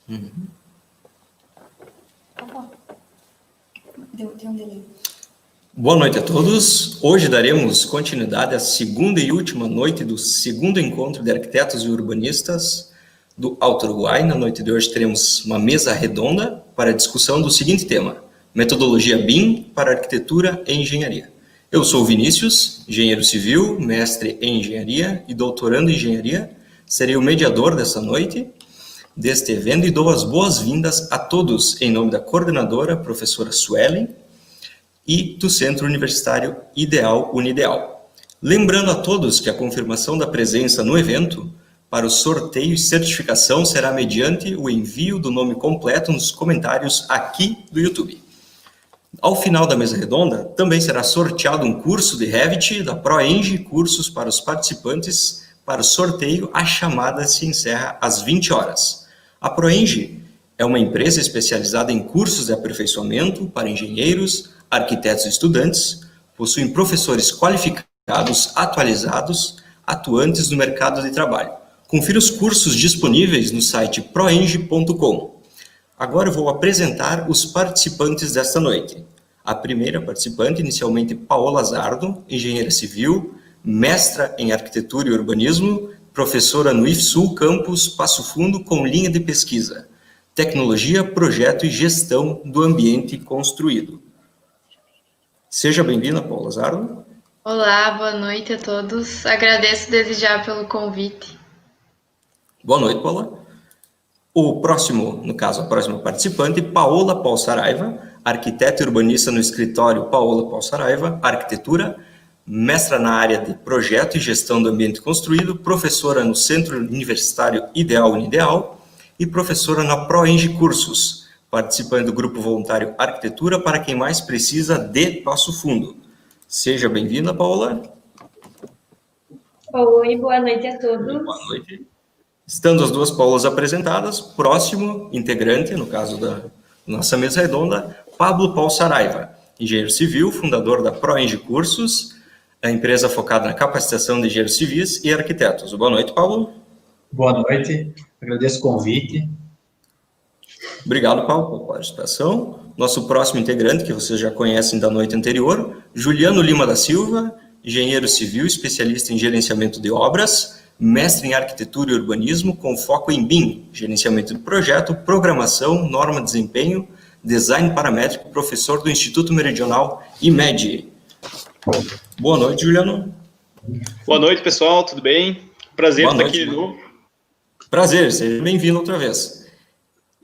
Deu um delay. Boa noite a todos. Hoje daremos continuidade à segunda e última noite do segundo encontro de arquitetos e urbanistas do Alto Uruguai. Na noite de hoje teremos uma mesa redonda para a discussão do seguinte tema: metodologia BIM para arquitetura e engenharia. Eu sou Vinícius, engenheiro civil, mestre em engenharia e doutorando em engenharia. Serei o mediador dessa noite, deste evento, e dou as boas-vindas a todos em nome da coordenadora, professora Suelen, e do Centro Universitário Ideal Unideal. Lembrando a todos que a confirmação da presença no evento para o sorteio e certificação será mediante o envio do nome completo nos comentários aqui do YouTube. Ao final da mesa redonda, também será sorteado um curso de Revit da ProEng, cursos para os participantes. Para o sorteio, a chamada se encerra às 20 horas. A ProEng é uma empresa especializada em cursos de aperfeiçoamento para engenheiros, arquitetos e estudantes, possuem professores qualificados, atualizados, atuantes no mercado de trabalho. Confira os cursos disponíveis no site proeng.com. Agora eu vou apresentar os participantes desta noite. A primeira participante, inicialmente Paola Zardo, engenheira civil, mestra em arquitetura e urbanismo, professora no IFSU Campus Passo Fundo com linha de pesquisa, tecnologia, projeto e gestão do ambiente construído. Seja bem-vinda, Paola Zardo. Olá, boa noite a todos. Agradeço desde já pelo convite. Boa noite, Paola. A próxima participante, Paola Paul Saraiva, arquiteta e urbanista no escritório Paola Paul Saraiva, arquitetura, mestra na área de projeto e gestão do ambiente construído, professora no Centro Universitário Ideal Unideal e professora na ProEng Cursos, participando do grupo voluntário Arquitetura para quem mais precisa de Passo Fundo. Seja bem-vinda, Paola. Oi, boa noite a todos. Boa noite. Estando as duas Paulas apresentadas, próximo integrante, no caso da nossa mesa redonda, Pablo Paul Saraiva, engenheiro civil, fundador da ProEng Cursos, a empresa focada na capacitação de engenheiros civis e arquitetos. Boa noite, Pablo. Boa noite, agradeço o convite. Obrigado, Paulo, pela participação. Nosso próximo integrante, que vocês já conhecem da noite anterior, Juliano Lima da Silva, engenheiro civil, especialista em gerenciamento de obras, mestre em arquitetura e urbanismo, com foco em BIM, gerenciamento de projeto, programação, norma de desempenho, design paramétrico, professor do Instituto Meridional IMED. Boa noite, Juliano. Boa noite, pessoal, tudo bem? Prazer estar aqui de novo. Prazer, seja bem-vindo outra vez.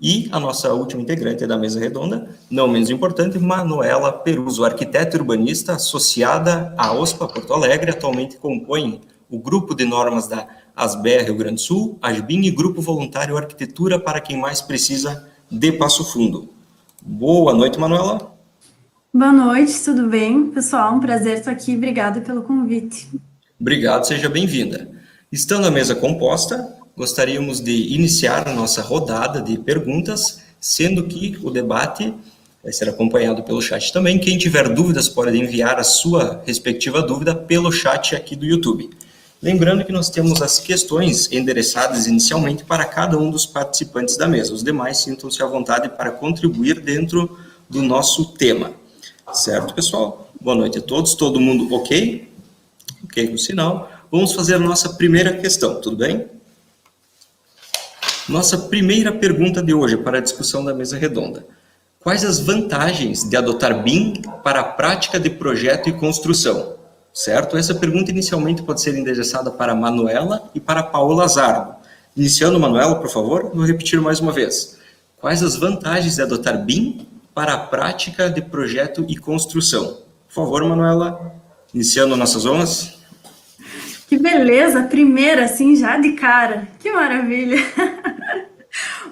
E a nossa última integrante da mesa redonda, não menos importante, Manuela Peruso, arquiteta e urbanista associada à OSPA Porto Alegre, atualmente compõe o grupo de normas da ASBER Rio Grande do Sul, ASBIM e Grupo Voluntário Arquitetura para quem mais precisa de Passo Fundo. Boa noite, Manuela. Boa noite, tudo bem? Pessoal, um prazer estar aqui, obrigada pelo convite. Obrigado, seja bem-vinda. Estando a mesa composta, gostaríamos de iniciar a nossa rodada de perguntas, sendo que o debate vai ser acompanhado pelo chat também. Quem tiver dúvidas pode enviar a sua respectiva dúvida pelo chat aqui do YouTube. Lembrando que nós temos as questões endereçadas inicialmente para cada um dos participantes da mesa. Os demais sintam-se à vontade para contribuir dentro do nosso tema. Certo, pessoal? Boa noite a todos. Todo mundo ok? Ok, no sinal. Vamos fazer a nossa primeira questão, tudo bem? Nossa primeira pergunta de hoje para a discussão da mesa redonda. Quais as vantagens de adotar BIM para a prática de projeto e construção? Certo? Essa pergunta inicialmente pode ser endereçada para a Manuela e para a Paola Zardo. Iniciando, Manuela, por favor, vou repetir mais uma vez. Quais as vantagens de adotar BIM para a prática de projeto e construção? Por favor, Manuela, iniciando nossas honras. Que beleza, primeira, assim, já de cara. Que maravilha.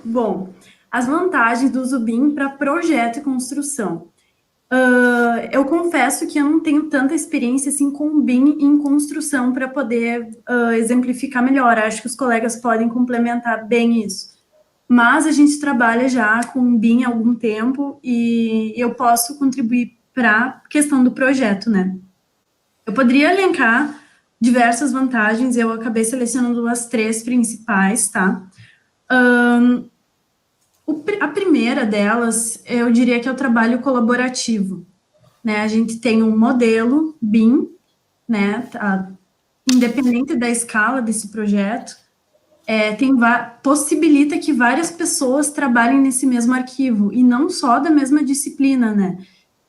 Bom, as vantagens do uso BIM para projeto e construção. Eu confesso que eu não tenho tanta experiência assim com BIM em construção para poder exemplificar melhor. Acho que os colegas podem complementar bem isso. Mas a gente trabalha já com BIM há algum tempo e eu posso contribuir para a questão do projeto, né? Eu poderia elencar diversas vantagens, eu acabei selecionando as 3 principais, tá? A primeira delas, eu diria que é o trabalho colaborativo, né? A gente tem um modelo BIM, né? Independente da escala desse projeto, possibilita que várias pessoas trabalhem nesse mesmo arquivo, e não só da mesma disciplina, né?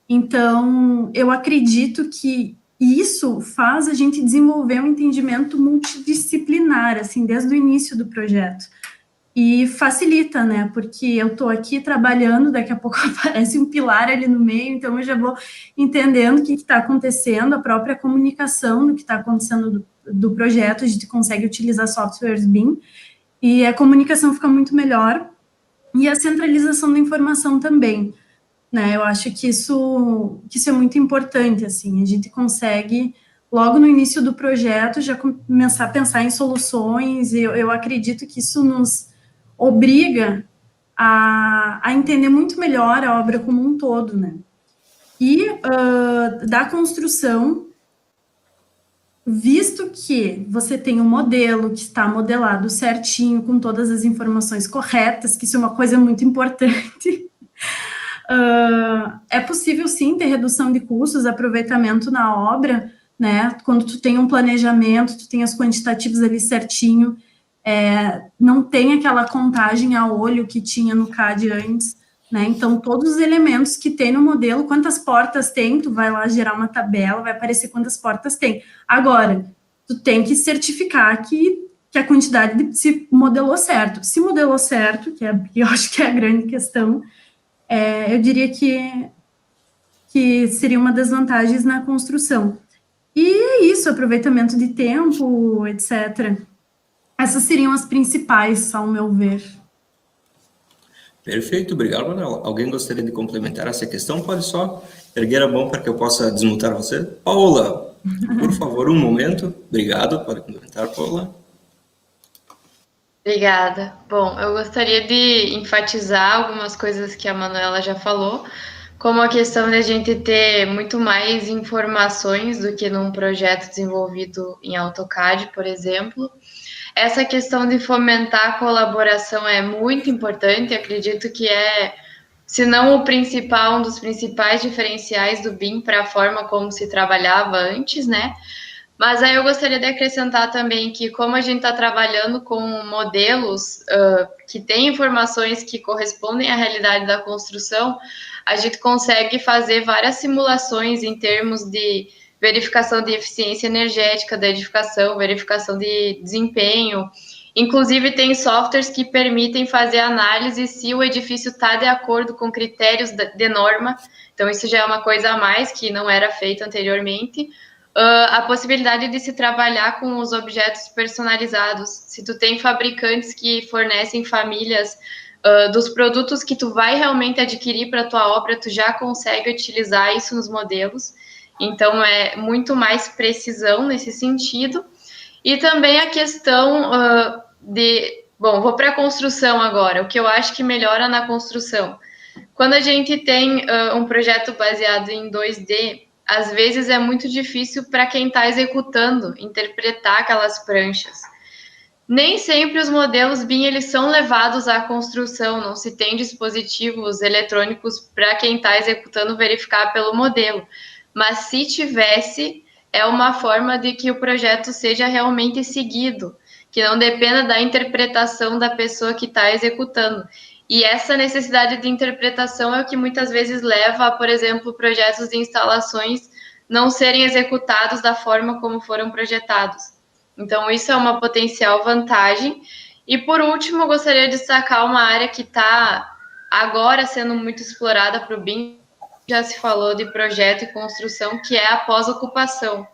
Então, eu acredito que isso faz a gente desenvolver um entendimento multidisciplinar, assim, desde o início do projeto. E facilita, né? Porque eu estou aqui trabalhando, daqui a pouco aparece um pilar ali no meio, então eu já vou entendendo o que está acontecendo, a própria comunicação do que está acontecendo do projeto, a gente consegue utilizar softwares BIM, e a comunicação fica muito melhor, e a centralização da informação também, né? Eu acho que isso é muito importante, assim, a gente consegue, logo no início do projeto, já começar a pensar em soluções, e eu acredito que isso nos obriga a entender muito melhor a obra como um todo, né? E da construção, visto que você tem um modelo que está modelado certinho, com todas as informações corretas, que isso é uma coisa muito importante, é possível sim ter redução de custos, aproveitamento na obra, né? Quando tu tem um planejamento, tu tem os quantitativos ali certinho, não tem aquela contagem a olho que tinha no CAD antes, né? Então, todos os elementos que tem no modelo, quantas portas tem, tu vai lá gerar uma tabela, vai aparecer quantas portas tem. Agora, tu tem que certificar que a quantidade se modelou certo. Se modelou certo, que eu acho que é a grande questão, eu diria que seria uma das vantagens na construção. E é isso, aproveitamento de tempo, etc. Essas seriam as principais, ao meu ver. Perfeito, obrigado, Manuel. Alguém gostaria de complementar essa questão? Pode só erguer a mão para que eu possa desmutar você. Paula, por favor, um momento. Obrigado, pode complementar, Paula. Obrigada. Bom, eu gostaria de enfatizar algumas coisas que a Manuela já falou, como a questão de a gente ter muito mais informações do que num projeto desenvolvido em AutoCAD, por exemplo. Essa questão de fomentar a colaboração é muito importante, acredito que se não o principal, um dos principais diferenciais do BIM para a forma como se trabalhava antes, né? Mas aí eu gostaria de acrescentar também que, como a gente está trabalhando com modelos que têm informações que correspondem à realidade da construção, a gente consegue fazer várias simulações em termos de verificação de eficiência energética da edificação, verificação de desempenho. Inclusive, tem softwares que permitem fazer análise se o edifício está de acordo com critérios de norma. Então, isso já é uma coisa a mais que não era feito anteriormente. A possibilidade de se trabalhar com os objetos personalizados. Se tu tem fabricantes que fornecem famílias dos produtos que tu vai realmente adquirir para a tua obra, tu já consegue utilizar isso nos modelos. Então, é muito mais precisão nesse sentido. E também a questão Bom, vou para a construção agora. O que eu acho que melhora na construção. Quando a gente tem um projeto baseado em 2D, às vezes é muito difícil para quem está executando interpretar aquelas pranchas. Nem sempre os modelos BIM eles são levados à construção, não se tem dispositivos eletrônicos para quem está executando verificar pelo modelo. Mas se tivesse, é uma forma de que o projeto seja realmente seguido, que não dependa da interpretação da pessoa que está executando. E essa necessidade de interpretação é o que muitas vezes leva a, por exemplo, projetos de instalações não serem executados da forma como foram projetados. Então, isso é uma potencial vantagem. E, por último, eu gostaria de destacar uma área que está agora sendo muito explorada para o BIM, já se falou de projeto e construção, que é a pós-ocupação.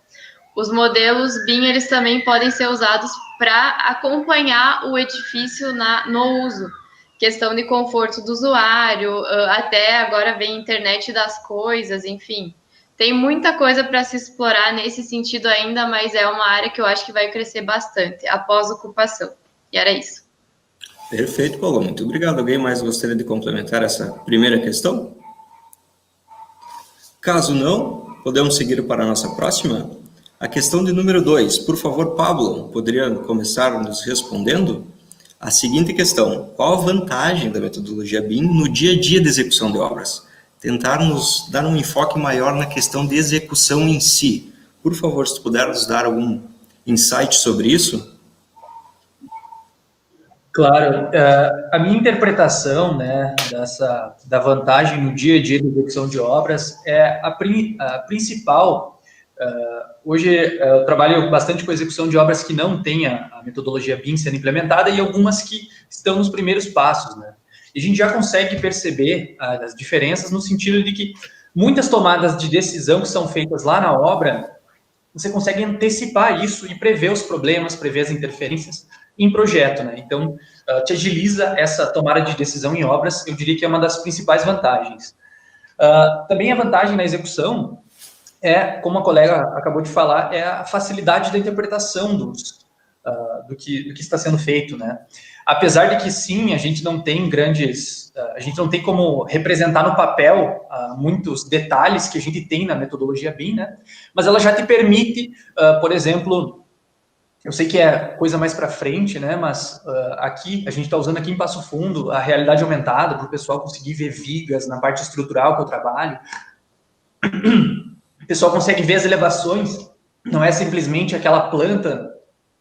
Os modelos BIM, eles também podem ser usados para acompanhar o edifício no uso. Questão de conforto do usuário, até agora vem internet das coisas, enfim. Tem muita coisa para se explorar nesse sentido ainda, mas é uma área que eu acho que vai crescer bastante, a pós-ocupação. E era isso. Perfeito, Paulo. Muito obrigado. Alguém mais gostaria de complementar essa primeira questão? Caso não, podemos seguir para a nossa próxima. A questão de número 2. Por favor, Pablo, poderia começar nos respondendo? a seguinte questão: qual a vantagem da metodologia BIM no dia a dia de execução de obras? Tentar nos dar um enfoque maior na questão de execução em si. Por favor, se tu puder nos dar algum insight sobre isso? Claro, a minha interpretação, né, da vantagem no dia a dia de execução de obras é a principal. Hoje eu trabalho bastante com execução de obras que não têm a metodologia BIM sendo implementada e algumas que estão nos primeiros passos, né? E a gente já consegue perceber as diferenças no sentido de que muitas tomadas de decisão que são feitas lá na obra, você consegue antecipar isso e prever os problemas, prever as interferências em projeto, né? Então, te agiliza essa tomada de decisão em obras, eu diria que é uma das principais vantagens. Também a vantagem na execução é, como a colega acabou de falar, é a facilidade da interpretação do que está sendo feito, né? Apesar de que, sim, a gente não tem a gente não tem como representar no papel muitos detalhes que a gente tem na metodologia BIM, né? Mas ela já te permite, por exemplo, eu sei que é coisa mais para frente, né? Mas aqui, a gente está usando aqui em Passo Fundo a realidade aumentada para o pessoal conseguir ver vigas na parte estrutural que eu trabalho. O pessoal consegue ver as elevações, não é simplesmente aquela planta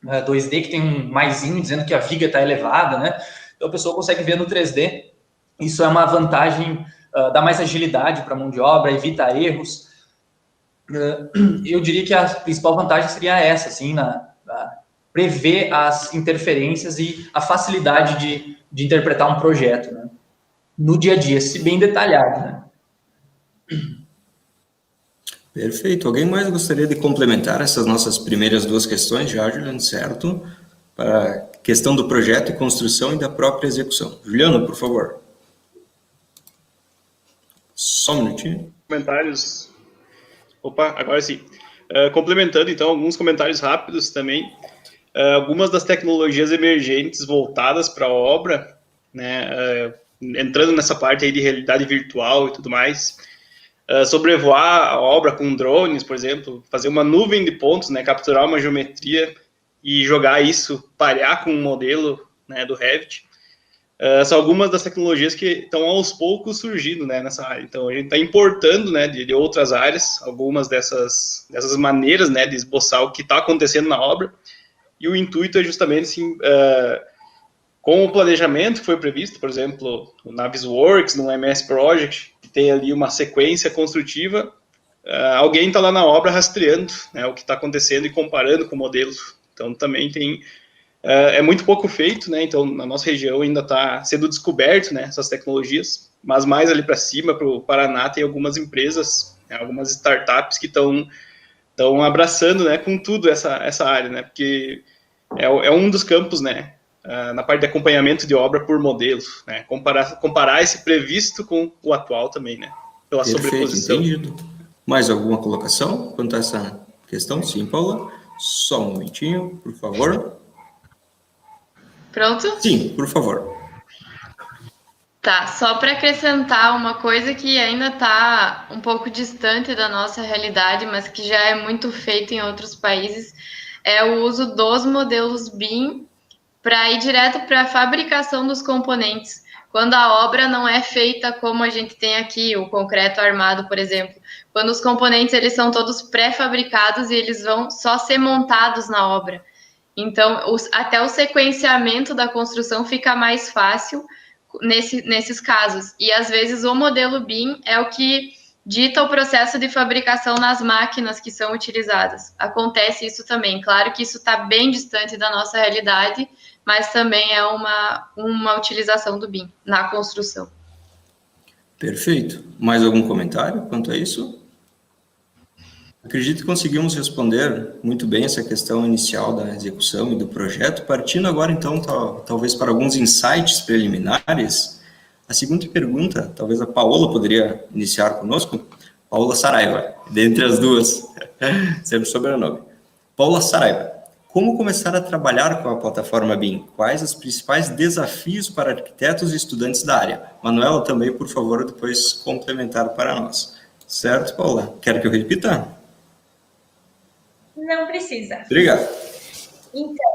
2D que tem um maisinho dizendo que a viga está elevada, né? Então, a pessoa consegue ver no 3D. Isso é uma vantagem, dá mais agilidade para a mão de obra, evita erros. Eu diria que a principal vantagem seria essa, assim, prever as interferências e a facilidade de interpretar um projeto, né? No dia a dia, se bem detalhado, né? Perfeito. Alguém mais gostaria de complementar essas nossas primeiras duas questões, já, Juliano, certo? Para a questão do projeto e construção e da própria execução. Juliano, por favor. Só um minutinho. Comentários. Opa, agora sim. Complementando, então, alguns comentários rápidos também. Algumas das tecnologias emergentes voltadas para a obra, né, entrando nessa parte aí de realidade virtual e tudo mais, sobrevoar a obra com drones, por exemplo, fazer uma nuvem de pontos, né, capturar uma geometria e jogar isso, parear com um modelo, né, do Revit. São algumas das tecnologias que estão aos poucos surgindo, né, nessa área. Então, a gente está importando, né, de outras áreas, algumas dessas maneiras, né, de esboçar o que está acontecendo na obra. E o intuito é justamente, assim, com o planejamento que foi previsto, por exemplo, no Navisworks, no MS Project, que tem ali uma sequência construtiva, alguém está lá na obra rastreando, né, o que está acontecendo e comparando com o modelo. Então, também tem... é muito pouco feito, né? Então, na nossa região ainda está sendo descoberto, né, essas tecnologias, mas mais ali para cima, para o Paraná, tem algumas empresas, né, algumas startups que estão abraçando, né, com tudo essa área, né? Porque é um dos campos, né, na parte de acompanhamento de obra por modelos, né? Comparar esse previsto com o atual também, né? Pela Perfeito, sobreposição. entendido. Mais alguma colocação quanto a essa questão? Sim, Paula. Só um momentinho, por favor. Pronto? Sim, por favor. Tá, só para acrescentar uma coisa que ainda está um pouco distante da nossa realidade, mas que já é muito feito em outros países, é o uso dos modelos BIM para ir direto para a fabricação dos componentes. Quando a obra não é feita como a gente tem aqui, o concreto armado, por exemplo. Quando os componentes eles são todos pré-fabricados e eles vão só ser montados na obra. Então, até o sequenciamento da construção fica mais fácil nesses casos. E, às vezes, o modelo BIM é o que dita o processo de fabricação nas máquinas que são utilizadas. Acontece isso também. Claro que isso está bem distante da nossa realidade, mas também é uma utilização do BIM na construção. Perfeito. Mais algum comentário quanto a isso? Acredito que conseguimos responder muito bem essa questão inicial da execução e do projeto, partindo agora, então, talvez para alguns insights preliminares. A segunda pergunta, talvez a Paola poderia iniciar conosco. Paola Saraiva, dentre as duas, sempre sobrenome. Paola Saraiva, como começar a trabalhar com a plataforma BIM? Quais os principais desafios para arquitetos e estudantes da área? Manuela, também, por favor, depois complementar para nós. Certo, Paola? Quer que eu repita? Não precisa. Obrigado. Então,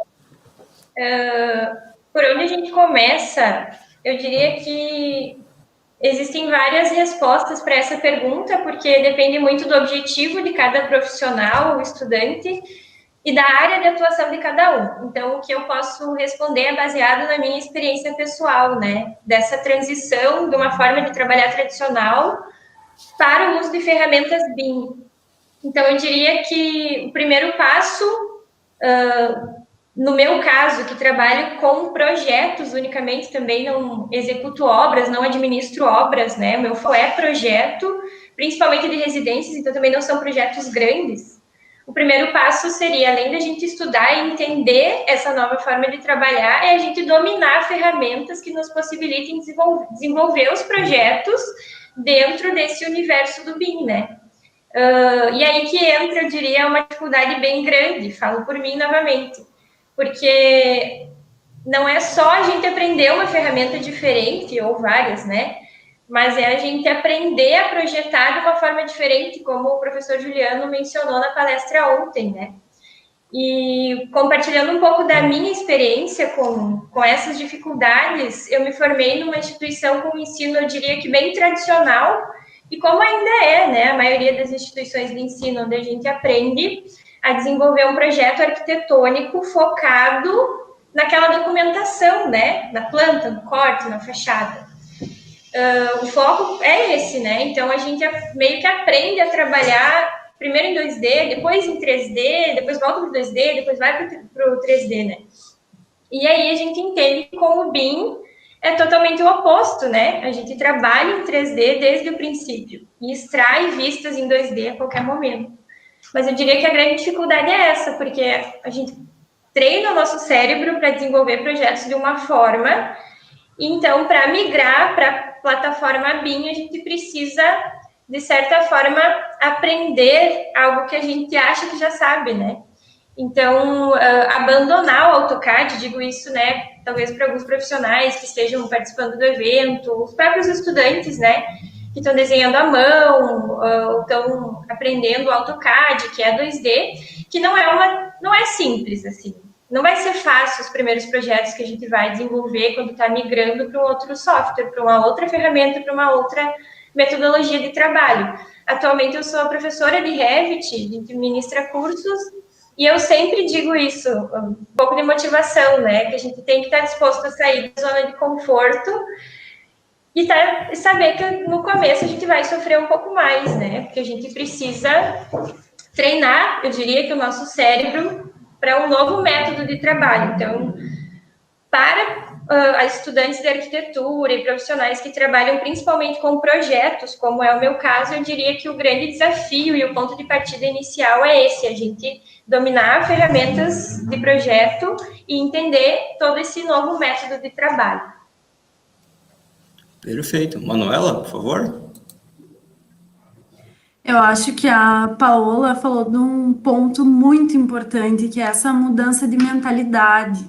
por onde a gente começa, eu diria que existem várias respostas para essa pergunta, porque depende muito do objetivo de cada profissional ou estudante e da área de atuação de cada um. Então, o que eu posso responder é baseado na minha experiência pessoal, né? Dessa transição de uma forma de trabalhar tradicional para o uso de ferramentas BIM. Então, eu diria que o primeiro passo, no meu caso, que trabalho com projetos unicamente, também não executo obras, não administro obras, né? O meu foco é projeto, principalmente de residências, então também não são projetos grandes. O primeiro passo seria, além da gente estudar e entender essa nova forma de trabalhar, é a gente dominar ferramentas que nos possibilitem desenvolver os projetos dentro desse universo do BIM, né? E aí que entra, eu diria, uma dificuldade bem grande, falo por mim novamente, porque não é só a gente aprender uma ferramenta diferente, ou várias, né? Mas é a gente aprender a projetar de uma forma diferente, como o professor Juliano mencionou na palestra ontem, né? E compartilhando um pouco da minha experiência com essas dificuldades, eu me formei numa instituição com ensino, eu diria que bem tradicional, e como ainda é, né, a maioria das instituições de ensino, onde a gente aprende a desenvolver um projeto arquitetônico focado naquela documentação, né, na planta, no corte, na fachada. O foco é esse, né, então a gente meio que aprende a trabalhar primeiro em 2D, depois em 3D, depois volta para o 2D, depois vai para o 3D, né. E aí a gente entende que com o BIM é totalmente o oposto, né? A gente trabalha em 3D desde o princípio e extrai vistas em 2D a qualquer momento. Mas eu diria que a grande dificuldade é essa, porque a gente treina o nosso cérebro para desenvolver projetos de uma forma, e então, para migrar para a plataforma BIM, a gente precisa, de certa forma, aprender algo que a gente acha que já sabe, né? Então, abandonar o AutoCAD, digo isso, né, talvez para alguns profissionais que estejam participando do evento, os próprios estudantes, né, que estão desenhando à mão, ou estão aprendendo o AutoCAD, que é 2D, que não é simples, assim. Não vai ser fácil os primeiros projetos que a gente vai desenvolver quando está migrando para um outro software, para uma outra ferramenta, para uma outra metodologia de trabalho. Atualmente eu sou professora de Revit, a gente ministra cursos, e eu sempre digo isso, um pouco de motivação, né? Que a gente tem que estar disposto a sair da zona de conforto e saber que no começo a gente vai sofrer um pouco mais, né? Porque a gente precisa treinar, eu diria que o nosso cérebro, para um novo método de trabalho. Então, para estudantes de arquitetura e profissionais que trabalham principalmente com projetos, como é o meu caso, eu diria que o grande desafio e o ponto de partida inicial é esse, a gente dominar ferramentas de projeto e entender todo esse novo método de trabalho. Perfeito. Manuela, por favor. Eu acho que a Paola falou de um ponto muito importante, que é essa mudança de mentalidade.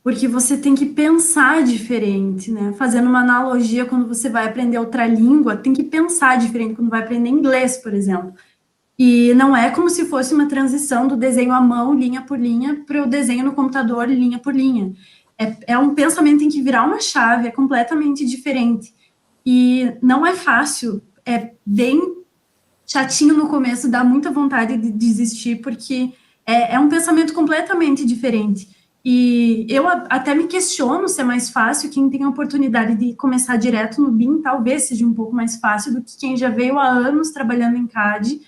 Porque você tem que pensar diferente, né? Fazendo uma analogia, quando você vai aprender outra língua, tem que pensar diferente quando vai aprender inglês, por exemplo. E não é como se fosse uma transição do desenho à mão, linha por linha, para o desenho no computador, linha por linha. É um pensamento que tem que virar uma chave, é completamente diferente. E não é fácil, é bem chatinho no começo, dá muita vontade de desistir, porque é um pensamento completamente diferente. E eu até me questiono se é mais fácil. Quem tem a oportunidade de começar direto no BIM, talvez seja um pouco mais fácil do que quem já veio há anos trabalhando em CAD.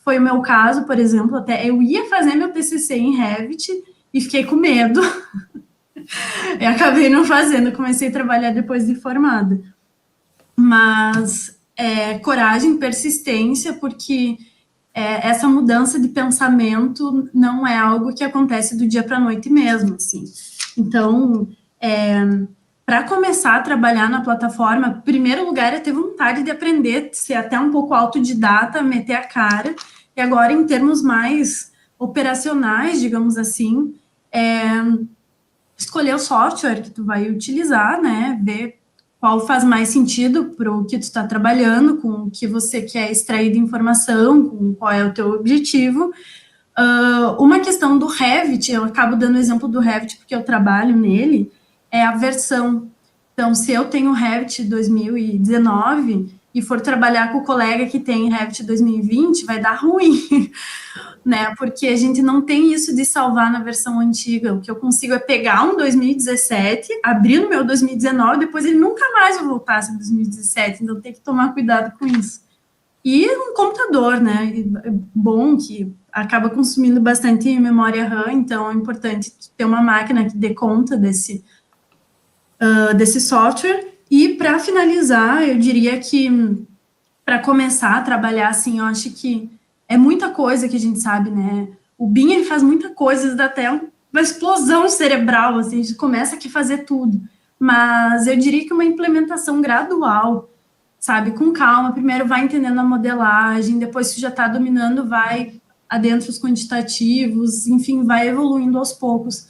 Foi o meu caso, por exemplo, até eu ia fazer meu TCC em Revit e fiquei com medo. E acabei não fazendo, comecei a trabalhar depois de formada. Mas coragem, persistência, porque essa mudança de pensamento não é algo que acontece do dia para a noite mesmo, assim. Então, para começar a trabalhar na plataforma, em primeiro lugar, é ter vontade de aprender, ser até um pouco autodidata, meter a cara. E agora, em termos mais operacionais, digamos assim, escolher o software que tu vai utilizar, né, ver qual faz mais sentido para o que tu está trabalhando, com o que você quer extrair de informação, com qual é o teu objetivo, Uma questão do Revit, eu acabo dando o exemplo do Revit porque eu trabalho nele, é a versão. Então, se eu tenho Revit 2019 e for trabalhar com o colega que tem Revit 2020, vai dar ruim, né? Porque a gente não tem isso de salvar na versão antiga. O que eu consigo é pegar um 2017, abrir no meu 2019, depois ele nunca mais vai voltar a ser 2017, então tem que tomar cuidado com isso. E um computador, né? Bom, que acaba consumindo bastante memória RAM, então é importante ter uma máquina que dê conta desse software. E para finalizar, eu diria que para começar a trabalhar assim, eu acho que é muita coisa que a gente sabe, né? O BIM, ele faz muita coisa, dá até uma explosão cerebral, assim, a gente começa aqui a fazer tudo. Mas eu diria que uma implementação gradual, sabe, com calma, primeiro vai entendendo a modelagem, depois se já está dominando, vai adentro os quantitativos, enfim, vai evoluindo aos poucos.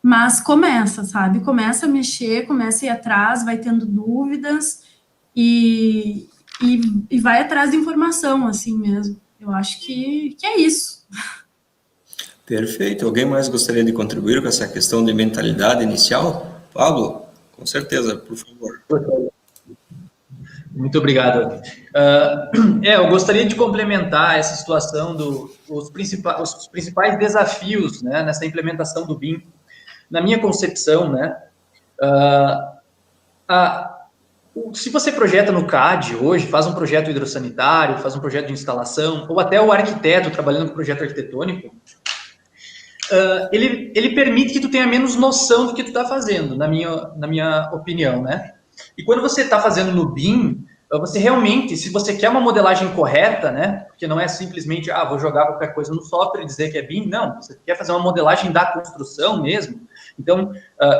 Mas começa, sabe, começa a mexer, começa a ir atrás, vai tendo dúvidas e vai atrás de informação, assim mesmo. Eu acho que é isso. Perfeito. Alguém mais gostaria de contribuir com essa questão de mentalidade inicial? Pablo, com certeza, por favor. Muito obrigado. Eu gostaria de complementar essa situação os principais desafios, né, nessa implementação do BIM. Na minha concepção, né, se você projeta no CAD hoje, faz um projeto hidrossanitário, faz um projeto de instalação, ou até o arquiteto trabalhando com projeto arquitetônico, ele permite que tu tenha menos noção do que tu está fazendo, na minha opinião, né? E quando você está fazendo no BIM, você realmente, se você quer uma modelagem correta, né? Porque não é simplesmente, vou jogar qualquer coisa no software e dizer que é BIM, não. Você quer fazer uma modelagem da construção mesmo. Então,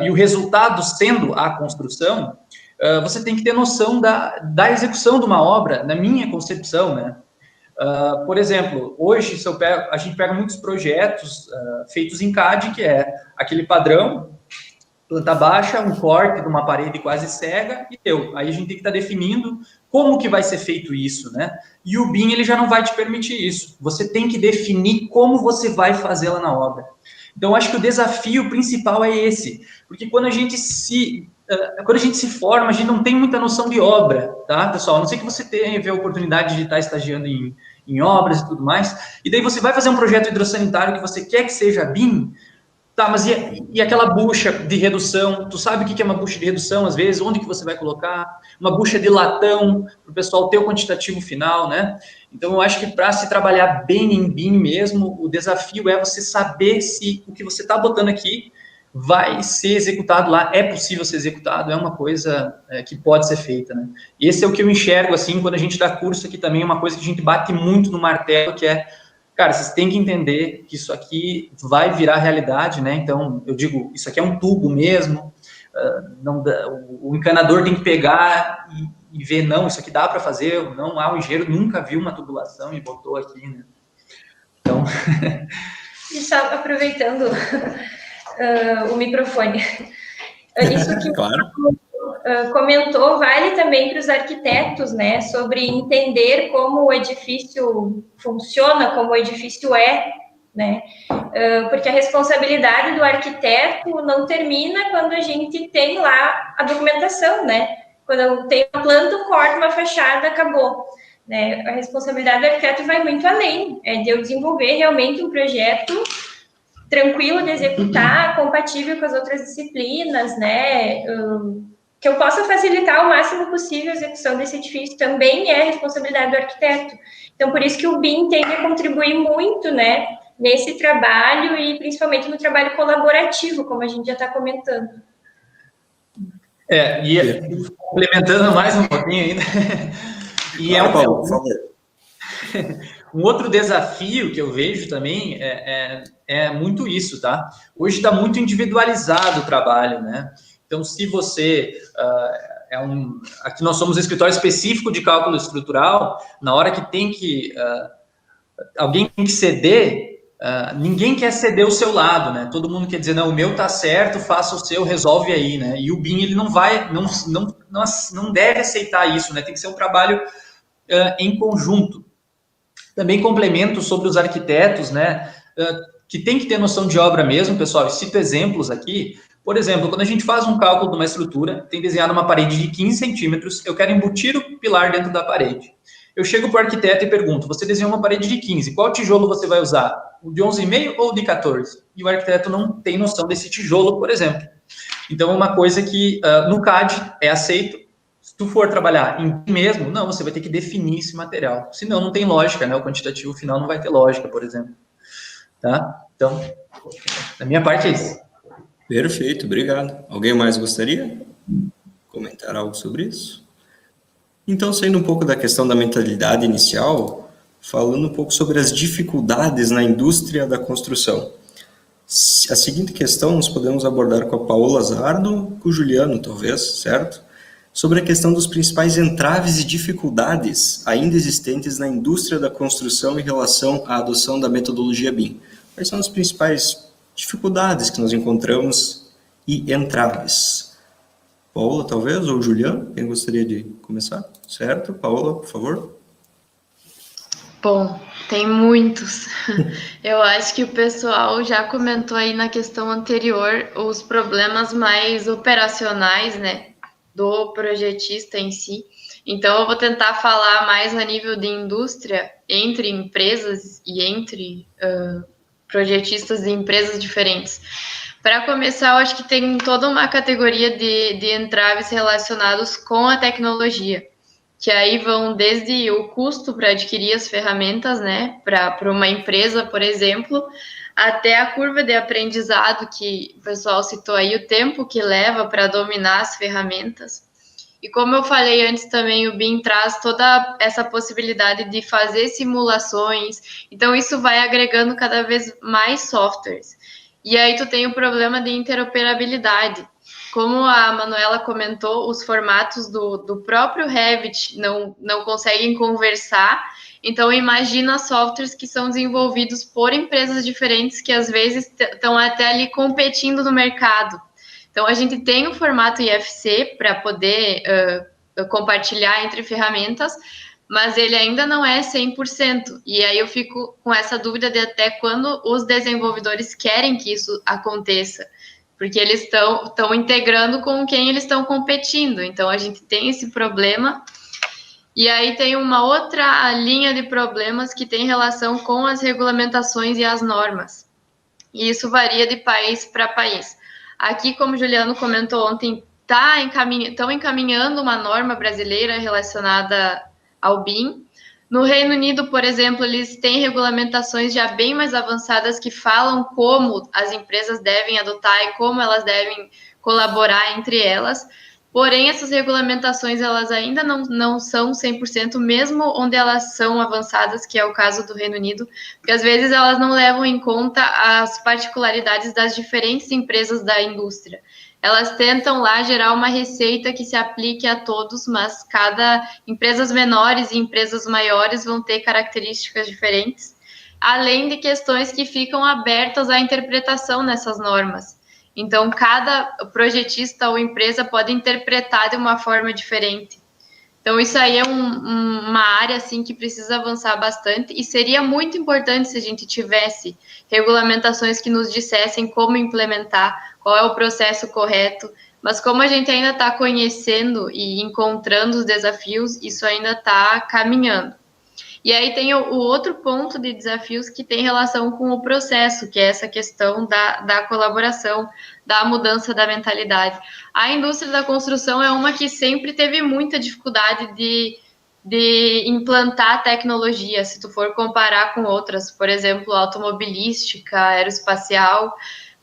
e o resultado sendo a construção, você tem que ter noção da execução de uma obra, na minha concepção, né? Por exemplo, hoje a gente pega muitos projetos feitos em CAD, que é aquele padrão, planta baixa, um corte de uma parede quase cega e deu. Aí a gente tem que estar definindo como que vai ser feito isso, né? E o BIM, ele já não vai te permitir isso. Você tem que definir como você vai fazê-la na obra. Então, acho que o desafio principal é esse, porque quando a gente se forma, a gente não tem muita noção de obra, tá, pessoal? A não sei que você tenha a oportunidade de estar estagiando em obras e tudo mais, e daí você vai fazer um projeto hidrossanitário que você quer que seja BIM, tá, mas e aquela bucha de redução? Tu sabe o que é uma bucha de redução, às vezes? Onde que você vai colocar? Uma bucha de latão, para o pessoal ter o quantitativo final, né? Então, eu acho que para se trabalhar bem em BIM mesmo, o desafio é você saber se o que você está botando aqui vai ser executado lá, é possível ser executado, é uma coisa que pode ser feita, né? E esse é o que eu enxergo, assim, quando a gente dá curso aqui também, é uma coisa que a gente bate muito no martelo, que é, cara, vocês têm que entender que isso aqui vai virar realidade, né? Então, eu digo, isso aqui é um tubo mesmo, o encanador tem que pegar e ver, não, isso aqui dá para fazer, não, o engenheiro nunca viu uma tubulação e botou aqui, né? Então... E só aproveitando o microfone, isso que claro. Comentou vale também para os arquitetos, né, sobre entender como o edifício funciona, como o edifício é, né, porque a responsabilidade do arquiteto não termina quando a gente tem lá a documentação, né, quando tem uma planta, corta uma fachada, acabou, né, a responsabilidade do arquiteto vai muito além, é de eu desenvolver realmente um projeto tranquilo de executar, compatível com as outras disciplinas, né, que eu possa facilitar o máximo possível a execução desse edifício, também é responsabilidade do arquiteto. Então, por isso que o BIM tem que contribuir muito, né, nesse trabalho e principalmente no trabalho colaborativo, como a gente já está comentando. E complementando mais um pouquinho ainda, e Paulo, por favor. Um outro desafio que eu vejo também é muito isso, tá? Hoje está muito individualizado o trabalho, né? Então, se você aqui nós somos um escritório específico de cálculo estrutural, na hora que tem que alguém tem que ceder, ninguém quer ceder o seu lado, né? Todo mundo quer dizer, não, o meu tá certo, faça o seu, resolve aí, né? E o BIM, ele não deve aceitar isso, né? Tem que ser um trabalho em conjunto. Também complemento sobre os arquitetos, né? que tem que ter noção de obra mesmo, pessoal. Eu cito exemplos aqui. Por exemplo, quando a gente faz um cálculo de uma estrutura, tem desenhado uma parede de 15 centímetros, eu quero embutir o pilar dentro da parede. Eu chego para o arquiteto e pergunto, você desenhou uma parede de 15, qual tijolo você vai usar? O de 11,5 ou o de 14? E o arquiteto não tem noção desse tijolo, por exemplo. Então, é uma coisa que no CAD é aceito. Se tu for trabalhar em ti mesmo, não, você vai ter que definir esse material. Senão, não tem lógica, né? O quantitativo final não vai ter lógica, por exemplo. Tá? Então, da minha parte é isso. Perfeito, obrigado. Alguém mais gostaria de comentar algo sobre isso? Então, saindo um pouco da questão da mentalidade inicial, falando um pouco sobre as dificuldades na indústria da construção. A seguinte questão nós podemos abordar com a Paola Zardo, com o Juliano, talvez, certo? Sobre a questão dos principais entraves e dificuldades ainda existentes na indústria da construção em relação à adoção da metodologia BIM. Quais são as principais dificuldades que nós encontramos e entraves? Paola, talvez, ou Juliano? Quem gostaria de começar? Certo? Paola, por favor. Bom, tem muitos. Eu acho que o pessoal já comentou aí na questão anterior os problemas mais operacionais, né, do projetista em si. Então, eu vou tentar falar mais a nível de indústria, entre empresas e entre projetistas de empresas diferentes. Para começar, eu acho que tem toda uma categoria de entraves relacionados com a tecnologia, que aí vão desde o custo para adquirir as ferramentas, né, para uma empresa, por exemplo, até a curva de aprendizado, que o pessoal citou aí, o tempo que leva para dominar as ferramentas. E como eu falei antes também, o BIM traz toda essa possibilidade de fazer simulações, então isso vai agregando cada vez mais softwares. E aí tu tem o problema de interoperabilidade. Como a Manuela comentou, os formatos do próprio Revit não conseguem conversar, então imagina softwares que são desenvolvidos por empresas diferentes que às vezes estão até ali competindo no mercado. Então a gente tem o formato IFC para poder compartilhar entre ferramentas, mas ele ainda não é 100%. E aí eu fico com essa dúvida de até quando os desenvolvedores querem que isso aconteça, porque eles estão integrando com quem eles estão competindo. Então, a gente tem esse problema. E aí tem uma outra linha de problemas que tem relação com as regulamentações e as normas. E isso varia de país para país. Aqui, como o Juliano comentou ontem, estão encaminhando uma norma brasileira relacionada ao BIM. No Reino Unido, por exemplo, eles têm regulamentações já bem mais avançadas que falam como as empresas devem adotar e como elas devem colaborar entre elas. Porém, essas regulamentações elas ainda não são 100%, mesmo onde elas são avançadas, que é o caso do Reino Unido, porque às vezes elas não levam em conta as particularidades das diferentes empresas da indústria. Elas tentam lá gerar uma receita que se aplique a todos, mas empresas menores e empresas maiores vão ter características diferentes, além de questões que ficam abertas à interpretação nessas normas. Então, cada projetista ou empresa pode interpretar de uma forma diferente. Então, isso aí é uma área assim, que precisa avançar bastante e seria muito importante se a gente tivesse regulamentações que nos dissessem como implementar, qual é o processo correto, mas como a gente ainda está conhecendo e encontrando os desafios, isso ainda está caminhando. E aí tem o outro ponto de desafios que tem relação com o processo, que é essa questão da colaboração, da mudança da mentalidade. A indústria da construção é uma que sempre teve muita dificuldade de implantar tecnologia, se tu for comparar com outras, por exemplo, automobilística, aeroespacial,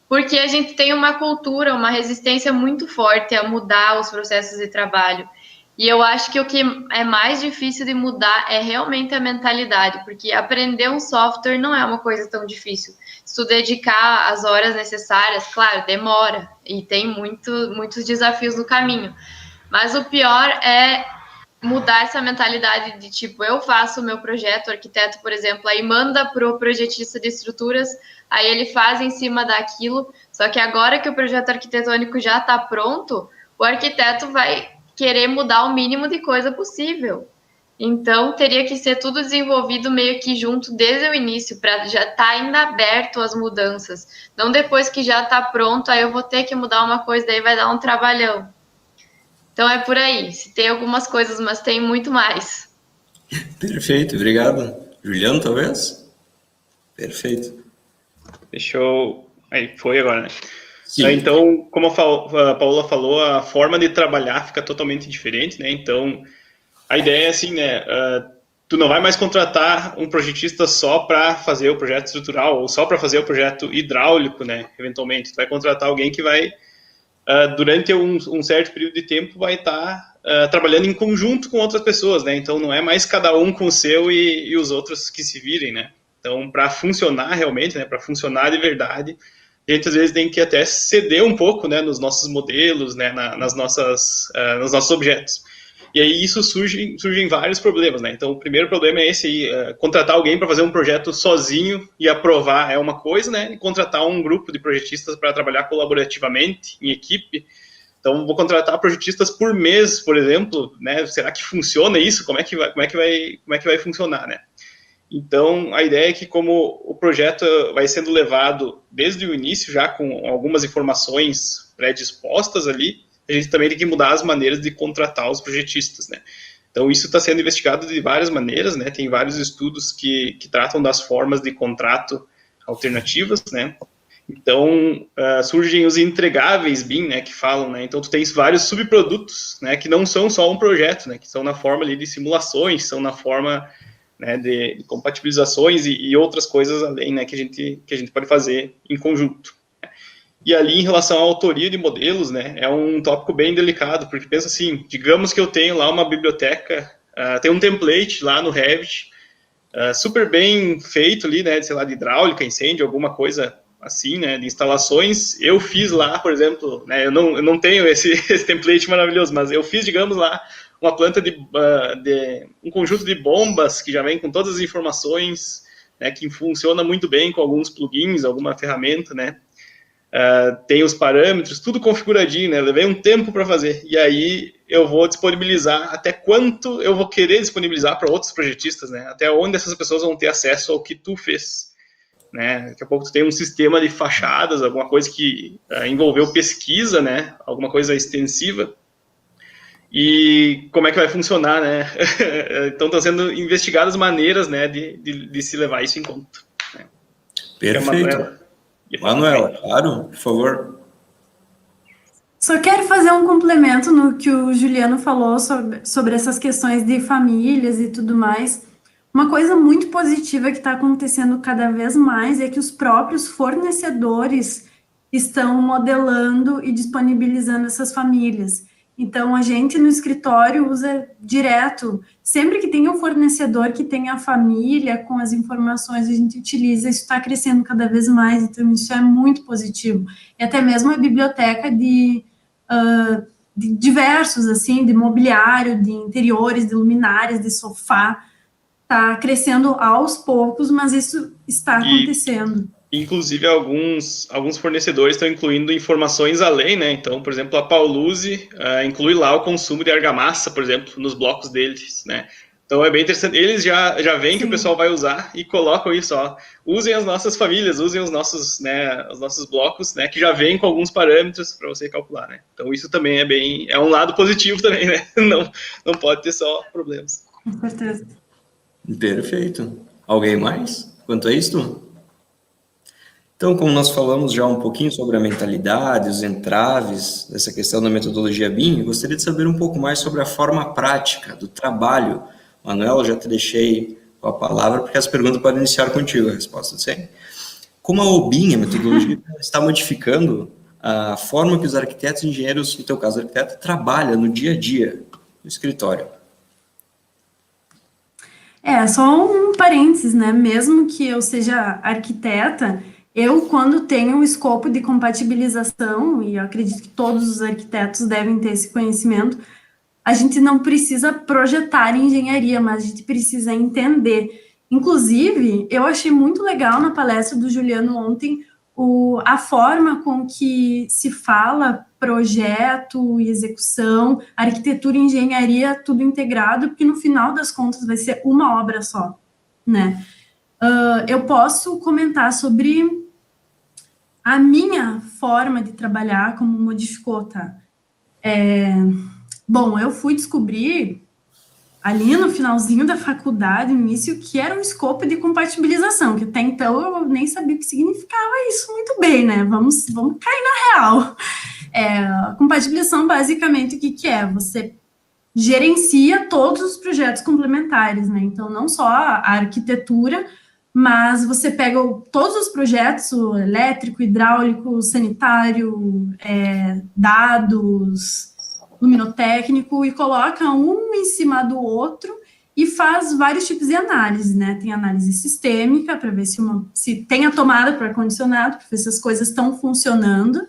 porque a gente tem uma cultura, uma resistência muito forte a mudar os processos de trabalho. E eu acho que o que é mais difícil de mudar é realmente a mentalidade, porque aprender um software não é uma coisa tão difícil. Se tu dedicar as horas necessárias, claro, demora, e tem muitos desafios no caminho. Mas o pior é mudar essa mentalidade de tipo, eu faço o meu projeto, o arquiteto, por exemplo, aí manda para o projetista de estruturas, aí ele faz em cima daquilo, só que agora que o projeto arquitetônico já está pronto, o arquiteto vai querer mudar o mínimo de coisa possível. Então, teria que ser tudo desenvolvido meio que junto desde o início, para já estar ainda aberto às mudanças. Não depois que já está pronto, aí eu vou ter que mudar uma coisa, daí vai dar um trabalhão. Então, é por aí. Se tem algumas coisas, mas tem muito mais. Perfeito, obrigado. Juliano, talvez? Perfeito. Deixa eu... Aí, foi agora, né? Sim. Então, como a Paula falou, a forma de trabalhar fica totalmente diferente, né? Então, a ideia é assim, né? Tu não vai mais contratar um projetista só para fazer o projeto estrutural ou só para fazer o projeto hidráulico, né? Eventualmente, tu vai contratar alguém que vai, durante um certo período de tempo, vai estar trabalhando em conjunto com outras pessoas, né? Então, não é mais cada um com o seu e os outros que se virem, né? Então, para funcionar realmente, né? Para funcionar de verdade, a gente às vezes tem que até ceder um pouco, né? Nos nossos modelos, né? Nos nossos objetos. E aí isso surgem vários problemas, né? Então, o primeiro problema é esse aí, contratar alguém para fazer um projeto sozinho e aprovar é uma coisa, né? E contratar um grupo de projetistas para trabalhar colaborativamente, em equipe. Então, vou contratar projetistas por mês, por exemplo, né? Será que funciona isso? Como é que vai funcionar, né? Então, a ideia é que como o projeto vai sendo levado desde o início, já com algumas informações predispostas ali, a gente também tem que mudar as maneiras de contratar os projetistas, né? Então, isso está sendo investigado de várias maneiras, né? Tem vários estudos que tratam das formas de contrato alternativas, né? Então, surgem os entregáveis BIM, né? Que falam, né? Então, tu tens vários subprodutos, né? Que não são só um projeto, né? Que são na forma ali de simulações, são na forma, né, de compatibilizações e outras coisas além, né? Que a gente pode fazer em conjunto. E ali, em relação à autoria de modelos, né, é um tópico bem delicado, porque pensa assim, digamos que eu tenho lá uma biblioteca, tem um template lá no Revit, super bem feito ali, né, sei lá, de hidráulica, incêndio, alguma coisa assim, né, de instalações. Eu fiz lá, por exemplo, né, eu não tenho esse template maravilhoso, mas eu fiz, digamos lá, uma planta de um conjunto de bombas que já vem com todas as informações, né, que funciona muito bem com alguns plugins, alguma ferramenta, né. Tem os parâmetros, tudo configuradinho, né? Levei um tempo para fazer. E aí eu vou disponibilizar até quanto eu vou querer disponibilizar para outros projetistas, né? Até onde essas pessoas vão ter acesso ao que tu fez, né? Daqui a pouco tu tem um sistema de fachadas, alguma coisa que envolveu pesquisa, né? Alguma coisa extensiva. E como é que vai funcionar, né? Então estão sendo investigadas maneiras, né, de se levar isso em conta. Né? Perfeito. Manuela, claro, por favor. Só quero fazer um complemento no que o Juliano falou sobre essas questões de famílias e tudo mais. Uma coisa muito positiva que está acontecendo cada vez mais é que os próprios fornecedores estão modelando e disponibilizando essas famílias. Então, a gente no escritório usa direto. Sempre que tem um fornecedor que tem a família com as informações, a gente utiliza. Isso está crescendo cada vez mais, então isso é muito positivo. E até mesmo a biblioteca de diversos, assim, de mobiliário, de interiores, de luminárias, de sofá, está crescendo aos poucos, mas isso está acontecendo. Inclusive, alguns fornecedores estão incluindo informações além, né? Então, por exemplo, a Pauluzi inclui lá o consumo de argamassa, por exemplo, nos blocos deles, né? Então, é bem interessante. Eles já veem que o pessoal vai usar e colocam isso, ó. Usem as nossas famílias, usem os nossos blocos, né? Que já vêm com alguns parâmetros para você calcular, né? Então, isso também é um lado positivo também, né? Não pode ter só problemas. Com certeza. Perfeito. Alguém mais quanto a isso? Então, como nós falamos já um pouquinho sobre a mentalidade, os entraves dessa questão da metodologia BIM, eu gostaria de saber um pouco mais sobre a forma prática do trabalho. Manuela, já te deixei com a palavra, porque as perguntas podem iniciar contigo, a resposta sim. Como a BIM, a metodologia, está modificando a forma que os arquitetos e engenheiros, no teu caso, arquiteto, trabalham no dia a dia no escritório? Só um parênteses, né? Mesmo que eu seja arquiteta, eu, quando tenho o escopo de compatibilização, e eu acredito que todos os arquitetos devem ter esse conhecimento, a gente não precisa projetar engenharia, mas a gente precisa entender. Inclusive, eu achei muito legal na palestra do Juliano ontem a forma com que se fala projeto e execução, arquitetura e engenharia, tudo integrado, porque no final das contas vai ser uma obra só, né? Eu posso comentar sobre a minha forma de trabalhar, como modificou, tá? Bom, eu fui descobrir ali no finalzinho da faculdade, no início, que era um escopo de compatibilização, que até então eu nem sabia o que significava isso muito bem, né? Vamos cair na real. A compatibilização, basicamente, o que é? Você gerencia todos os projetos complementares, né? Então, não só a arquitetura, mas você pega todos os projetos, o elétrico, hidráulico, sanitário, dados, luminotécnico, e coloca um em cima do outro e faz vários tipos de análise, né? Tem análise sistêmica, para ver se tem a tomada para ar-condicionado, para ver se as coisas estão funcionando,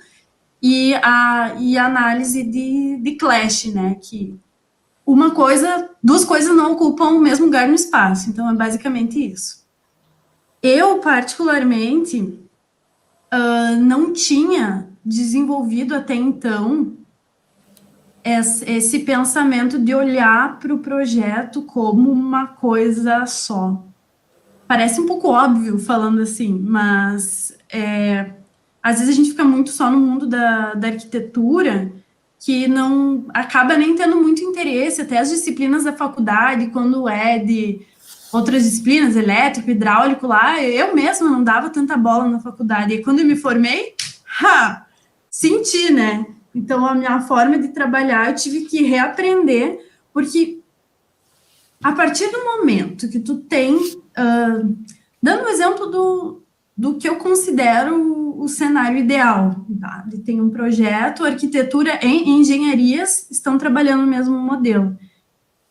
e a análise de clash, né? Que duas coisas não ocupam o mesmo lugar no espaço, então é basicamente isso. Eu, particularmente, não tinha desenvolvido até então esse pensamento de olhar para o projeto como uma coisa só. Parece um pouco óbvio falando assim, mas às vezes a gente fica muito só no mundo da arquitetura, que não acaba nem tendo muito interesse, até as disciplinas da faculdade, quando é de outras disciplinas, elétrico, hidráulico, lá, eu mesma não dava tanta bola na faculdade, e quando eu me formei, senti, né? Então, a minha forma de trabalhar, eu tive que reaprender, porque a partir do momento que tu tem, dando um exemplo do que eu considero o cenário ideal, tá? Ele tem um projeto, arquitetura e engenharias estão trabalhando no mesmo modelo.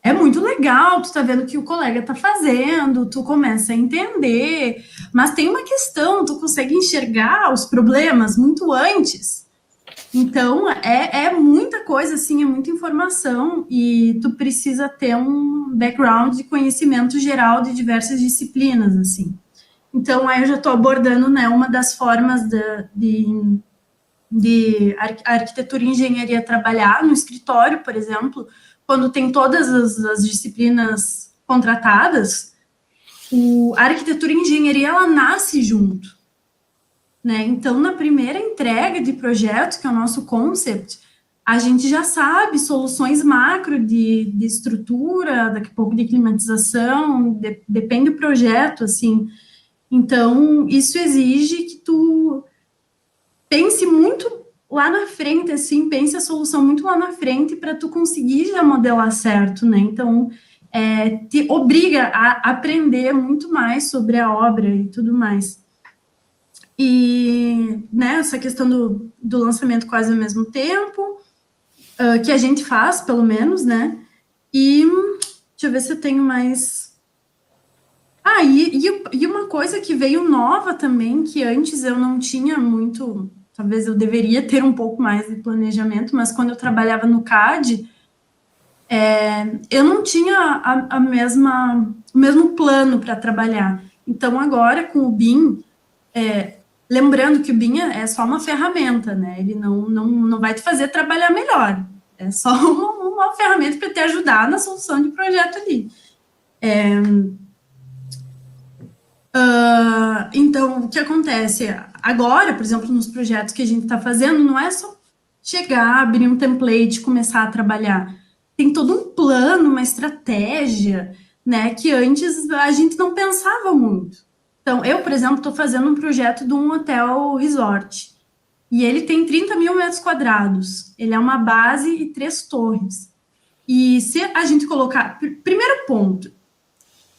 É muito legal, tu tá vendo o que o colega tá fazendo, tu começa a entender, mas tem uma questão, tu consegue enxergar os problemas muito antes. Então, é muita coisa, assim, é muita informação, e tu precisa ter um background de conhecimento geral de diversas disciplinas, assim. Então, aí eu já estou abordando, né, uma das formas de arquitetura e engenharia trabalhar no escritório, por exemplo, quando tem todas as disciplinas contratadas, a arquitetura e engenharia, ela nasce junto. Né? Então, na primeira entrega de projeto, que é o nosso concept, a gente já sabe soluções macro de estrutura, daqui a pouco de climatização, depende do projeto, assim. Então, isso exige que tu pense muito lá na frente, assim, pense a solução muito lá na frente para tu conseguir já modelar certo, né? Então, te obriga a aprender muito mais sobre a obra e tudo mais. E, né, essa questão do lançamento quase ao mesmo tempo, que a gente faz, pelo menos, né, e deixa eu ver se eu tenho mais... E uma coisa que veio nova também, que antes eu não tinha muito, talvez eu deveria ter um pouco mais de planejamento, mas quando eu trabalhava no CAD, eu não tinha o mesmo plano para trabalhar. Então, agora, com o BIM... lembrando que o BIM é só uma ferramenta, né? Ele não vai te fazer trabalhar melhor. É só uma ferramenta para te ajudar na solução de projeto ali. Então, o que acontece? Agora, por exemplo, nos projetos que a gente está fazendo, não é só chegar, abrir um template e começar a trabalhar. Tem todo um plano, uma estratégia, né? Que antes a gente não pensava muito. Então, eu, por exemplo, estou fazendo um projeto de um hotel resort, e ele tem 30 mil metros quadrados, ele é uma base e 3 torres, e se a gente colocar, primeiro ponto,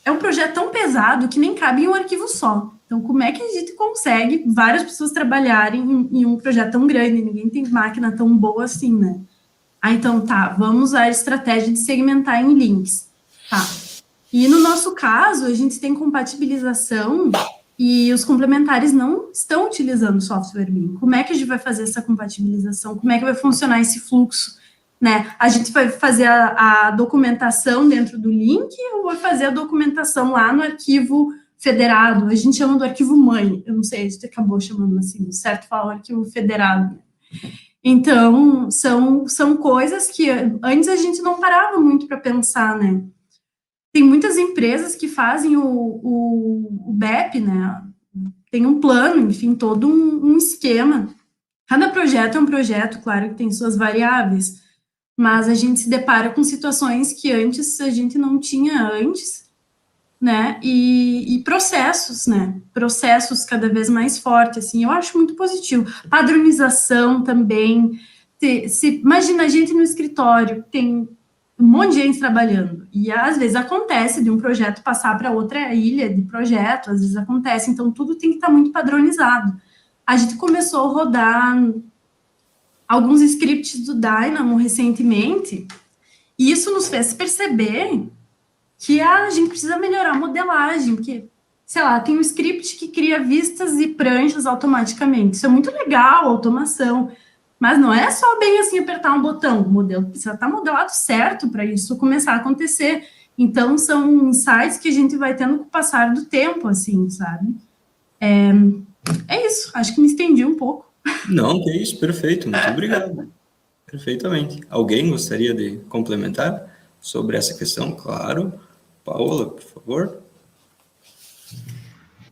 é um projeto tão pesado que nem cabe em um arquivo só, então como é que a gente consegue várias pessoas trabalharem em um projeto tão grande, ninguém tem máquina tão boa assim, né? Então tá, vamos usar a estratégia de segmentar em links, tá? E no nosso caso, a gente tem compatibilização e os complementares não estão utilizando o software BIM. Como é que a gente vai fazer essa compatibilização? Como é que vai funcionar esse fluxo? Né? A gente vai fazer a documentação dentro do link ou vai fazer a documentação lá no arquivo federado? A gente chama do arquivo mãe. Eu não sei, a gente acabou chamando assim, certo? Fala arquivo federado. Então, são coisas que antes a gente não parava muito para pensar, né? Tem muitas empresas que fazem o BEP, né? Tem um plano, enfim, todo um esquema. Cada projeto é um projeto, claro que tem suas variáveis, mas a gente se depara com situações que antes a gente não tinha antes, né? E processos, né? Processos cada vez mais fortes, assim, eu acho muito positivo. Padronização também. Imagina a gente no escritório, tem um monte de gente trabalhando, e às vezes acontece de um projeto passar para outra ilha de projeto, às vezes acontece, então tudo tem que estar muito padronizado. A gente começou a rodar alguns scripts do Dynamo recentemente, e isso nos fez perceber que a gente precisa melhorar a modelagem, porque, sei lá, tem um script que cria vistas e pranchas automaticamente. Isso é muito legal, automação, mas não é só bem assim apertar um botão. O modelo precisa estar modelado certo para isso começar a acontecer. Então, são insights que a gente vai tendo com o passar do tempo, assim, sabe? É isso, acho que me estendi um pouco. Não, que isso, perfeito, muito obrigado. Perfeitamente. Alguém gostaria de complementar sobre essa questão? Claro. Paola, por favor.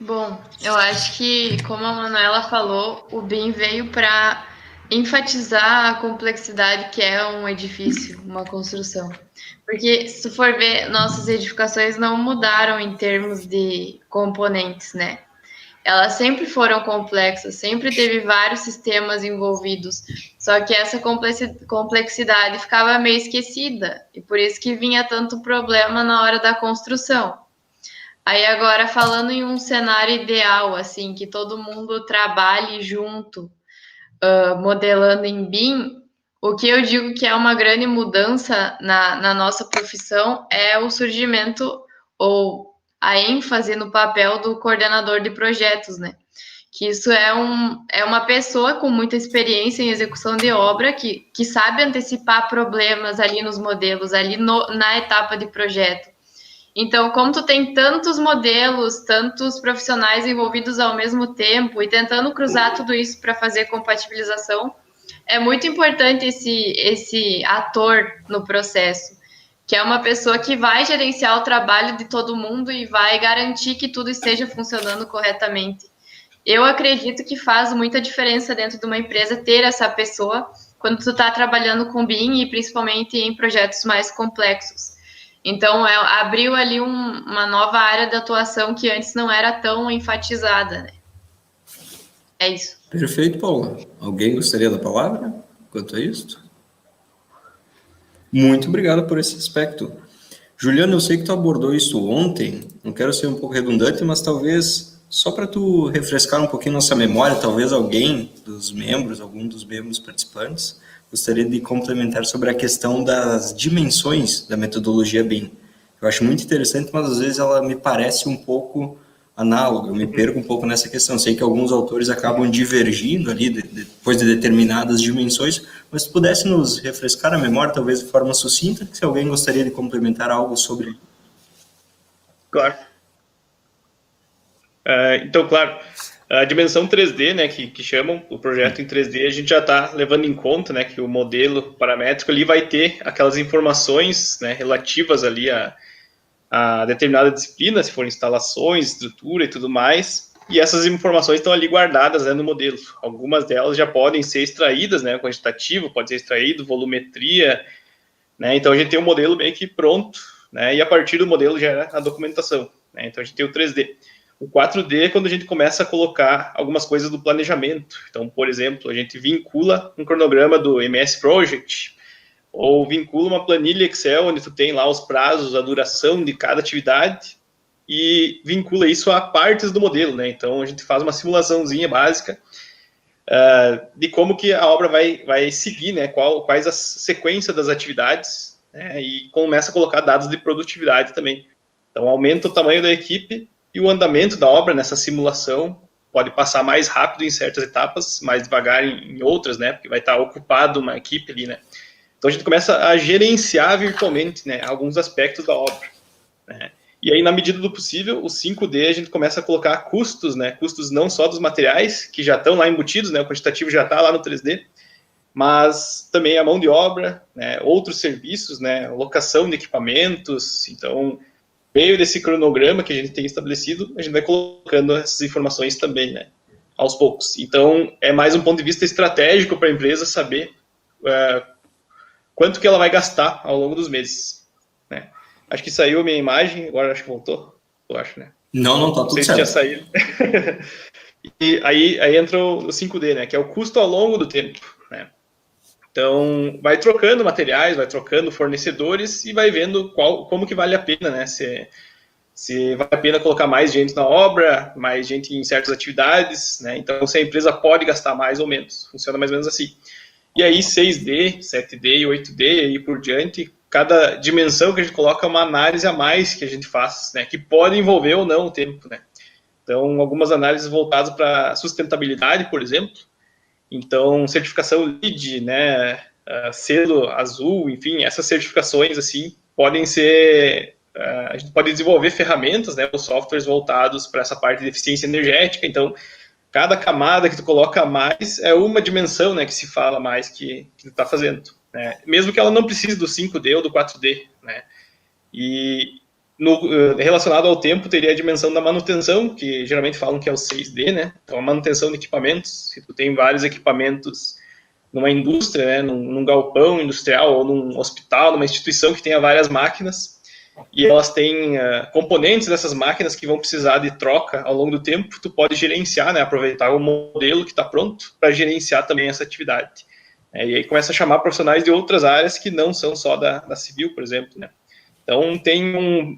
Bom, eu acho que, como a Manuela falou, o BIM veio para enfatizar a complexidade que é um edifício, uma construção. Porque, se for ver, nossas edificações não mudaram em termos de componentes, né? Elas sempre foram complexas, sempre teve vários sistemas envolvidos, só que essa complexidade ficava meio esquecida, e por isso que vinha tanto problema na hora da construção. Aí agora, falando em um cenário ideal, assim, que todo mundo trabalhe junto, modelando em BIM, o que eu digo que é uma grande mudança na nossa profissão é o surgimento ou a ênfase no papel do coordenador de projetos, né? Que isso é uma pessoa com muita experiência em execução de obra que sabe antecipar problemas ali nos modelos, ali na etapa de projeto. Então, como tu tem tantos modelos, tantos profissionais envolvidos ao mesmo tempo e tentando cruzar tudo isso para fazer compatibilização, é muito importante esse ator no processo, que é uma pessoa que vai gerenciar o trabalho de todo mundo e vai garantir que tudo esteja funcionando corretamente. Eu acredito que faz muita diferença dentro de uma empresa ter essa pessoa quando tu está trabalhando com BIM e principalmente em projetos mais complexos. Então, abriu ali uma nova área de atuação que antes não era tão enfatizada, né? É isso. Perfeito, Paula. Alguém gostaria da palavra quanto a isso? Muito obrigado por esse aspecto. Juliano, eu sei que tu abordou isso ontem, não quero ser um pouco redundante, mas talvez, só para tu refrescar um pouquinho nossa memória, talvez alguém dos membros, algum dos membros participantes, gostaria de complementar sobre a questão das dimensões da metodologia BIM. Eu acho muito interessante, mas às vezes ela me parece um pouco análoga, eu me perco um pouco nessa questão. Sei que alguns autores acabam divergindo ali depois de determinadas dimensões, mas se pudesse nos refrescar a memória, talvez de forma sucinta, se alguém gostaria de complementar algo sobre... Claro. Então, claro, a dimensão 3D, né, que chamam o projeto em 3D, a gente já está levando em conta, né, que o modelo paramétrico ali vai ter aquelas informações, né, relativas ali a determinada disciplina, se for instalações, estrutura e tudo mais, e essas informações estão ali guardadas, né, no modelo. Algumas delas já podem ser extraídas, né, quantitativo, pode ser extraído, volumetria, né, então a gente tem um modelo meio que pronto, né, e a partir do modelo gera a documentação, né, então a gente tem o 3D. O 4D é quando a gente começa a colocar algumas coisas do planejamento. Então, por exemplo, a gente vincula um cronograma do MS Project, ou vincula uma planilha Excel, onde tu tem lá os prazos, a duração de cada atividade, e vincula isso a partes do modelo, né? Então, a gente faz uma simulaçãozinha básica de como que a obra vai seguir, né? Quais as sequências das atividades, né? E começa a colocar dados de produtividade também. Então, aumenta o tamanho da equipe e o andamento da obra nessa simulação pode passar mais rápido em certas etapas, mais devagar em outras, né? Porque vai estar ocupado uma equipe ali, né? Então, a gente começa a gerenciar virtualmente, né, alguns aspectos da obra, né? E aí, na medida do possível, o 5D, a gente começa a colocar custos, né? Custos não só dos materiais, que já estão lá embutidos, né? O quantitativo já está lá no 3D, mas também a mão de obra, né, outros serviços, né, locação de equipamentos. Então, meio desse cronograma que a gente tem estabelecido, a gente vai colocando essas informações também, né, aos poucos. Então, é mais um ponto de vista estratégico para a empresa saber quanto que ela vai gastar ao longo dos meses, né. Acho que saiu a minha imagem, agora acho que voltou, eu acho, né. Não, tá tudo certo. Tinha saído. E aí entra o 5D, né, que é o custo ao longo do tempo, né. Então, vai trocando materiais, vai trocando fornecedores e vai vendo como que vale a pena, né? Se vale a pena colocar mais gente na obra, mais gente em certas atividades, né? Então, se a empresa pode gastar mais ou menos. Funciona mais ou menos assim. E aí, 6D, 7D e 8D e por diante, cada dimensão que a gente coloca é uma análise a mais que a gente faz, né? Que pode envolver ou não o tempo, né? Então, algumas análises voltadas para sustentabilidade, por exemplo. Então, certificação LEED, né, selo azul, enfim, essas certificações, assim, podem ser... a gente pode desenvolver ferramentas, né, os softwares voltados para essa parte de eficiência energética. Então, cada camada que tu coloca a mais é uma dimensão, né, que se fala mais que tu está fazendo, né, mesmo que ela não precise do 5D ou do 4D, né, e relacionado ao tempo, teria a dimensão da manutenção, que geralmente falam que é o 6D, né? Então, a manutenção de equipamentos, se tu tem vários equipamentos numa indústria, né, num galpão industrial, ou num hospital, numa instituição que tenha várias máquinas, e elas têm componentes dessas máquinas que vão precisar de troca ao longo do tempo, tu pode gerenciar, né, aproveitar o modelo que está pronto para gerenciar também essa atividade. E aí começa a chamar profissionais de outras áreas que não são só da civil, por exemplo, né? Então, tem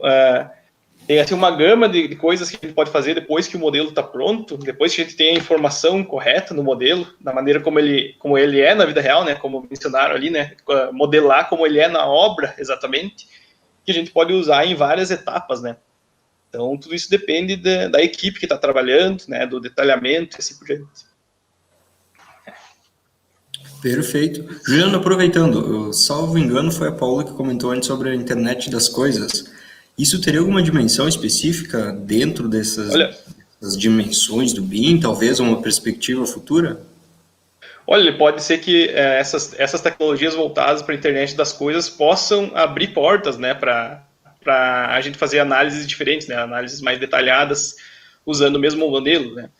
assim, uma gama de coisas que a gente pode fazer depois que o modelo está pronto, depois que a gente tem a informação correta no modelo, da maneira como ele é na vida real, né, como mencionaram ali, né, modelar como ele é na obra, exatamente, que a gente pode usar em várias etapas, né. Então, tudo isso depende da equipe que está trabalhando, né, do detalhamento e assim por diante. Perfeito. Juliano, aproveitando, salvo engano, foi a Paula que comentou antes sobre a internet das coisas. Isso teria alguma dimensão específica dentro dessas dimensões do BIM, talvez uma perspectiva futura? Olha, pode ser que essas tecnologias voltadas para a internet das coisas possam abrir portas, né, para a gente fazer análises diferentes, né, análises mais detalhadas, usando o mesmo modelo, né.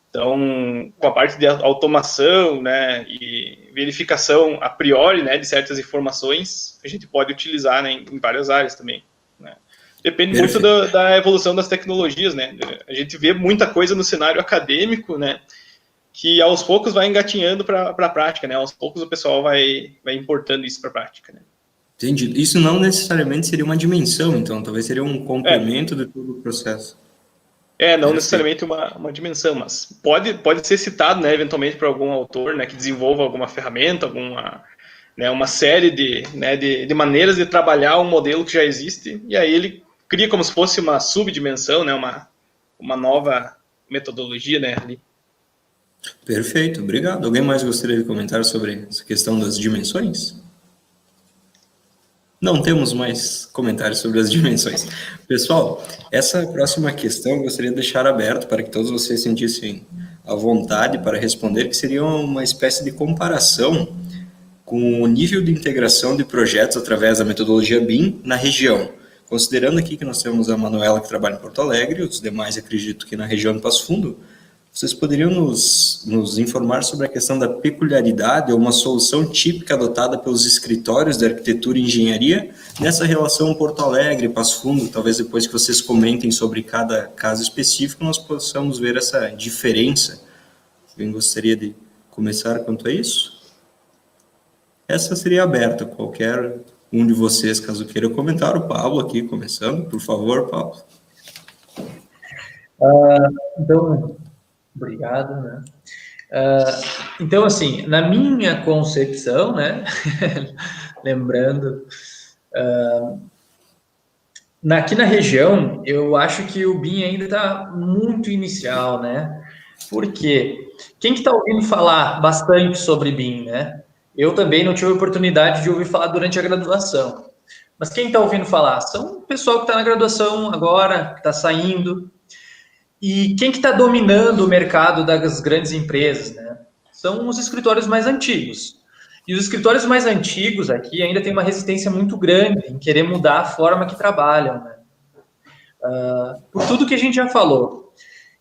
Então, com a parte de automação, né, e verificação a priori, né, de certas informações, a gente pode utilizar, né, em várias áreas também, né. Depende muito da evolução das tecnologias, né. A gente vê muita coisa no cenário acadêmico, né, que aos poucos vai engatinhando para a prática, né. Aos poucos o pessoal vai importando isso para a prática, né. Entendi. Isso não necessariamente seria uma dimensão, então, talvez seria um complemento de todo o processo. Não necessariamente uma dimensão, mas pode ser citado, né, eventualmente por algum autor, né, que desenvolva alguma ferramenta, uma série de maneiras de trabalhar um modelo que já existe, e aí ele cria como se fosse uma subdimensão, né, uma nova metodologia, né, ali. Perfeito, obrigado. Alguém mais gostaria de comentar sobre essa questão das dimensões? Não temos mais comentários sobre as dimensões. Pessoal, essa próxima questão eu gostaria de deixar aberto para que todos vocês sentissem à vontade para responder, que seria uma espécie de comparação com o nível de integração de projetos através da metodologia BIM na região. Considerando aqui que nós temos a Manuela que trabalha em Porto Alegre, os demais acredito que na região de Passo Fundo, vocês poderiam nos informar sobre a questão da peculiaridade ou uma solução típica adotada pelos escritórios de arquitetura e engenharia nessa relação Porto Alegre, Passo Fundo? Talvez depois que vocês comentem sobre cada caso específico, nós possamos ver essa diferença. Alguém gostaria de começar quanto a isso? Essa seria aberta, qualquer um de vocês, caso queira comentar. O Pablo aqui começando, por favor, Pablo. Então... Obrigado, né? Então, assim, na minha concepção, né, lembrando, aqui na região, eu acho que o BIM ainda está muito inicial, né? Por quê? Quem que está ouvindo falar bastante sobre BIM, né? Eu também não tive a oportunidade de ouvir falar durante a graduação. Mas quem está ouvindo falar? São o pessoal que está na graduação agora, que está saindo. E quem que está dominando o mercado das grandes empresas, né? São os escritórios mais antigos. E os escritórios mais antigos aqui ainda têm uma resistência muito grande em querer mudar a forma que trabalham, né? Por tudo que a gente já falou.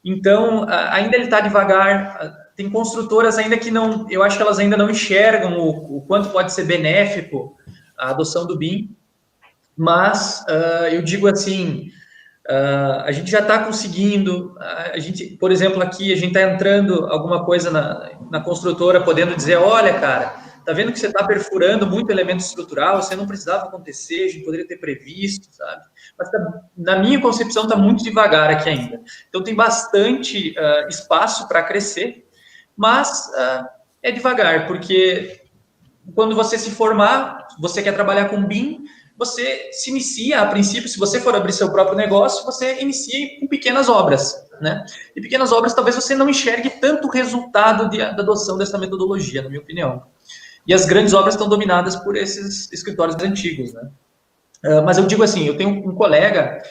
Então, ainda ele está devagar. Tem construtoras ainda que não, eu acho que elas ainda não enxergam o quanto pode ser benéfico a adoção do BIM, mas eu digo assim, a gente já está conseguindo, a gente, por exemplo, aqui a gente está entrando alguma coisa na construtora, podendo dizer, olha, cara, tá vendo que você está perfurando muito elemento estrutural, você não precisava acontecer, a gente poderia ter previsto, sabe? Mas na minha concepção está muito devagar aqui ainda. Então tem bastante espaço para crescer, mas é devagar, porque quando você se formar, você quer trabalhar com BIM, você se inicia, a princípio, se você for abrir seu próprio negócio, você inicia com pequenas obras, né? E pequenas obras, talvez você não enxergue tanto resultado da adoção dessa metodologia, na minha opinião. E as grandes obras estão dominadas por esses escritórios antigos, né? Mas eu digo assim, eu tenho um colega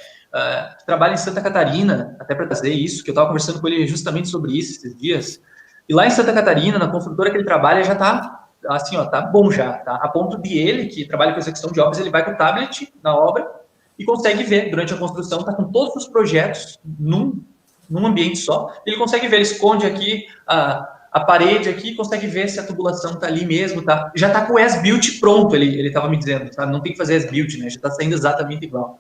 que trabalha em Santa Catarina, até para trazer isso, que eu estava conversando com ele justamente sobre isso esses dias, e lá em Santa Catarina, na construtora que ele trabalha, já está assim, ó, tá bom já, tá? A ponto de ele, que trabalha com execução de obras, ele vai com o tablet na obra e consegue ver, durante a construção, tá com todos os projetos num ambiente só, ele consegue ver, ele esconde aqui a parede aqui, consegue ver se a tubulação tá ali mesmo, tá? Já tá com o as-built pronto, ele tava me dizendo, sabe? Não tem que fazer as-built, né? Já tá saindo exatamente igual.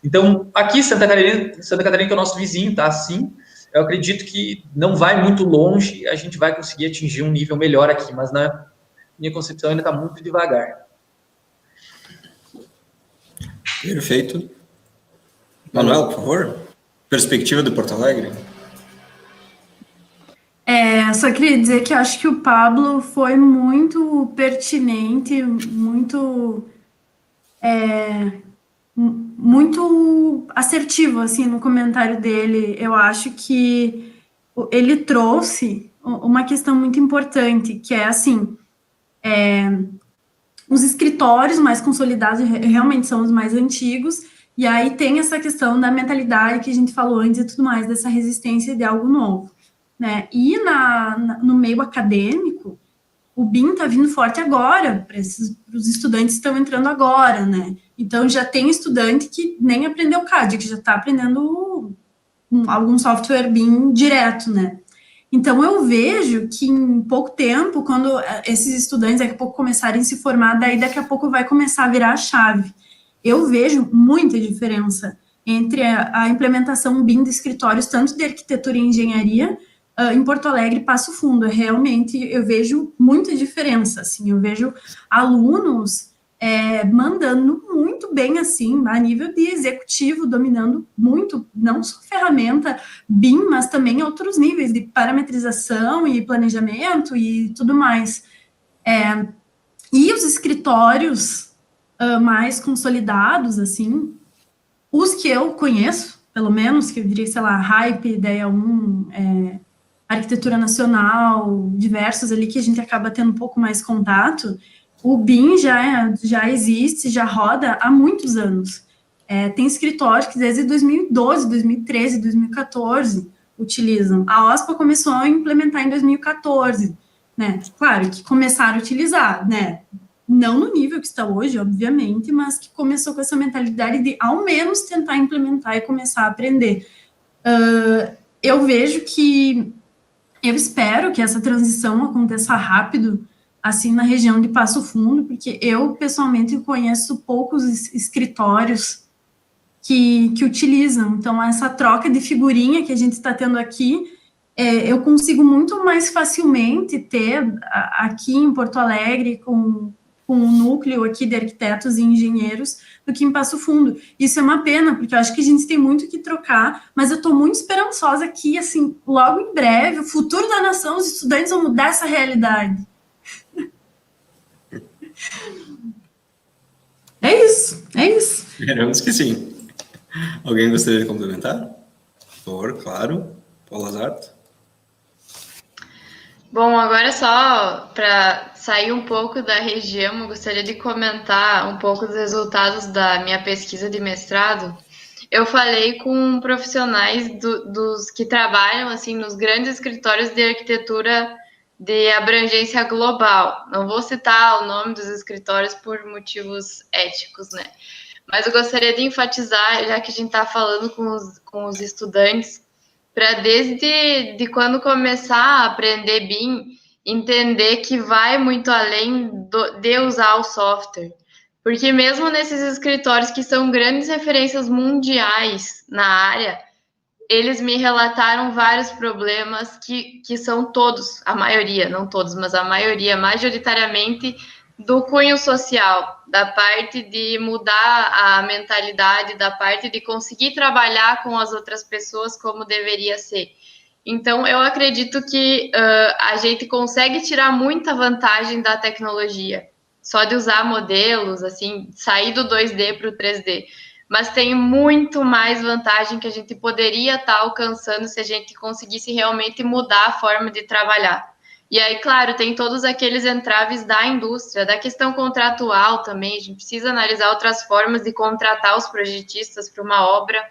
Então, aqui Santa Catarina, que é o nosso vizinho, tá assim. Eu acredito que não vai muito longe, a gente vai conseguir atingir um nível melhor aqui, mas na minha concepção ainda está muito devagar. Perfeito. Manuel, por favor. Perspectiva de Porto Alegre. Só queria dizer que acho que o Pablo foi muito pertinente, muito assertivo, assim, no comentário dele. Eu acho que ele trouxe uma questão muito importante, que é, assim, os escritórios mais consolidados realmente são os mais antigos, e aí tem essa questão da mentalidade que a gente falou antes e tudo mais, dessa resistência de algo novo, né? E no meio acadêmico, o BIM está vindo forte agora, para os estudantes que estão entrando agora, né? Então, já tem estudante que nem aprendeu CAD, que já está aprendendo algum software BIM direto, né? Então, eu vejo que em pouco tempo, quando esses estudantes daqui a pouco começarem a se formar, daí daqui a pouco vai começar a virar a chave. Eu vejo muita diferença entre a implementação BIM de escritórios, tanto de arquitetura e engenharia, em Porto Alegre e Passo Fundo. Realmente, eu vejo muita diferença, assim, eu vejo alunos mandando muito bem, assim, a nível de executivo, dominando muito, não só ferramenta BIM, mas também outros níveis de parametrização e planejamento e tudo mais. E os escritórios mais consolidados, assim, os que eu conheço, pelo menos, que eu diria, sei lá, Hype, Ideia 1, Arquitetura Nacional, diversos ali que a gente acaba tendo um pouco mais contato, o BIM já existe, já roda há muitos anos. Tem escritórios que desde 2012, 2013, 2014 utilizam. A OSPA começou a implementar em 2014, né? Claro que começaram a utilizar, né? Não no nível que está hoje, obviamente, mas que começou com essa mentalidade de, ao menos, tentar implementar e começar a aprender. Eu vejo que, eu espero que essa transição aconteça rápido, assim, na região de Passo Fundo, porque eu, pessoalmente, conheço poucos escritórios que utilizam. Então, essa troca de figurinha que a gente está tendo aqui, eu consigo muito mais facilmente ter aqui em Porto Alegre, com um núcleo aqui de arquitetos e engenheiros, do que em Passo Fundo. Isso é uma pena, porque eu acho que a gente tem muito que trocar, mas eu estou muito esperançosa que, assim, logo em breve, o futuro da nação, os estudantes vão mudar essa realidade. É isso. Esperamos que sim. Alguém gostaria de complementar? Por favor, claro. Paulo Lazarto. Bom, agora só para sair um pouco da região, eu gostaria de comentar um pouco dos resultados da minha pesquisa de mestrado. Eu falei com profissionais dos que trabalham assim nos grandes escritórios de arquitetura de abrangência global. Não vou citar o nome dos escritórios por motivos éticos, né? Mas eu gostaria de enfatizar, já que a gente está falando com os estudantes, para desde quando começar a aprender BIM, entender que vai muito além de usar o software. Porque mesmo nesses escritórios que são grandes referências mundiais na área, eles me relataram vários problemas que são todos, a maioria, não todos, mas a maioria, majoritariamente, do cunho social, da parte de mudar a mentalidade, da parte de conseguir trabalhar com as outras pessoas como deveria ser. Então, eu acredito que a gente consegue tirar muita vantagem da tecnologia, só de usar modelos, assim, sair do 2D para o 3D. Mas tem muito mais vantagem que a gente poderia estar alcançando se a gente conseguisse realmente mudar a forma de trabalhar. E aí, claro, tem todos aqueles entraves da indústria, da questão contratual também, a gente precisa analisar outras formas de contratar os projetistas para uma obra,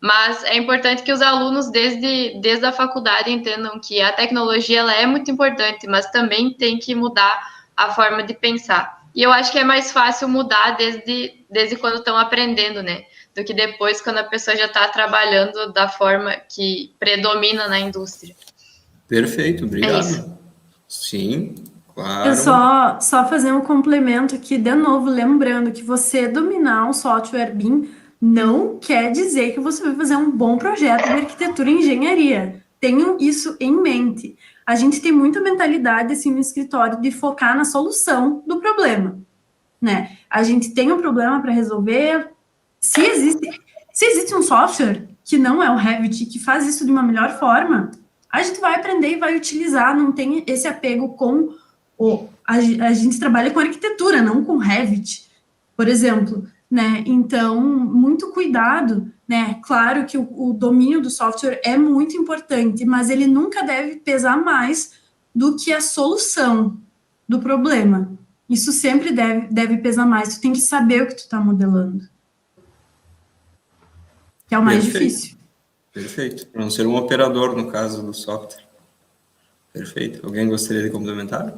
mas é importante que os alunos, desde a faculdade, entendam que a tecnologia ela é muito importante, mas também tem que mudar a forma de pensar. E eu acho que é mais fácil mudar desde quando estão aprendendo, né? Do que depois, quando a pessoa já está trabalhando da forma que predomina na indústria. Perfeito, obrigado. É isso. Sim, claro. Eu só fazer um complemento aqui, de novo, lembrando que você dominar o software BIM não quer dizer que você vai fazer um bom projeto de arquitetura e engenharia. Tenham isso em mente. A gente tem muita mentalidade, assim, no escritório de focar na solução do problema, né? A gente tem um problema para resolver. Se existe um software que não é o Revit, que faz isso de uma melhor forma, a gente vai aprender e vai utilizar, não tem esse apego com a gente trabalha com arquitetura, não com Revit, por exemplo, né? Então, muito cuidado, né? Claro que o domínio do software é muito importante, mas ele nunca deve pesar mais do que a solução do problema. Isso sempre deve pesar mais. Tu tem que saber o que tu está modelando, que é o mais difícil. Perfeito. Para não ser um operador, no caso do software. Perfeito. Alguém gostaria de complementar?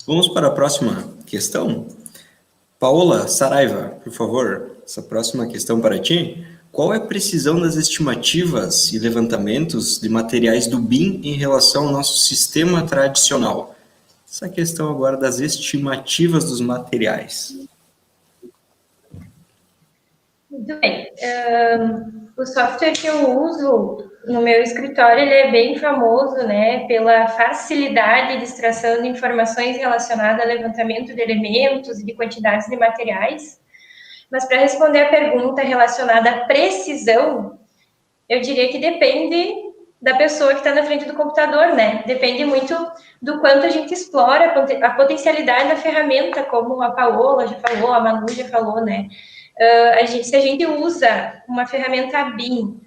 Vamos para a próxima questão. Paola Saraiva, por favor, essa próxima questão para ti. Qual é a precisão das estimativas e levantamentos de materiais do BIM em relação ao nosso sistema tradicional? Essa questão agora das estimativas dos materiais. Muito bem. O software que eu uso no meu escritório, ele é bem famoso, né, pela facilidade de extração de informações relacionadas ao levantamento de elementos e de quantidades de materiais. Mas para responder a pergunta relacionada à precisão, eu diria que depende da pessoa que está na frente do computador, né? Depende muito do quanto a gente explora a potencialidade da ferramenta, como a Paola já falou, a Manu já falou, né? Se a gente usa uma ferramenta BIM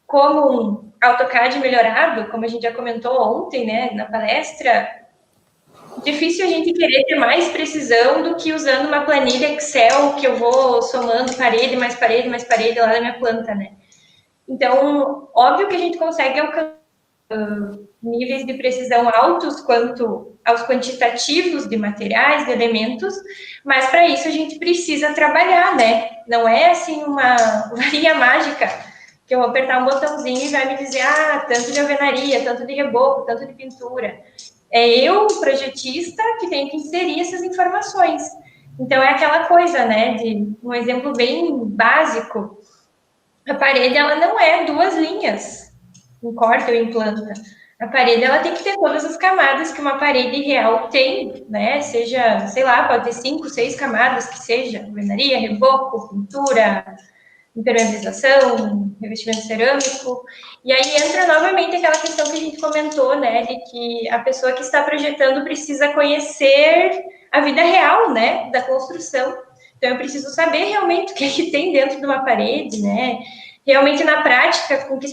como um AutoCAD melhorado, como a gente já comentou ontem, né, na palestra, difícil a gente querer ter mais precisão do que usando uma planilha Excel que eu vou somando parede, mais parede, mais parede lá da minha planta, né? Então, óbvio que a gente consegue alcançar níveis de precisão altos quanto aos quantitativos de materiais, de elementos, mas para isso a gente precisa trabalhar, né? Não é assim uma varinha mágica que eu vou apertar um botãozinho e vai me dizer, tanto de alvenaria, tanto de reboco, tanto de pintura. É eu, projetista, que tenho que inserir essas informações. Então, é aquela coisa, né, de um exemplo bem básico. A parede, ela não é 2 linhas, em corte ou em planta. A parede, ela tem que ter todas as camadas que uma parede real tem, né, seja, sei lá, pode ter 5, 6 camadas que seja, alvenaria, reboco, pintura, impermeabilização, revestimento cerâmico, e aí entra novamente aquela questão que a gente comentou, né, de que a pessoa que está projetando precisa conhecer a vida real, né, da construção. Então, eu preciso saber realmente o que é que tem dentro de uma parede, né, realmente na prática, com que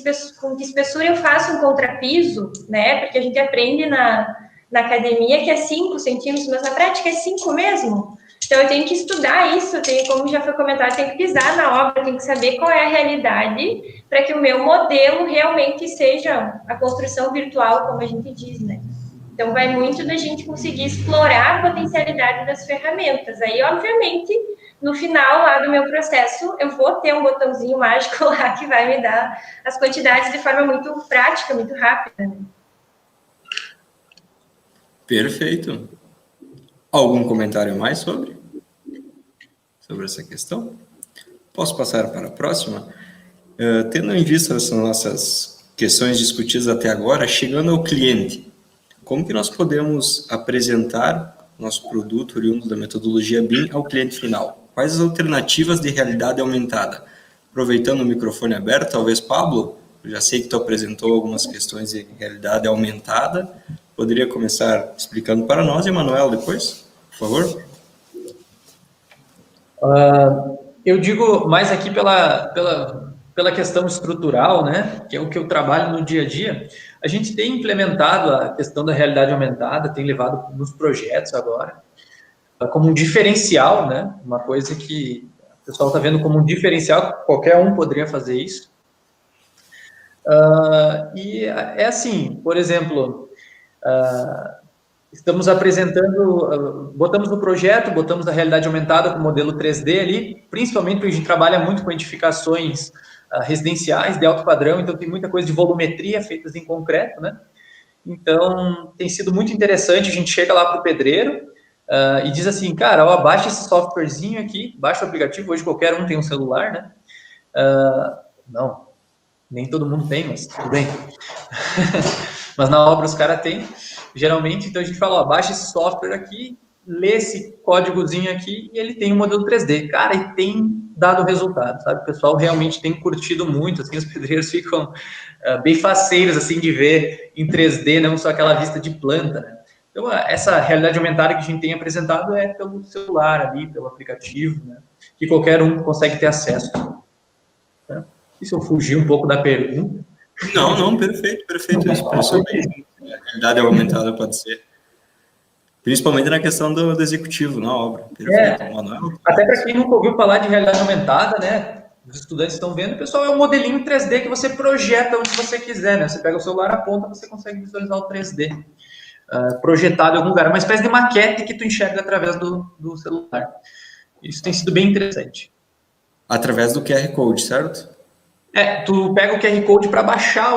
espessura eu faço um contrapiso, né, porque a gente aprende na academia que é 5 centímetros, mas na prática é 5 mesmo. Então, eu tenho que estudar isso, como já foi comentado, eu tenho que pisar na obra, tenho que saber qual é a realidade para que o meu modelo realmente seja a construção virtual, como a gente diz, né? Então, vai muito da gente conseguir explorar a potencialidade das ferramentas. Aí, obviamente, no final lá do meu processo, eu vou ter um botãozinho mágico lá que vai me dar as quantidades de forma muito prática, muito rápida, né? Perfeito. Algum comentário mais sobre essa questão? Posso passar para a próxima? Tendo em vista as nossas questões discutidas até agora, chegando ao cliente, como que nós podemos apresentar nosso produto oriundo da metodologia BIM ao cliente final? Quais as alternativas de realidade aumentada? Aproveitando o microfone aberto, talvez, Pablo, eu já sei que tu apresentou algumas questões de realidade aumentada, poderia começar explicando para nós, e Manuel depois, por favor? Eu digo mais aqui pela questão estrutural, né, que é o que eu trabalho no dia a dia. A gente tem implementado a questão da realidade aumentada, tem levado nos projetos agora, como um diferencial, né, uma coisa que o pessoal está vendo como um diferencial, qualquer um poderia fazer isso. E é assim, por exemplo, estamos apresentando, botamos no projeto, botamos a realidade aumentada com modelo 3D ali, principalmente porque a gente trabalha muito com edificações residenciais de alto padrão, então tem muita coisa de volumetria feitas em concreto, né? Então, tem sido muito interessante, a gente chega lá para o pedreiro e diz assim, cara, ó, baixa esse softwarezinho aqui, baixa o aplicativo, hoje qualquer um tem um celular, né? Não, nem todo mundo tem, mas tudo bem. Mas na obra os caras têm, geralmente, então a gente fala, ó, baixa esse software aqui, lê esse códigozinho aqui e ele tem um modelo 3D. Cara, e tem dado resultado, sabe? O pessoal realmente tem curtido muito, assim, os pedreiros ficam bem faceiros, assim, de ver em 3D, não só aquela vista de planta, né? Então, essa realidade aumentada que a gente tem apresentado é pelo celular ali, pelo aplicativo, né? Que qualquer um consegue ter acesso. Tá? E se eu fugir um pouco da pergunta? Não, perfeito. Expressou bem. A realidade aumentada pode ser. Principalmente na questão do executivo, na obra. Perfeito. Manuel. Até para quem nunca ouviu falar de realidade aumentada, né? Os estudantes estão vendo, pessoal, é um modelinho 3D que você projeta onde você quiser, né? Você pega o celular, aponta, você consegue visualizar o 3D projetado em algum lugar. É uma espécie de maquete que tu enxerga através do celular. Isso tem sido bem interessante. Através do QR Code, certo? Tu pega o QR Code para baixar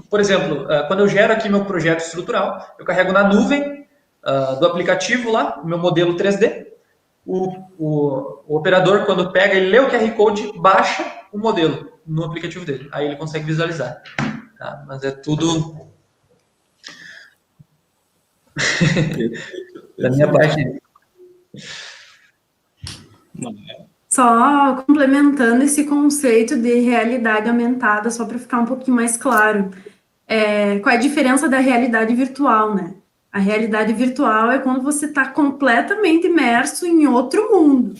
por exemplo, quando eu gero aqui meu projeto estrutural, eu carrego na nuvem do aplicativo lá, o meu modelo 3D, o operador, quando pega, ele lê o QR Code, baixa o modelo no aplicativo dele, aí ele consegue visualizar. Tá? Mas é tudo da minha parte. Só complementando esse conceito de realidade aumentada, só para ficar um pouquinho mais claro, qual é a diferença da realidade virtual, né? A realidade virtual é quando você está completamente imerso em outro mundo.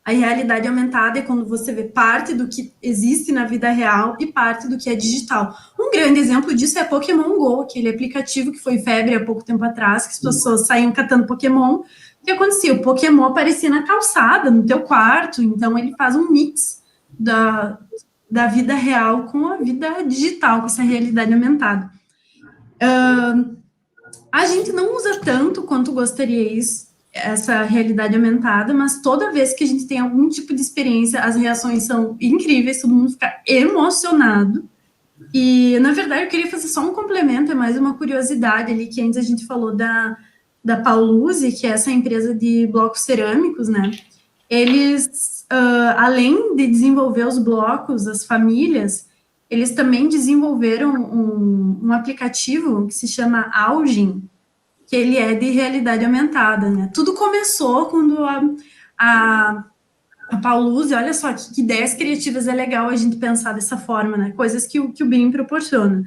A realidade aumentada é quando você vê parte do que existe na vida real e parte do que é digital. Um grande exemplo disso é Pokémon Go, aquele aplicativo que foi febre há pouco tempo atrás, que as pessoas saíam catando Pokémon. O que acontecia? O Pokémon aparecia na calçada, no teu quarto, então ele faz um mix da vida real com a vida digital, com essa realidade aumentada. A gente não usa tanto quanto gostaria essa realidade aumentada, mas toda vez que a gente tem algum tipo de experiência, as reações são incríveis, todo mundo fica emocionado. E, na verdade, eu queria fazer só um complemento, é mais uma curiosidade ali, que antes a gente falou da Pauluzi, que é essa empresa de blocos cerâmicos, né? Eles, além de desenvolver os blocos, as famílias, eles também desenvolveram um aplicativo que se chama Augin, que ele é de realidade aumentada, né? Tudo começou quando a Pauluzi, olha só, que ideias criativas é legal a gente pensar dessa forma, né? Coisas que o BIM proporciona.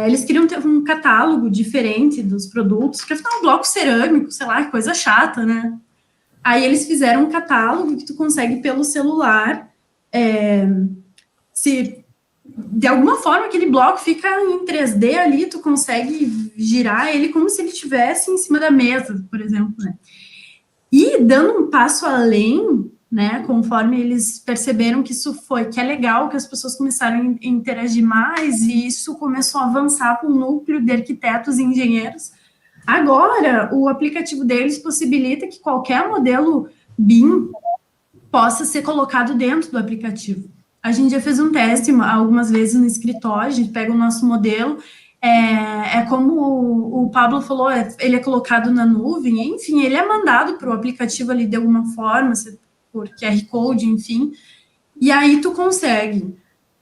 Eles queriam ter um catálogo diferente dos produtos, porque afinal, bloco cerâmico, sei lá, coisa chata, né? Aí eles fizeram um catálogo que tu consegue pelo celular, se de alguma forma aquele bloco fica em 3D ali, tu consegue girar ele como se ele estivesse em cima da mesa, por exemplo, né? E dando um passo além, né, conforme eles perceberam que que é legal, que as pessoas começaram a interagir mais, e isso começou a avançar para um núcleo de arquitetos e engenheiros. Agora, o aplicativo deles possibilita que qualquer modelo BIM possa ser colocado dentro do aplicativo. A gente já fez um teste algumas vezes no escritório, a gente pega o nosso modelo, como o Pablo falou, ele é colocado na nuvem, enfim, ele é mandado para o aplicativo ali de alguma forma, por QR Code, enfim, e aí tu consegue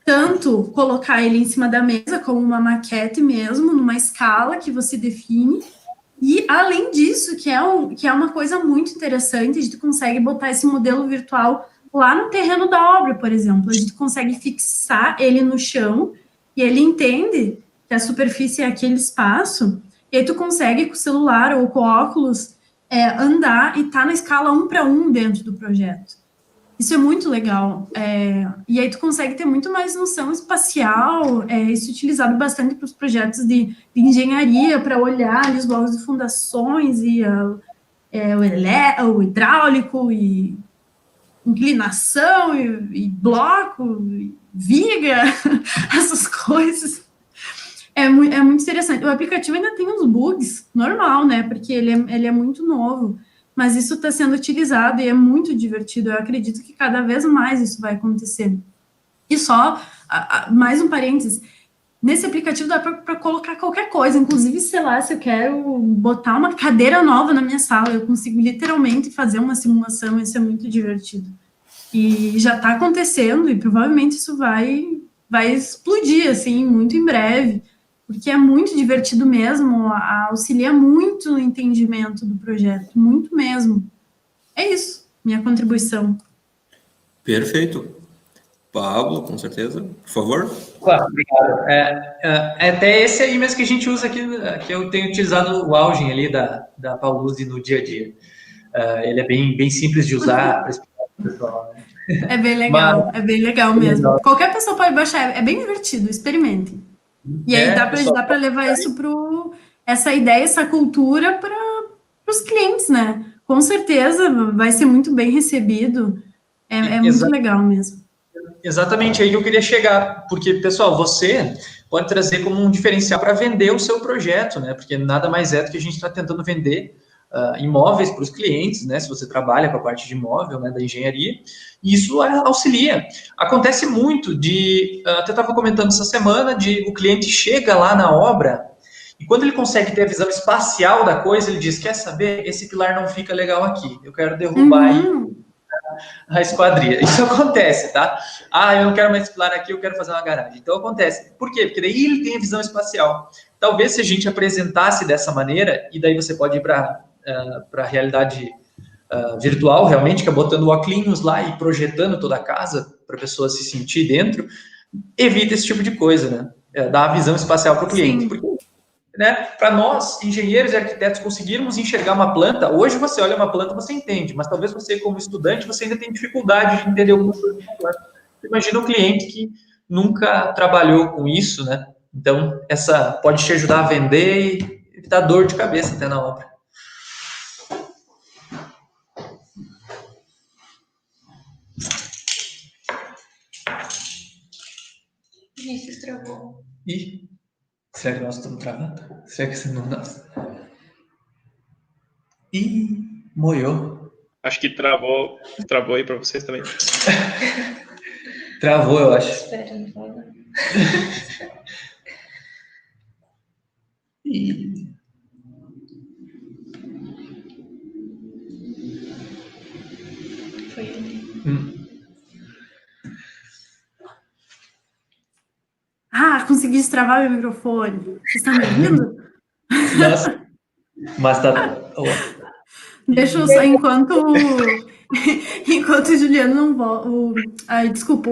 tanto colocar ele em cima da mesa, como uma maquete mesmo, numa escala que você define, e além disso, que é uma coisa muito interessante, a gente consegue botar esse modelo virtual lá no terreno da obra, por exemplo, a gente consegue fixar ele no chão, e ele entende que a superfície é aquele espaço, e aí tu consegue com o celular ou com o óculos andar e tá na escala 1:1 dentro do projeto. Isso é muito legal. E aí tu consegue ter muito mais noção espacial, isso é utilizado bastante para os projetos de engenharia, para olhar ali os blocos de fundações e o hidráulico, e inclinação, e bloco, e viga, essas coisas. É muito interessante. O aplicativo ainda tem uns bugs, normal, né? Porque ele é muito novo, mas isso está sendo utilizado e é muito divertido. Eu acredito que cada vez mais isso vai acontecer. E só, mais um parênteses, nesse aplicativo dá para colocar qualquer coisa, inclusive, sei lá, se eu quero botar uma cadeira nova na minha sala, eu consigo literalmente fazer uma simulação, isso é muito divertido. E já está acontecendo, e provavelmente isso vai explodir, assim, muito em breve, porque é muito divertido mesmo, auxilia muito no entendimento do projeto, muito mesmo. É isso, minha contribuição. Perfeito. Pablo, com certeza, por favor. Claro, obrigado. Até esse aí mesmo que a gente usa aqui, que eu tenho utilizado o Augen ali da Pauluzi no dia a dia. Ele é bem simples de usar para explicar para o pessoal, né? É bem legal, é bem legal mesmo. Legal. Qualquer pessoa pode baixar, é bem divertido, experimentem. E aí dá para levar isso essa ideia, essa cultura para os clientes, né? Com certeza vai ser muito bem recebido. É muito legal mesmo. Exatamente aí que eu queria chegar, porque, pessoal, você pode trazer como um diferencial para vender o seu projeto, né? Porque nada mais é do que a gente está tentando vender imóveis para os clientes, né? Se você trabalha com a parte de imóvel, né, da engenharia, e isso auxilia. Acontece muito até estava comentando essa semana, o cliente chega lá na obra e quando ele consegue ter a visão espacial da coisa, ele diz, quer saber, esse pilar não fica legal aqui, eu quero derrubar a esquadria. Isso acontece, tá? Eu não quero mais esse pilar aqui, eu quero fazer uma garagem. Então acontece. Por quê? Porque daí ele tem a visão espacial. Talvez se a gente apresentasse dessa maneira, e daí você pode ir para a realidade virtual, realmente, que é botando o óculos lá e projetando toda a casa para a pessoa se sentir dentro, evita esse tipo de coisa, né? Dá a visão espacial para o cliente. Porque, né, para nós, engenheiros e arquitetos, conseguirmos enxergar uma planta, hoje você olha uma planta, você entende, mas talvez você, como estudante, você ainda tem dificuldade de entender o conceito de uma planta. Imagina um cliente que nunca trabalhou com isso, né? Então, essa pode te ajudar a vender e evitar dor de cabeça até na obra. Vinícius travou. Ih, será que nós estamos travando? Será que você não nós? Ih, moiou. Acho que travou aí para vocês também. Travou, eu acho. Espera, não fala. Foi ele. Consegui destravar meu microfone. Vocês estão me ouvindo? Nossa. Mas tá... Deixa eu só, enquanto o Juliano não volta... desculpa.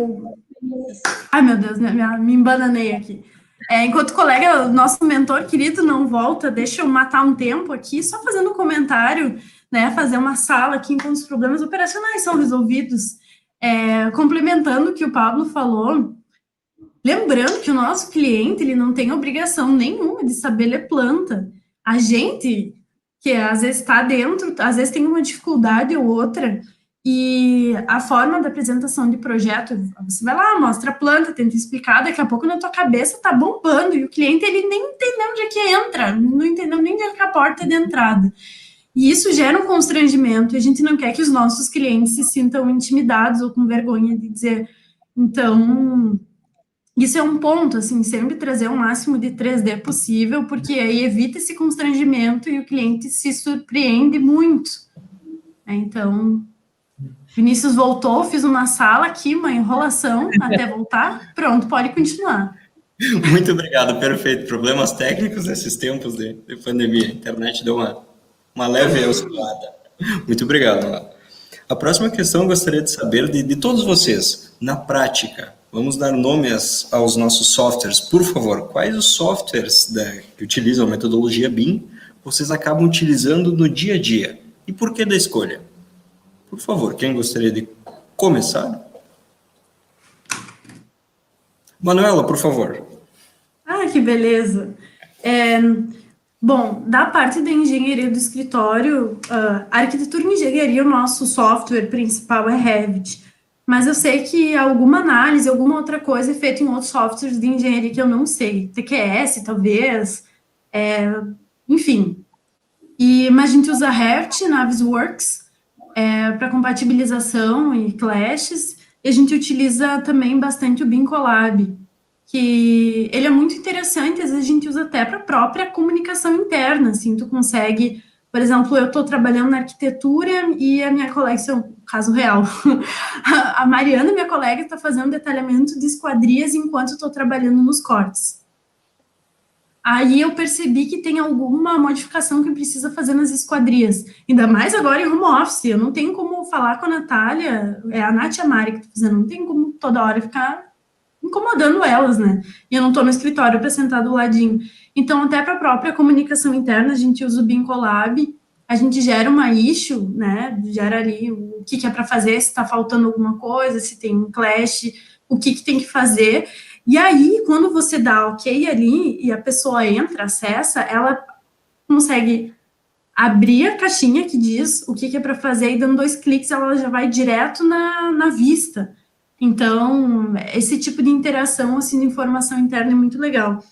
Ai, meu Deus, me embananei aqui. Enquanto o colega, nosso mentor querido, não volta, deixa eu matar um tempo aqui, só fazendo um comentário, né, fazer uma sala aqui enquanto os problemas operacionais são resolvidos. Complementando o que o Pablo falou, lembrando que o nosso cliente, ele não tem obrigação nenhuma de saber ler planta. A gente que às vezes está dentro, às vezes tem uma dificuldade ou outra, e a forma da apresentação de projeto, você vai lá, mostra a planta, tenta explicar, daqui a pouco na tua cabeça tá bombando, e o cliente, ele nem entendeu onde é que entra, não entendeu nem onde é que é a porta de entrada. E isso gera um constrangimento, e a gente não quer que os nossos clientes se sintam intimidados ou com vergonha de dizer. Então, isso é um ponto, assim, sempre trazer o máximo de 3D possível, porque aí evita esse constrangimento e o cliente se surpreende muito. Então, Vinícius voltou, fiz uma sala aqui, uma enrolação até voltar. Pronto, pode continuar. Muito obrigado, perfeito. Problemas técnicos nesses tempos de pandemia. A internet deu uma leve oscilada. Muito obrigado, Ana. A próxima questão eu gostaria de saber de todos vocês, na prática. Vamos dar nomes aos nossos softwares. Por favor, quais os softwares que utilizam a metodologia BIM vocês acabam utilizando no dia a dia? E por que da escolha? Por favor, quem gostaria de começar? Manuela, por favor. Ah, que beleza. Bom, da parte da engenharia do escritório, a arquitetura e engenharia, o nosso software principal é Revit, mas eu sei que alguma análise, alguma outra coisa é feita em outros softwares de engenharia que eu não sei, TQS, talvez, enfim. Mas a gente usa Revit, Navisworks, para compatibilização e clashes, e a gente utiliza também bastante o BIM Collab, que ele é muito interessante, às vezes a gente usa até para a própria comunicação interna, assim, tu consegue, por exemplo, eu estou trabalhando na arquitetura e a minha colega, isso é um caso real, a Mariana, minha colega, está fazendo detalhamento de esquadrias enquanto eu estou trabalhando nos cortes. Aí eu percebi que tem alguma modificação que precisa fazer nas esquadrias, ainda mais agora em home office, eu não tenho como falar com a Natália, é a Nath e a Mari que está fazendo, não tem como toda hora ficar incomodando elas, né? E eu não estou no escritório para sentar do ladinho. Então, até para a própria comunicação interna, a gente usa o BIM Collab, a gente gera uma issue, né? Gera ali o que é para fazer, se está faltando alguma coisa, se tem um clash, o que tem que fazer. E aí, quando você dá ok ali e a pessoa entra, acessa, ela consegue abrir a caixinha que diz o que é para fazer e dando 2 cliques ela já vai direto na vista. Então, esse tipo de interação, assim, de informação interna é muito legal.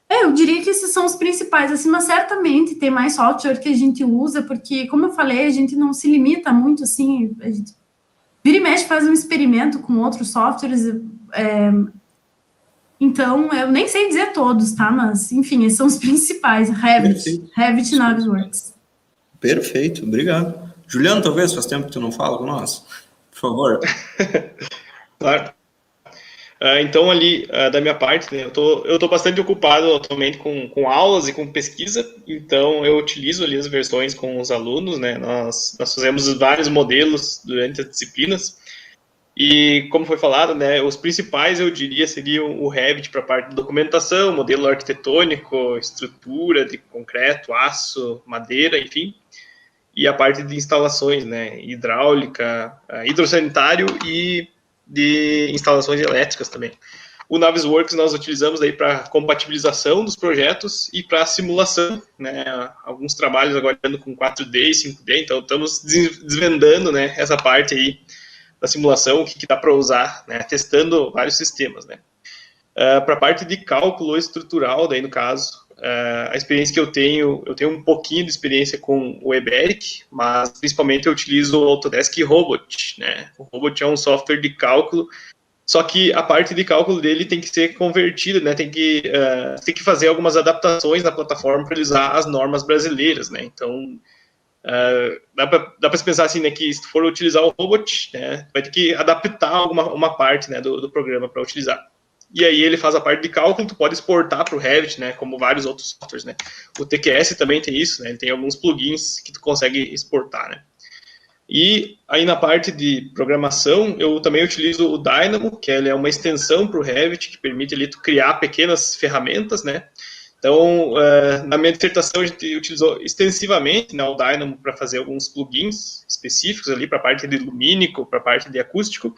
Eu diria que esses são os principais, assim, mas certamente tem mais software que a gente usa, porque, como eu falei, a gente não se limita muito, assim, a gente vira e mexe, faz um experimento com outros softwares, então, eu nem sei dizer todos, tá, mas, enfim, esses são os principais, Revit e Navisworks. Perfeito, obrigado. Juliano, talvez, faz tempo que tu não fala com nós, por favor. Claro. Então, ali, da minha parte, né, eu tô bastante ocupado atualmente com aulas e com pesquisa, então eu utilizo ali as versões com os alunos, né, nós fazemos vários modelos durante as disciplinas, e como foi falado, né, os principais, eu diria, seriam o Revit para a parte de documentação, modelo arquitetônico, estrutura de concreto, aço, madeira, enfim, e a parte de instalações, né, hidráulica, hidrossanitário e de instalações elétricas também. O Navisworks nós utilizamos aí para compatibilização dos projetos e para simulação, né, alguns trabalhos agora com 4D e 5D, então estamos desvendando, né, essa parte aí da simulação, o que dá para usar, né, testando vários sistemas, né. Para a parte de cálculo estrutural, daí no caso, a experiência que eu tenho um pouquinho de experiência com o EBERIC, mas principalmente eu utilizo o Autodesk Robot, né? O Robot é um software de cálculo, só que a parte de cálculo dele tem que ser convertida, né? Tem que fazer algumas adaptações na plataforma para usar as normas brasileiras, né? Então, dá para se pensar assim, né, que se for utilizar o Robot, né, vai ter que adaptar uma parte, né, do programa para utilizar. E aí ele faz a parte de cálculo, tu pode exportar para o Revit, né, como vários outros softwares, né. O TQS também tem isso, né, ele tem alguns plugins que tu consegue exportar, né. E aí na parte de programação, eu também utilizo o Dynamo, que ele é uma extensão para o Revit, que permite ali tu criar pequenas ferramentas, né. Então, na minha dissertação, a gente utilizou extensivamente, né, o Dynamo para fazer alguns plugins específicos ali para a parte de lumínico, para a parte de acústico,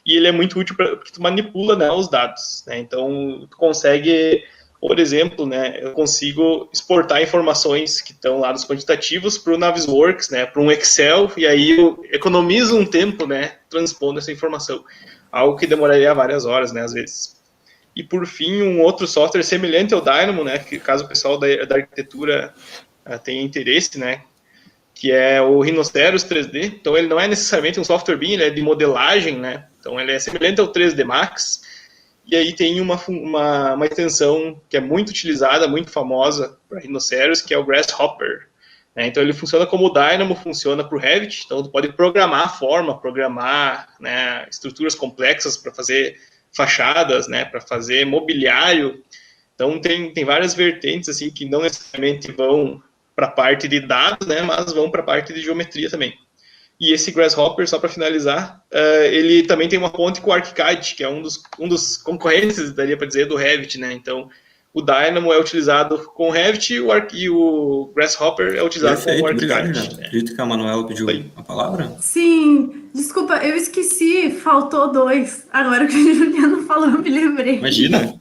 e ele é muito útil porque tu manipula, né, os dados, né, então tu consegue Por exemplo, né, eu consigo exportar informações que estão lá nos quantitativos para o Navisworks, né, para um Excel, e aí eu economizo um tempo, né, transpondo essa informação. Algo que demoraria várias horas, né, às vezes. E, por fim, um outro software semelhante ao Dynamo, né, que caso o pessoal da arquitetura tenha interesse, né, que é o Rhinoceros 3D. Então, ele não é necessariamente um software BIM, ele é de modelagem, né, então ele é semelhante ao 3D Max. E aí tem uma extensão que é muito utilizada, muito famosa para Rhinoceros, que é o Grasshopper. Né? Então ele funciona como o Dynamo funciona para o Revit, então tu pode programar a forma, programar, né, estruturas complexas para fazer fachadas, né, para fazer mobiliário. Então tem várias vertentes assim que não necessariamente vão para a parte de dados, né, mas vão para a parte de geometria também. E esse Grasshopper, só para finalizar, ele também tem uma ponte com o ArchiCAD, que é um dos concorrentes, daria para dizer, do Revit, né? Então, o Dynamo é utilizado com o Revit e o Grasshopper é utilizado com o ArchiCAD. Obrigado, acredito que a Manuela pediu a palavra. Sim, desculpa, eu esqueci, faltou 2. Agora que o Juliano falou, eu me lembrei. Imagina.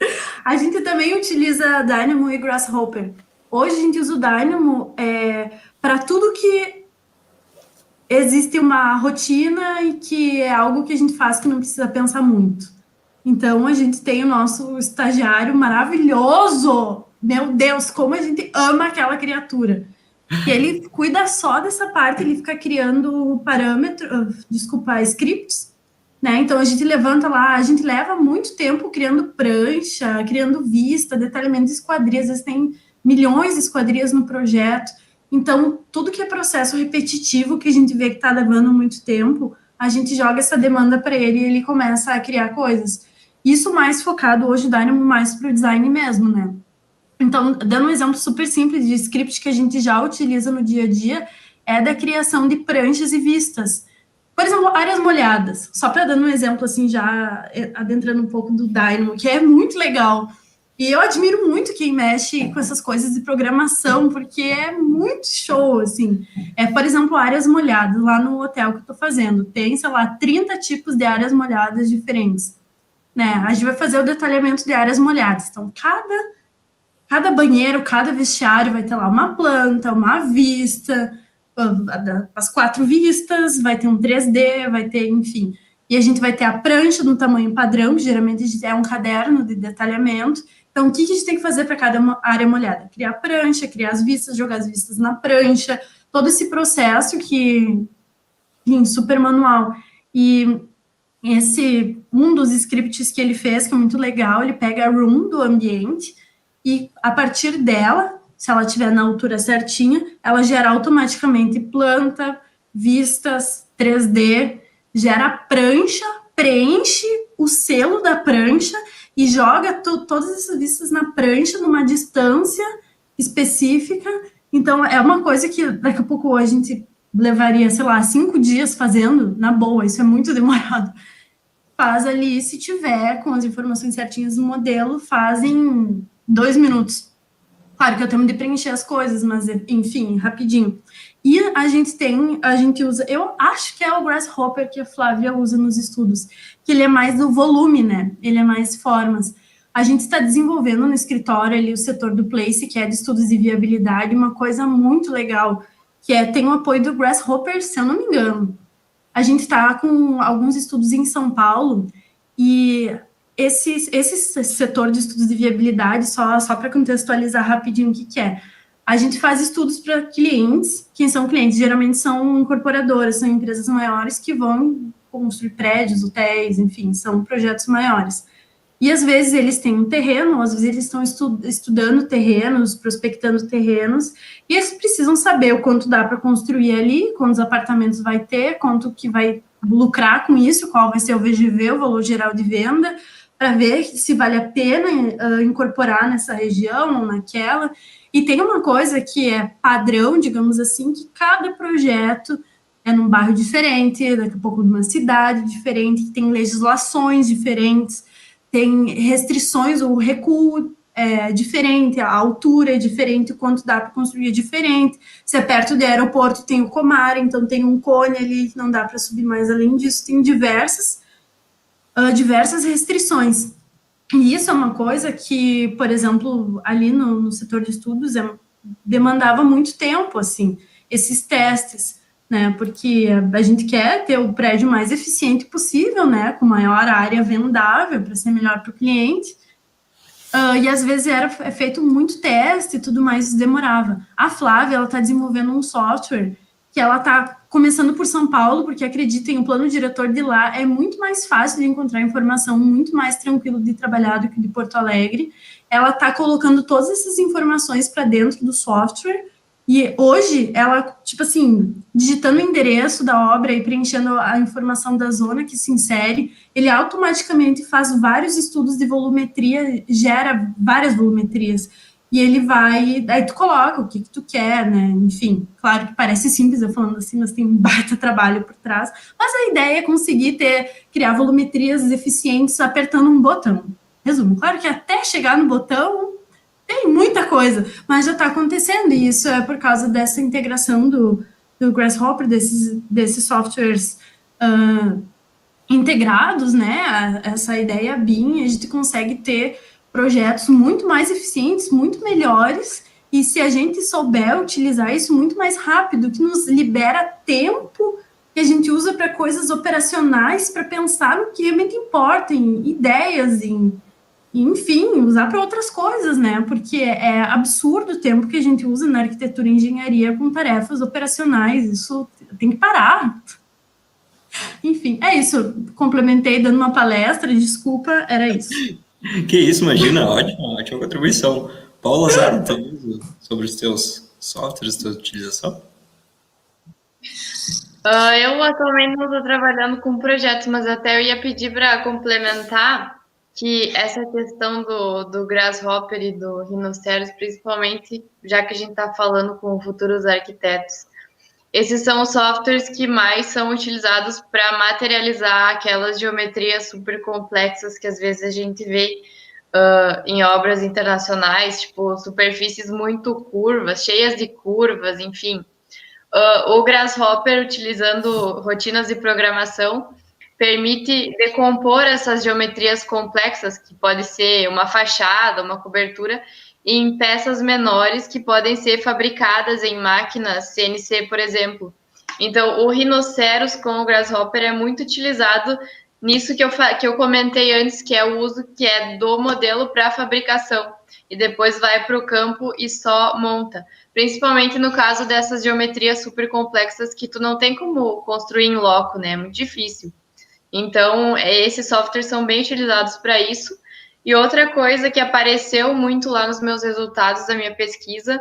A gente também utiliza Dynamo e Grasshopper. Hoje a gente usa o Dynamo para tudo que existe uma rotina e que é algo que a gente faz que não precisa pensar muito. Então, a gente tem o nosso estagiário maravilhoso. Meu Deus, como a gente ama aquela criatura. E ele cuida só dessa parte, ele fica criando scripts, né? Então, a gente levanta lá, a gente leva muito tempo criando prancha, criando vista, detalhamento de esquadrias. Às vezes tem milhões de esquadrias no projeto. Então, tudo que é processo repetitivo, que a gente vê que está levando muito tempo, a gente joga essa demanda para ele e ele começa a criar coisas. Isso mais focado hoje, o Dynamo, mais para o design mesmo, né? Então, dando um exemplo super simples de script que a gente já utiliza no dia a dia, é da criação de pranchas e vistas. Por exemplo, áreas molhadas. Só para dar um exemplo, assim, já adentrando um pouco do Dynamo, que é muito legal. E eu admiro muito quem mexe com essas coisas de programação, porque é muito show, assim. Por exemplo, áreas molhadas, lá no hotel que eu estou fazendo. Tem, sei lá, 30 tipos de áreas molhadas diferentes. Né? A gente vai fazer o detalhamento de áreas molhadas. Então, cada banheiro, cada vestiário vai ter lá uma planta, uma vista, as 4 vistas, vai ter um 3D, vai ter, enfim. E a gente vai ter a prancha no tamanho padrão, que geralmente é um caderno de detalhamento. Então, o que a gente tem que fazer para cada área molhada? Criar a prancha, criar as vistas, jogar as vistas na prancha, todo esse processo que super manual. E um dos scripts que ele fez, que é muito legal, ele pega a room do ambiente e, a partir dela, se ela estiver na altura certinha, ela gera automaticamente planta, vistas, 3D, gera prancha, preenche o selo da prancha e joga todas essas vistas na prancha numa distância específica. Então, é uma coisa que daqui a pouco a gente levaria, sei lá, 5 dias fazendo, na boa, isso é muito demorado. Faz ali, se tiver com as informações certinhas no modelo, faz em 2 minutos. Claro que eu tenho de preencher as coisas, mas, enfim, rapidinho. E a gente usa, eu acho que é o Grasshopper que a Flávia usa nos estudos, que ele é mais do volume, né? Ele é mais formas. A gente está desenvolvendo no escritório ali o setor do Place, que é de estudos de viabilidade, uma coisa muito legal, que tem o apoio do Grasshopper, se eu não me engano. A gente está com alguns estudos em São Paulo, e esse setor de estudos de viabilidade, só para contextualizar rapidinho o que é. A gente faz estudos para clientes. Quem são clientes? Geralmente são incorporadoras, são empresas maiores que vão construir prédios, hotéis, enfim, são projetos maiores. E às vezes eles têm um terreno, às vezes eles estão estudando terrenos, prospectando terrenos, e eles precisam saber o quanto dá para construir ali, quantos apartamentos vai ter, quanto que vai lucrar com isso, qual vai ser o VGV, o valor geral de venda, para ver se vale a pena incorporar nessa região ou naquela. E tem uma coisa que é padrão, digamos assim, que cada projeto é num bairro diferente, daqui a pouco numa cidade diferente, que tem legislações diferentes, tem restrições, o recuo é diferente, a altura é diferente, o quanto dá para construir é diferente. Se é perto do aeroporto, tem o Comar, então tem um cone ali, não dá para subir mais além disso, tem diversas restrições. E isso é uma coisa que, por exemplo, ali no setor de estudos, demandava muito tempo, assim, esses testes, né? Porque a gente quer ter o prédio mais eficiente possível, né? Com maior área vendável, para ser melhor para o cliente. E às vezes é feito muito teste e tudo mais, demorava. A Flávia, ela está desenvolvendo um software que ela está começando por São Paulo, porque acreditem, o plano diretor de lá é muito mais fácil de encontrar informação, muito mais tranquilo de trabalhar do que de Porto Alegre. Ela está colocando todas essas informações para dentro do software, e hoje ela, tipo assim, digitando o endereço da obra e preenchendo a informação da zona que se insere, ele automaticamente faz vários estudos de volumetria, gera várias volumetrias, e ele vai, aí tu coloca o que tu quer, né, enfim, claro que parece simples eu falando assim, mas tem um baita trabalho por trás, mas a ideia é conseguir criar volumetrias eficientes apertando um botão. Resumo, claro que até chegar no botão tem muita coisa, mas já está acontecendo, e isso é por causa dessa integração do Grasshopper, desses softwares integrados, né, essa ideia BIM, a gente consegue ter projetos muito mais eficientes, muito melhores, e se a gente souber utilizar isso muito mais rápido, que nos libera tempo que a gente usa para coisas operacionais, para pensar no que realmente importa, em ideias, enfim, usar para outras coisas, né? Porque é absurdo o tempo que a gente usa na arquitetura e engenharia com tarefas operacionais, isso tem que parar. Enfim, é isso. Complementei dando uma palestra, desculpa, era isso. Que isso, imagina, ótima contribuição. Paulo Azaro, também, sobre os teus softwares, tua utilização? Eu atualmente não estou trabalhando com projetos, mas até eu ia pedir para complementar que essa questão do Grasshopper e do Rhinoceros, principalmente, já que a gente está falando com futuros arquitetos, esses são os softwares que mais são utilizados para materializar aquelas geometrias super complexas que às vezes a gente vê em obras internacionais, tipo superfícies muito curvas, cheias de curvas, enfim. O Grasshopper, utilizando rotinas de programação, permite decompor essas geometrias complexas, que pode ser uma fachada, uma cobertura, em peças menores que podem ser fabricadas em máquinas CNC, por exemplo. Então, o Rhinoceros com o Grasshopper é muito utilizado nisso que eu comentei antes, que é o uso que é do modelo para fabricação, e depois vai para o campo e só monta. Principalmente no caso dessas geometrias super complexas que tu não tem como construir em loco, né? É muito difícil. Então, esses softwares são bem utilizados para isso. E outra coisa que apareceu muito lá nos meus resultados da minha pesquisa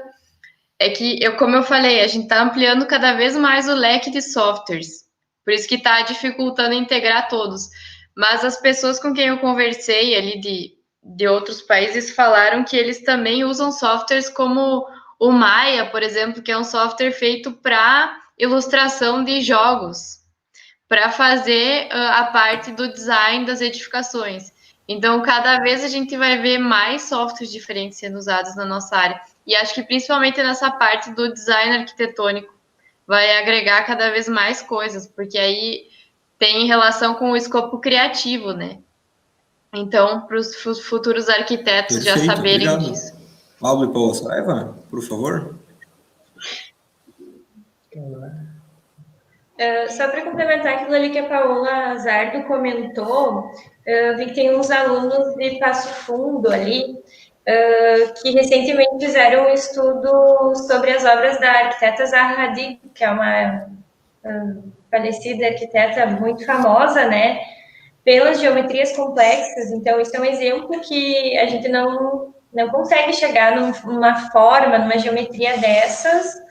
é que, como eu falei, a gente está ampliando cada vez mais o leque de softwares. Por isso que está dificultando integrar todos. Mas as pessoas com quem eu conversei ali de outros países falaram que eles também usam softwares como o Maya, por exemplo, que é um software feito para ilustração de jogos, para fazer a parte do design das edificações. Então, cada vez a gente vai ver mais softwares diferentes sendo usados na nossa área. E acho que principalmente nessa parte do design arquitetônico vai agregar cada vez mais coisas, porque aí tem relação com o escopo criativo, né? Então, para os futuros arquitetos Perfeito, já saberem obrigado. disso. Pablo e Paulo Saraiva, por favor. Só para complementar aquilo ali que a Paola Zardo comentou, vi que tem uns alunos de Passo Fundo ali, que recentemente fizeram um estudo sobre as obras da arquiteta Zaha Hadid, que é uma falecida arquiteta muito famosa, né, pelas geometrias complexas. Então, isso é um exemplo que a gente não consegue chegar numa forma, numa geometria dessas,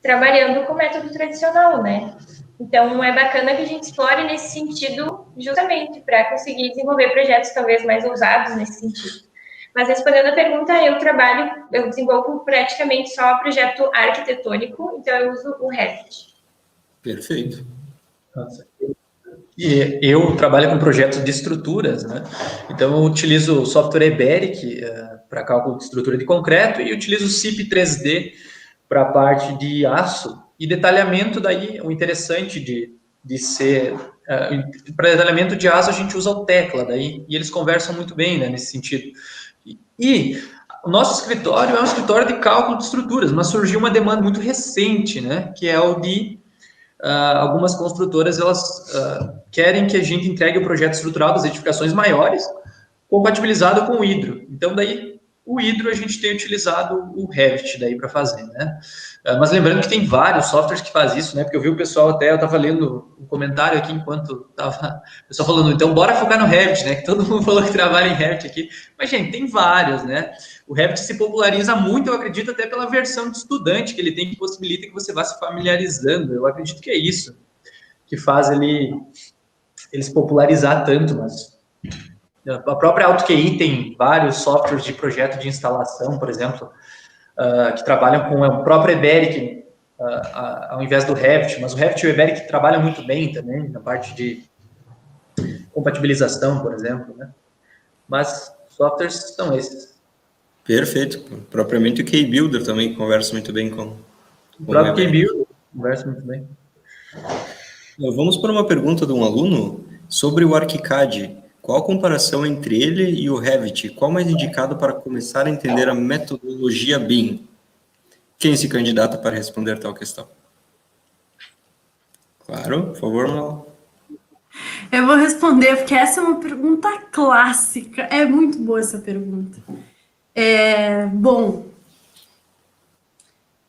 trabalhando com o método tradicional, né? Então, é bacana que a gente explore nesse sentido, justamente para conseguir desenvolver projetos talvez mais ousados nesse sentido. Mas, respondendo a pergunta, eu desenvolvo praticamente só projeto arquitetônico, então eu uso o Revit. Perfeito. Nossa. E eu trabalho com projetos de estruturas, né? Então, eu utilizo o software Eberic para cálculo de estrutura de concreto e utilizo o CIP 3D para a parte de aço e detalhamento. Daí, o interessante de ser para detalhamento de asa, a gente usa o Tecla, daí, e eles conversam muito bem, né, nesse sentido. E o nosso escritório é um escritório de cálculo de estruturas, mas surgiu uma demanda muito recente, né, que é o de algumas construtoras, elas querem que a gente entregue o projeto estrutural das edificações maiores, compatibilizado com o Hydro. Então, daí, o Hydro a gente tem utilizado o Revit daí para fazer, né? Mas lembrando que tem vários softwares que fazem isso, né? Porque eu vi o pessoal até, eu estava lendo um comentário aqui enquanto estava o pessoal falando, então bora focar no Revit, né? Que todo mundo falou que trabalha em Revit aqui. Mas, gente, tem vários, né? O Revit se populariza muito, eu acredito, até pela versão de estudante que ele tem, que possibilita que você vá se familiarizando. Eu acredito que é isso que faz ele se popularizar tanto, mas... A própria AutoQI tem vários softwares de projeto de instalação, por exemplo, que trabalham com o próprio Eberic, ao invés do Revit, mas o Revit e o Eberic trabalham muito bem também, na parte de compatibilização, por exemplo, né? Mas softwares são esses. Perfeito. Propriamente o KeyBuilder também conversa muito bem com o próprio KeyBuilder conversa muito bem. Vamos para uma pergunta de um aluno sobre o ArchiCAD. Qual a comparação entre ele e o Revit? Qual mais indicado para começar a entender a metodologia BIM? Quem se candidata para responder tal questão? Claro, por favor, Manuela. Eu vou responder, porque essa é uma pergunta clássica. É muito boa essa pergunta. Bom,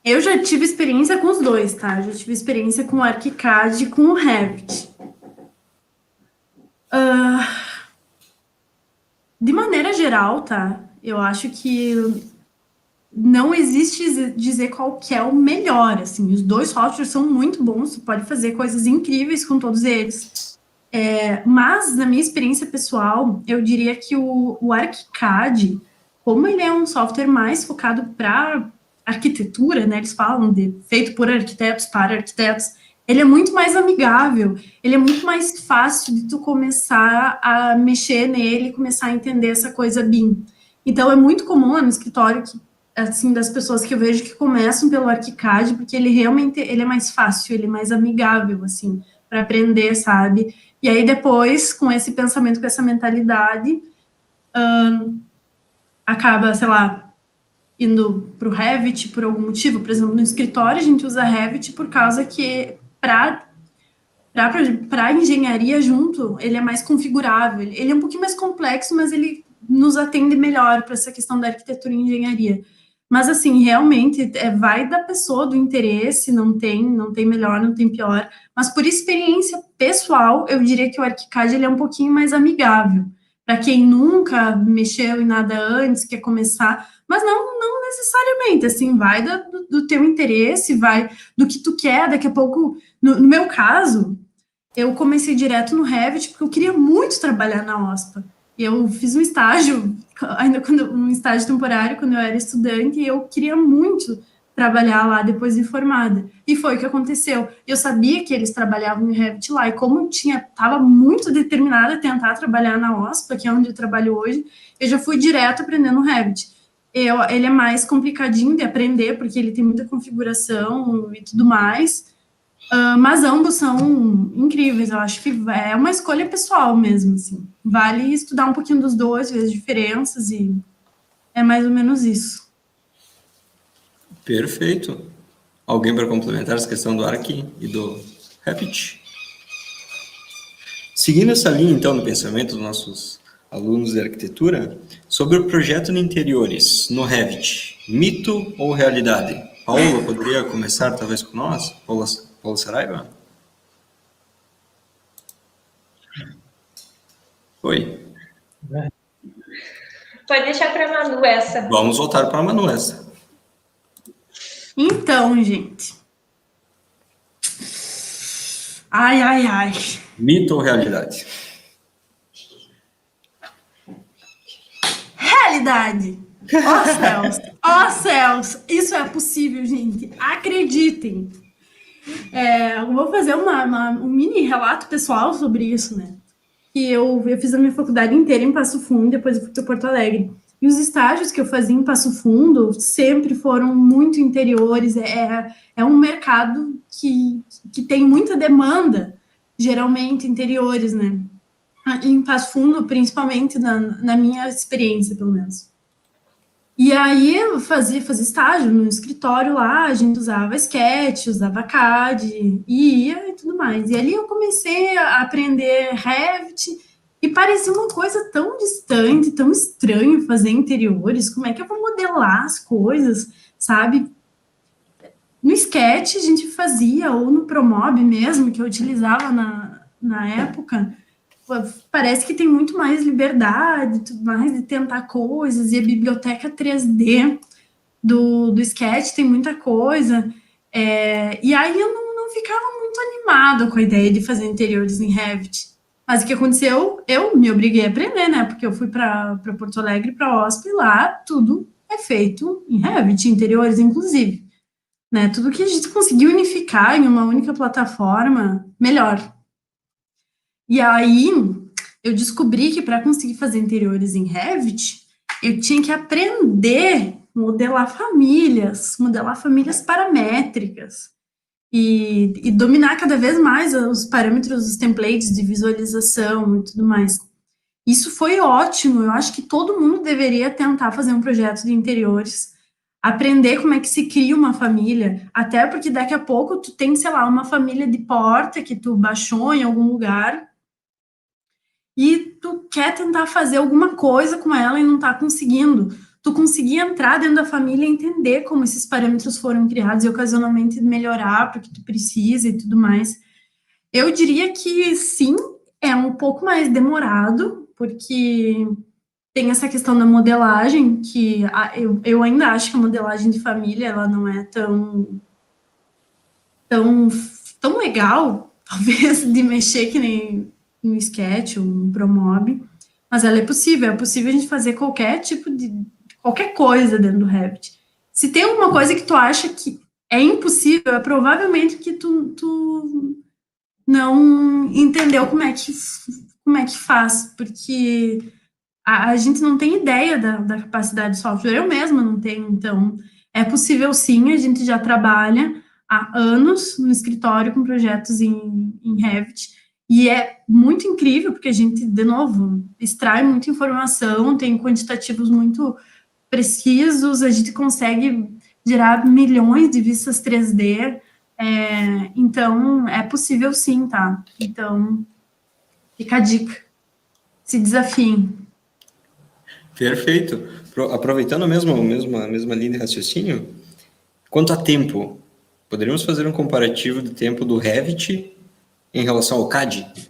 eu já tive experiência com os dois, tá? Já tive experiência com o ArchiCAD e com o Revit. De maneira geral, tá? Eu acho que não existe dizer qual que é o melhor, assim. Os dois softwares são muito bons, você pode fazer coisas incríveis com todos eles. Mas, na minha experiência pessoal, eu diria que o ArchiCAD, como ele é um software mais focado para arquitetura, né? Eles falam de feito por arquitetos, para arquitetos, ele é muito mais amigável, ele é muito mais fácil de tu começar a mexer nele, começar a entender essa coisa BIM. Então, é muito comum lá no escritório, assim, das pessoas que eu vejo que começam pelo ArchiCAD, porque ele realmente ele é mais fácil, ele é mais amigável, assim, para aprender, sabe? E aí, depois, com esse pensamento, com essa mentalidade, acaba, sei lá, indo para o Revit por algum motivo. Por exemplo, no escritório, a gente usa Revit por causa que para engenharia junto, ele é mais configurável, ele é um pouquinho mais complexo, mas ele nos atende melhor para essa questão da arquitetura e engenharia. Mas, assim, realmente, vai da pessoa, do interesse, não tem melhor, não tem pior, mas por experiência pessoal, eu diria que o ArchiCAD, ele é um pouquinho mais amigável, para quem nunca mexeu em nada antes, quer começar, mas não necessariamente, assim, vai do teu interesse, vai do que tu quer. Daqui a pouco, no meu caso, eu comecei direto no Revit, porque eu queria muito trabalhar na OSPA. Eu fiz um estágio, um estágio temporário, quando eu era estudante, e eu queria muito trabalhar lá depois de formada. E foi o que aconteceu. Eu sabia que eles trabalhavam em Revit lá, e como eu estava muito determinada a tentar trabalhar na OSPA, que é onde eu trabalho hoje, eu já fui direto aprendendo Revit. Ele é mais complicadinho de aprender, porque ele tem muita configuração e tudo mais, mas ambos são incríveis. Eu acho que é uma escolha pessoal mesmo, assim. Vale estudar um pouquinho dos dois, ver as diferenças, e é mais ou menos isso. Perfeito. Alguém para complementar essa questão do Archi e do Revit? Seguindo essa linha, então, no pensamento dos nossos alunos de arquitetura, sobre o projeto de interiores no Revit, mito ou realidade? Paula, poderia começar talvez com nós? Paula Saraiva? Oi. Pode deixar para a Manu essa. Vamos voltar para a Manu essa. Então, gente. Ai. Mito ou realidade? Realidade. Ó céus, isso é possível, gente. Acreditem. Eu vou fazer um mini relato pessoal sobre isso, né? Que eu fiz a minha faculdade inteira em Passo Fundo, depois eu fui para Porto Alegre. E os estágios que eu fazia em Passo Fundo sempre foram muito interiores. É um mercado que tem muita demanda geralmente interiores, né? Em Passo Fundo, principalmente na minha experiência, pelo menos. E aí eu fazia estágio no escritório lá, a gente usava Sketch, usava CAD, e ia e tudo mais. E ali eu comecei a aprender Revit, e parecia uma coisa tão distante, tão estranho fazer interiores, como é que eu vou modelar as coisas, sabe? No Sketch a gente fazia, ou no Promob mesmo, que eu utilizava na época, parece que tem muito mais liberdade, tudo mais, de tentar coisas, e a biblioteca 3D do Sketch tem muita coisa, e aí eu não ficava muito animada com a ideia de fazer interiores em Revit. Mas o que aconteceu? Eu me obriguei a aprender, né? Porque eu fui para Porto Alegre, para OSP, e lá tudo é feito em Revit, interiores inclusive. Né? Tudo que a gente conseguiu unificar em uma única plataforma, melhor. E aí, eu descobri que para conseguir fazer interiores em Revit, eu tinha que aprender a modelar famílias paramétricas e dominar cada vez mais os parâmetros, os templates de visualização e tudo mais. Isso foi ótimo, eu acho que todo mundo deveria tentar fazer um projeto de interiores, aprender como é que se cria uma família, até porque daqui a pouco tu tem, sei lá, uma família de porta que tu baixou em algum lugar, e tu quer tentar fazer alguma coisa com ela e não tá conseguindo. Tu conseguir entrar dentro da família e entender como esses parâmetros foram criados e ocasionalmente melhorar para o que tu precisa e tudo mais. Eu diria que sim, é um pouco mais demorado, porque tem essa questão da modelagem, que eu ainda acho que a modelagem de família ela não é tão legal, talvez, de mexer que nem no Sketch ou no Promob, mas ela é possível a gente fazer qualquer tipo qualquer coisa dentro do Revit. Se tem alguma coisa que tu acha que é impossível, é provavelmente que tu não entendeu como é que faz, porque a gente não tem ideia da capacidade do software, eu mesma não tenho, então é possível sim, a gente já trabalha há anos no escritório com projetos em Revit, e é muito incrível, porque a gente, de novo, extrai muita informação, tem quantitativos muito precisos, a gente consegue gerar milhões de vistas 3D, então é possível sim, tá? Então, fica a dica, se desafiem. Perfeito. Aproveitando a mesma linha de raciocínio, quanto a tempo, poderíamos fazer um comparativo de tempo do Revit em relação ao CAD?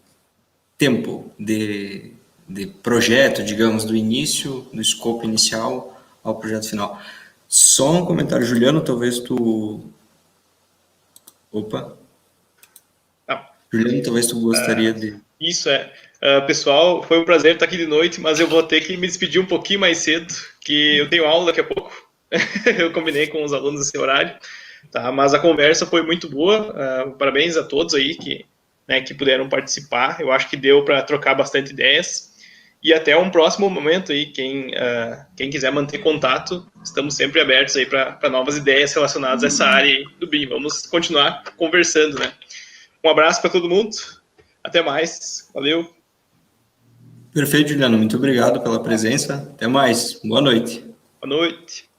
Tempo de projeto, digamos, do início, do escopo inicial ao projeto final. Só um comentário, Juliano, talvez tu... Opa! Não. Juliano, talvez tu gostaria de... Isso é. Pessoal, foi um prazer estar aqui de noite, mas eu vou ter que me despedir um pouquinho mais cedo, que eu tenho aula daqui a pouco. Eu combinei com os alunos esse horário, tá? Mas a conversa foi muito boa. Parabéns a todos aí que puderam participar. Eu acho que deu para trocar bastante ideias. E até um próximo momento aí, quem quiser manter contato, estamos sempre abertos aí para novas ideias relacionadas a essa área aí do BIM. Vamos continuar conversando, né? Um abraço para todo mundo. Até mais. Valeu. Perfeito, Juliano. Muito obrigado pela presença. Até mais. Boa noite. Boa noite.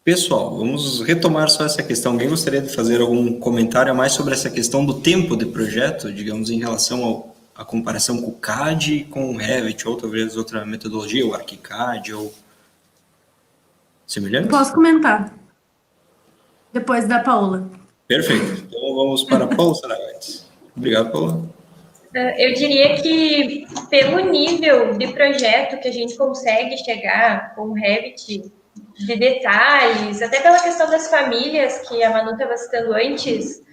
Pessoal, vamos retomar só essa questão. Alguém gostaria de fazer algum comentário a mais sobre essa questão do tempo de projeto, digamos, em relação à comparação com o CAD e com o Revit, ou talvez outra metodologia, o ArchiCAD, ou semelhante? Posso comentar. Depois da Paula. Perfeito. Então vamos para a Paula Saraites. Obrigado, Paula. Eu diria que, pelo nível de projeto que a gente consegue chegar com o Revit, de detalhes, até pela questão das famílias que a Manu estava citando antes,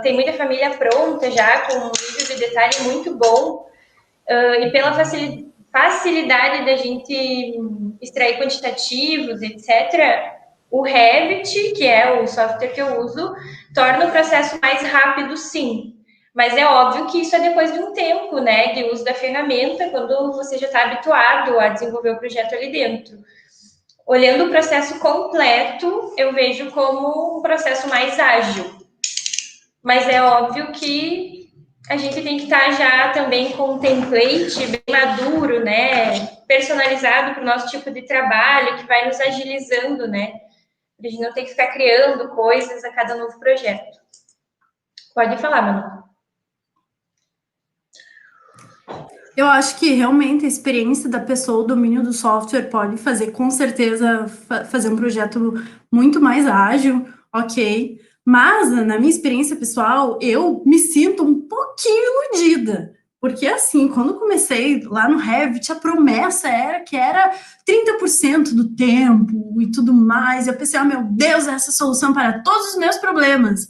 tem muita família pronta já, com um nível de detalhe muito bom, e pela facilidade da gente extrair quantitativos, etc., o Revit, que é o software que eu uso, torna o processo mais rápido, sim. Mas é óbvio que isso é depois de um tempo, né, de uso da ferramenta, quando você já está habituado a desenvolver o projeto ali dentro. Olhando o processo completo, eu vejo como um processo mais ágil. mas é óbvio que a gente tem que estar já também com um template bem maduro, né, personalizado para o nosso tipo de trabalho, que vai nos agilizando, né, para a gente não ter que ficar criando coisas a cada novo projeto. Pode falar, Manu. Eu acho que realmente a experiência da pessoa, o domínio do software pode fazer, com certeza, fazer um projeto muito mais ágil, ok. Mas, na minha experiência pessoal, eu me sinto um pouquinho iludida. Porque, assim, quando eu comecei lá no Revit, a promessa era que era 30% do tempo e tudo mais. E eu pensei, meu Deus, essa é a solução para todos os meus problemas.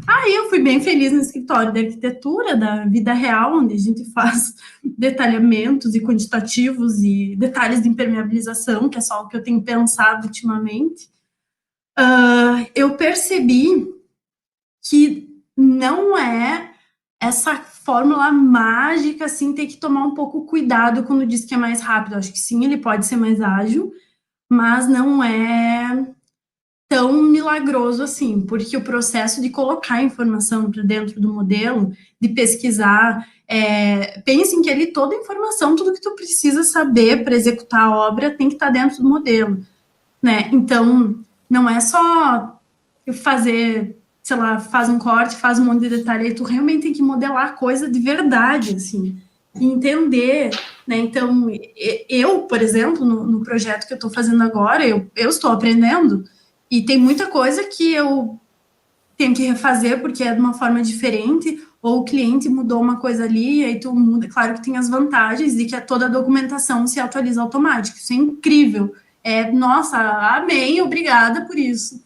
Aí eu fui bem feliz no escritório de arquitetura da vida real, onde a gente faz detalhamentos e quantitativos e detalhes de impermeabilização, que é só o que eu tenho pensado ultimamente. Eu percebi que não é essa fórmula mágica, assim, tem que tomar um pouco cuidado quando diz que é mais rápido. Eu acho que sim, ele pode ser mais ágil, mas não é tão milagroso assim, porque o processo de colocar a informação para dentro do modelo, de pesquisar, pensem que ali toda a informação, tudo que tu precisa saber para executar a obra tem que estar dentro do modelo, né? Então, não é só fazer, sei lá, faz um corte, faz um monte de detalhe, aí tu realmente tem que modelar a coisa de verdade, assim, e entender, né? Então, eu, por exemplo, no projeto que eu estou fazendo agora, eu estou aprendendo, e tem muita coisa que eu tenho que refazer porque é de uma forma diferente, ou o cliente mudou uma coisa ali, e aí tu muda. Claro que tem as vantagens de que toda a documentação se atualiza automático. Isso é incrível. Nossa, amém, obrigada por isso.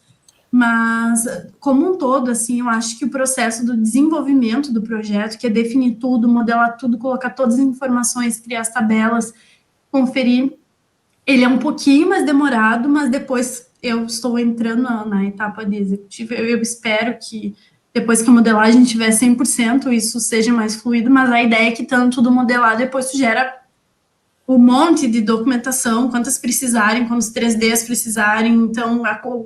Mas, como um todo, assim, eu acho que o processo do desenvolvimento do projeto, que é definir tudo, modelar tudo, colocar todas as informações, criar as tabelas, conferir, ele é um pouquinho mais demorado, mas depois eu estou entrando na etapa de executivo. Eu espero que depois que a modelagem tiver 100%, isso seja mais fluido, mas a ideia é que tanto tudo modelado, depois tu gera um monte de documentação, quantas precisarem, quantos 3Ds precisarem, então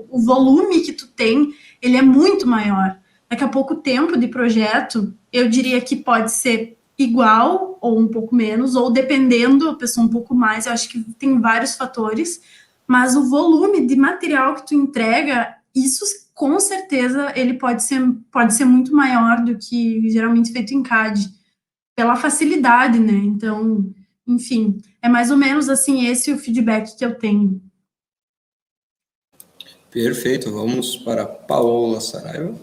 o volume que tu tem, ele é muito maior. Daqui a pouco o tempo de projeto, eu diria que pode ser igual ou um pouco menos, ou dependendo, a pessoa um pouco mais, eu acho que tem vários fatores, mas o volume de material que tu entrega, isso com certeza ele pode ser muito maior do que geralmente feito em CAD, pela facilidade, né? Então, enfim, é mais ou menos assim esse o feedback que eu tenho. Perfeito, vamos para Paola Saraiva.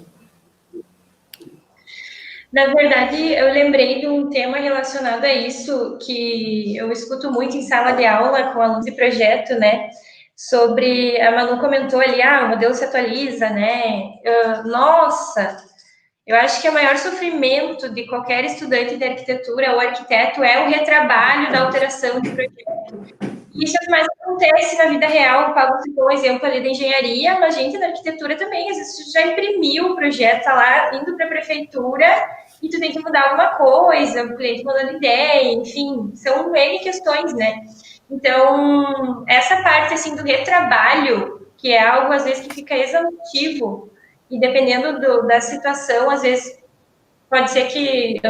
Na verdade, eu lembrei de um tema relacionado a isso, que eu escuto muito em sala de aula com alunos de projeto, né? Sobre, a Manu comentou ali, o modelo se atualiza, né? Nossa, eu acho que o maior sofrimento de qualquer estudante de arquitetura ou arquiteto é o retrabalho da alteração de projeto. E isso é o que mais acontece na vida real. O Pablo citou o exemplo ali da engenharia, mas gente na arquitetura também. Às vezes tu já imprimiu o projeto, tá lá indo para a prefeitura e tu tem que mudar alguma coisa, o cliente mandando ideia, enfim, são N questões, né? Então, essa parte, assim, do retrabalho, que é algo, às vezes, que fica exaustivo, e dependendo da situação, às vezes, pode ser que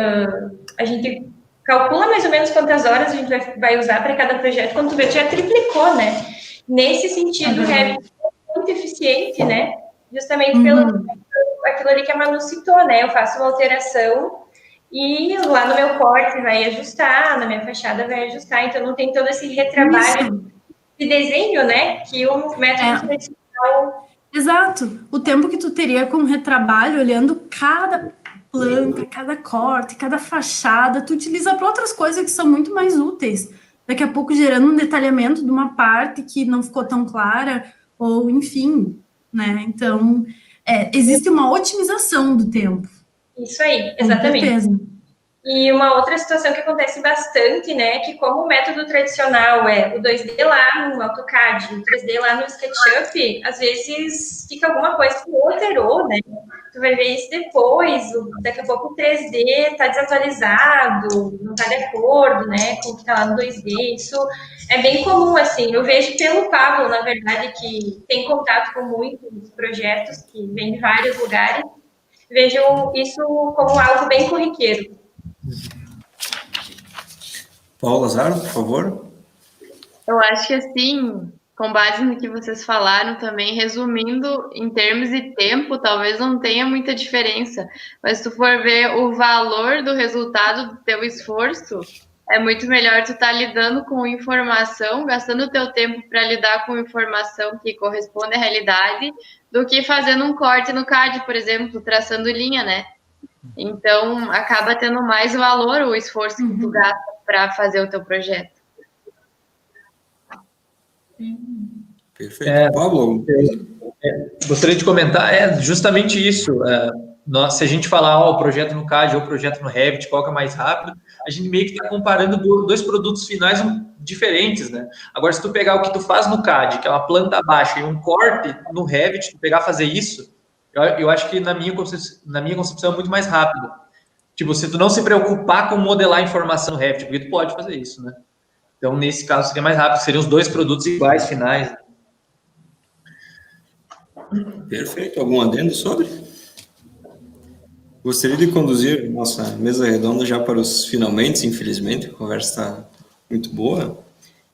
a gente calcula mais ou menos quantas horas a gente vai usar para cada projeto, quando tu vê, tu já triplicou, né? Nesse sentido, o Revit é muito eficiente, né? Justamente pelo aquilo ali que a Manu citou, né? Eu faço uma alteração e lá no meu corte vai ajustar, na minha fachada vai ajustar, então não tem todo esse retrabalho de desenho, né? Que o método tradicional... Exato. O tempo que tu teria com retrabalho, olhando cada planta, cada corte, cada fachada, tu utiliza para outras coisas que são muito mais úteis. Daqui a pouco gerando um detalhamento de uma parte que não ficou tão clara, ou enfim, né? Então, existe uma otimização do tempo. Isso aí, exatamente. Com certeza. E uma outra situação que acontece bastante, né, que como o método tradicional é o 2D lá no AutoCAD, o 3D lá no SketchUp, às vezes fica alguma coisa que alterou, né? Tu vai ver isso depois, daqui a pouco o 3D está desatualizado, não está de acordo, né, com o que está lá no 2D. Isso é bem comum, assim. Eu vejo pelo Pablo, na verdade, que tem contato com muitos projetos que vêm de vários lugares. Vejo isso como algo bem corriqueiro. Paula Lazaro, por favor. Eu acho que, assim, com base no que vocês falaram também, resumindo, em termos de tempo, talvez não tenha muita diferença, mas se tu for ver o valor do resultado do teu esforço, é muito melhor tu estar lidando com informação, gastando o teu tempo para lidar com informação que corresponde à realidade, do que fazendo um corte no CAD, por exemplo, traçando linha, né? Então, acaba tendo mais valor o esforço que tu gasta para fazer o teu projeto. Perfeito. Pablo? Gostaria de comentar, justamente isso. Se a gente falar o projeto no CAD ou o projeto no Revit, qual que é mais rápido, a gente meio que está comparando dois produtos finais diferentes, né? Agora, se tu pegar o que tu faz no CAD, que é uma planta baixa, e um corte no Revit, tu pegar fazer isso, eu acho que na minha concepção é muito mais rápido. Tipo, se tu não se preocupar com modelar a informação no Revit, porque tu pode fazer isso, né? Então, nesse caso, seria mais rápido, seriam os dois produtos iguais finais, né? Perfeito. Algum adendo sobre? Gostaria de conduzir nossa mesa redonda já para os finalmente, infelizmente, a conversa está muito boa,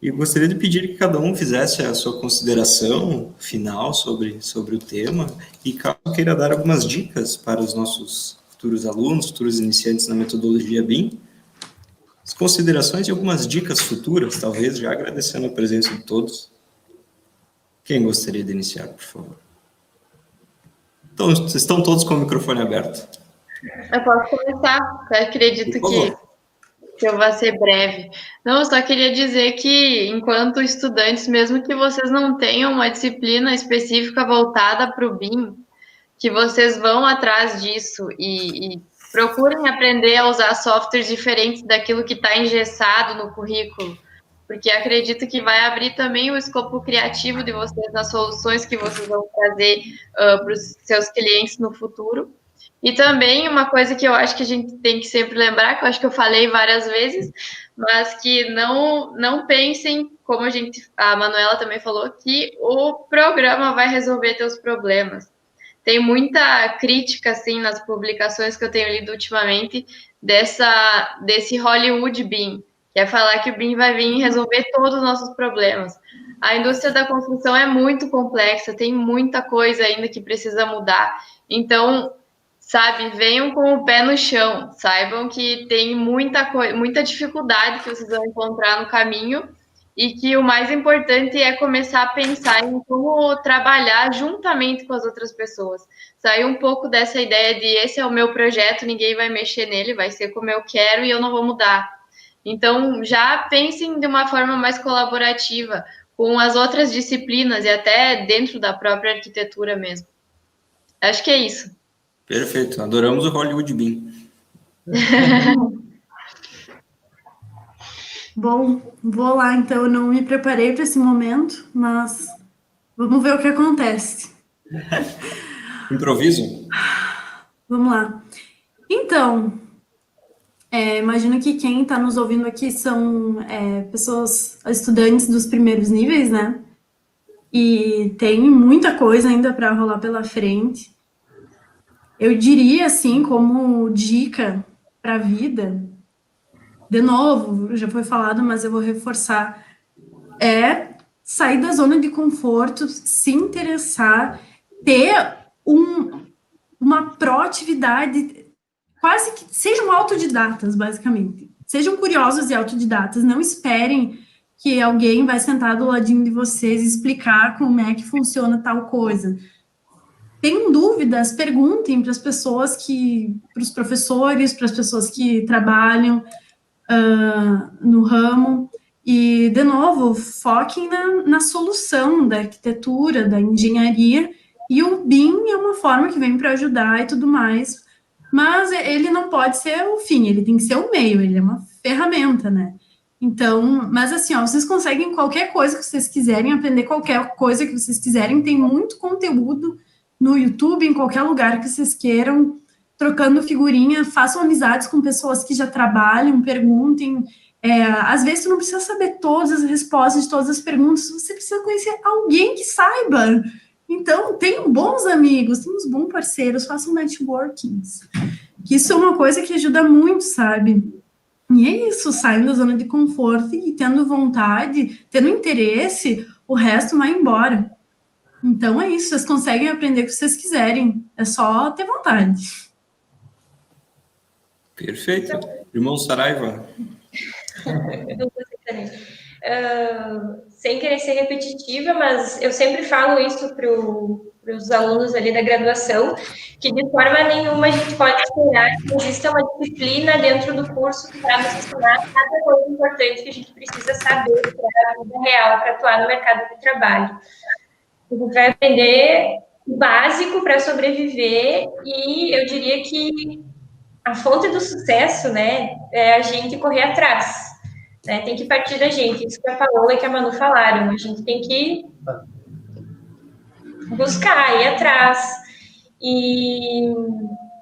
e gostaria de pedir que cada um fizesse a sua consideração final sobre o tema, e caso queira dar algumas dicas para os nossos futuros alunos, futuros iniciantes na metodologia BIM, as considerações e algumas dicas futuras, talvez, já agradecendo a presença de todos. Quem gostaria de iniciar, por favor? Então, vocês estão todos com o microfone aberto. Eu posso começar, eu acredito que eu vou ser breve. Não, eu só queria dizer que, enquanto estudantes, mesmo que vocês não tenham uma disciplina específica voltada para o BIM, que vocês vão atrás disso e procurem aprender a usar softwares diferentes daquilo que está engessado no currículo, porque acredito que vai abrir também o escopo criativo de vocês nas soluções que vocês vão trazer para os seus clientes no futuro. E também uma coisa que eu acho que a gente tem que sempre lembrar, que eu acho que eu falei várias vezes, mas que não pensem, como a Manuela também falou, que o programa vai resolver teus problemas. Tem muita crítica, assim, nas publicações que eu tenho lido ultimamente desse Hollywood BIM, que é falar que o BIM vai vir resolver todos os nossos problemas. A indústria da construção é muito complexa, tem muita coisa ainda que precisa mudar. Então, sabe, venham com o pé no chão, saibam que tem muita dificuldade que vocês vão encontrar no caminho e que o mais importante é começar a pensar em como trabalhar juntamente com as outras pessoas. Sair um pouco dessa ideia de esse é o meu projeto, ninguém vai mexer nele, vai ser como eu quero e eu não vou mudar. Então, já pensem de uma forma mais colaborativa com as outras disciplinas e até dentro da própria arquitetura mesmo. Acho que é isso. Perfeito, adoramos o Hollywood BIM. Bom, vou lá, então, eu não me preparei para esse momento, mas vamos ver o que acontece. Improviso? Vamos lá. Então, imagino que quem está nos ouvindo aqui são pessoas, estudantes dos primeiros níveis, né? E tem muita coisa ainda para rolar pela frente. Eu diria, assim, como dica para a vida, de novo, já foi falado, mas eu vou reforçar, sair da zona de conforto, se interessar, ter uma proatividade, quase que sejam autodidatas, basicamente. Sejam curiosos e autodidatas, não esperem que alguém vai sentar do ladinho de vocês e explicar como é que funciona tal coisa. Tenham dúvidas, perguntem para as pessoas para os professores, para as pessoas que trabalham no ramo, e, de novo, foquem na solução da arquitetura, da engenharia, e o BIM é uma forma que vem para ajudar e tudo mais, mas ele não pode ser o fim, ele tem que ser o meio, ele é uma ferramenta, né? Então, mas assim, vocês conseguem qualquer coisa que vocês quiserem, aprender qualquer coisa que vocês quiserem, tem muito conteúdo no YouTube, em qualquer lugar que vocês queiram, trocando figurinha, façam amizades com pessoas que já trabalham, perguntem. Às vezes, você não precisa saber todas as respostas de todas as perguntas, você precisa conhecer alguém que saiba. Então, tenham bons amigos, tenham uns bons parceiros, façam networkings. Que isso é uma coisa que ajuda muito, sabe? E é isso, saindo da zona de conforto e tendo vontade, tendo interesse, o resto vai embora. Então é isso, vocês conseguem aprender o que vocês quiserem, é só ter vontade. Perfeito. Irmão Saraiva. Sem querer ser repetitiva, mas eu sempre falo isso para os alunos ali da graduação, que de forma nenhuma a gente pode esperar que exista uma disciplina dentro do curso que vai nos ensinar cada coisa importante que a gente precisa saber para a vida real, para atuar no mercado de trabalho. A gente vai aprender o básico para sobreviver e eu diria que a fonte do sucesso, né, é a gente correr atrás. Né, tem que partir da gente, isso que a Paola e que a Manu falaram, a gente tem que buscar, ir atrás, e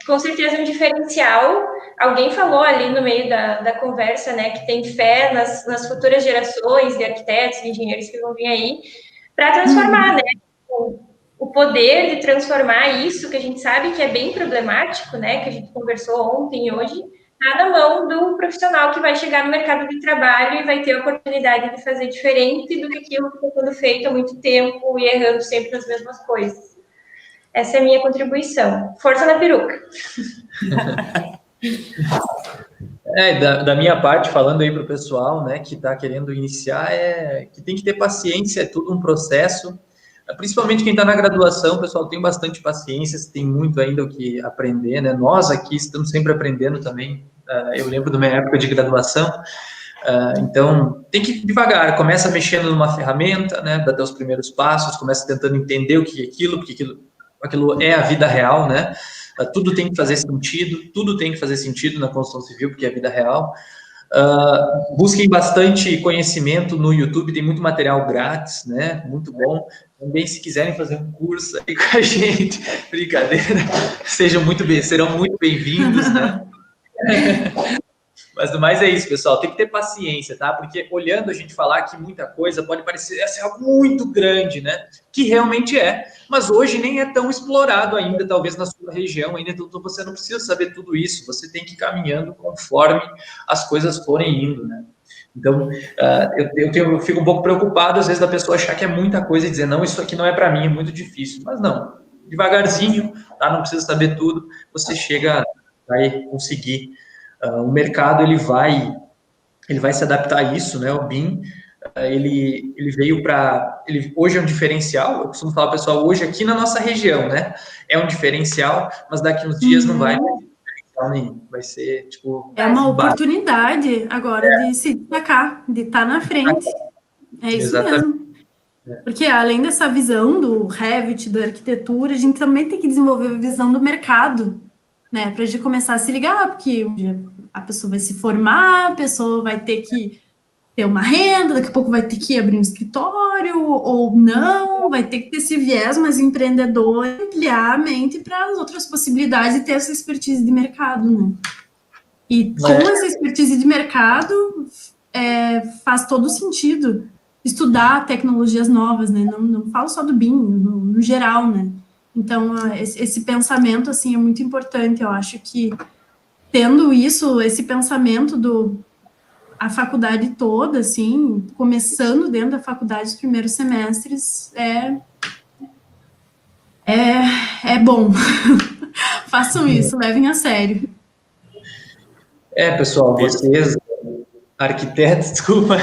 com certeza um diferencial, alguém falou ali no meio da conversa, né, que tem fé nas futuras gerações de arquitetos, de engenheiros que vão vir aí, para transformar, né, o poder de transformar isso, que a gente sabe que é bem problemático, né, que a gente conversou ontem e hoje, na mão do profissional que vai chegar no mercado de trabalho e vai ter a oportunidade de fazer diferente do que aquilo que está sendo feito há muito tempo e errando sempre nas mesmas coisas. Essa é a minha contribuição. Força na peruca! Da minha parte, falando aí para o pessoal, né, que está querendo iniciar, que tem que ter paciência, é tudo um processo. Principalmente quem está na graduação, pessoal, tem bastante paciência, tem muito ainda o que aprender, né? Nós aqui estamos sempre aprendendo também. Eu lembro da minha época de graduação. Então, tem que ir devagar. Começa mexendo numa ferramenta, né? Dá até os primeiros passos, começa tentando entender o que é aquilo, porque aquilo é a vida real, né? Tudo tem que fazer sentido na construção civil, porque é a vida real. Busquem bastante conhecimento no YouTube, tem muito material grátis, né? Muito bom. Também, se quiserem fazer um curso aí com a gente, brincadeira, serão muito bem-vindos, né? Mas no mais é isso, pessoal, tem que ter paciência, tá? Porque olhando a gente falar aqui muita coisa, pode parecer ser algo muito grande, né? Que realmente é, mas hoje nem é tão explorado ainda, talvez na sua região, ainda então você não precisa saber tudo isso, você tem que ir caminhando conforme as coisas forem indo, né? Então, eu fico um pouco preocupado, às vezes, da pessoa achar que é muita coisa e dizer, não, isso aqui não é para mim, é muito difícil. Mas não, devagarzinho, tá? Não precisa saber tudo, você vai conseguir. O mercado, ele vai se adaptar a isso, né? O BIM, ele veio hoje é um diferencial, eu costumo falar, pessoal, hoje aqui na nossa região, né? É um diferencial, mas daqui uns dias não vai nenhum. Vai ser, tipo... É uma oportunidade agora de se destacar, de estar na frente. É isso mesmo. Porque além dessa visão do Revit, da arquitetura, a gente também tem que desenvolver a visão do mercado, né? Para a gente começar a se ligar, porque a pessoa vai se formar, a pessoa vai ter que ter uma renda, daqui a pouco vai ter que abrir um escritório, ou não, vai ter que ter esse viés mais empreendedor, ampliar a mente para as outras possibilidades e ter essa expertise de mercado, né? E com essa expertise de mercado, faz todo sentido estudar tecnologias novas, né? Não falo só do BIM, no geral, né? Então, esse pensamento, assim, é muito importante. Eu acho que, tendo isso, esse pensamento a faculdade toda, assim, começando dentro da faculdade, os primeiros semestres, é bom. Façam isso, levem a sério. Pessoal, vocês, arquitetos, desculpa,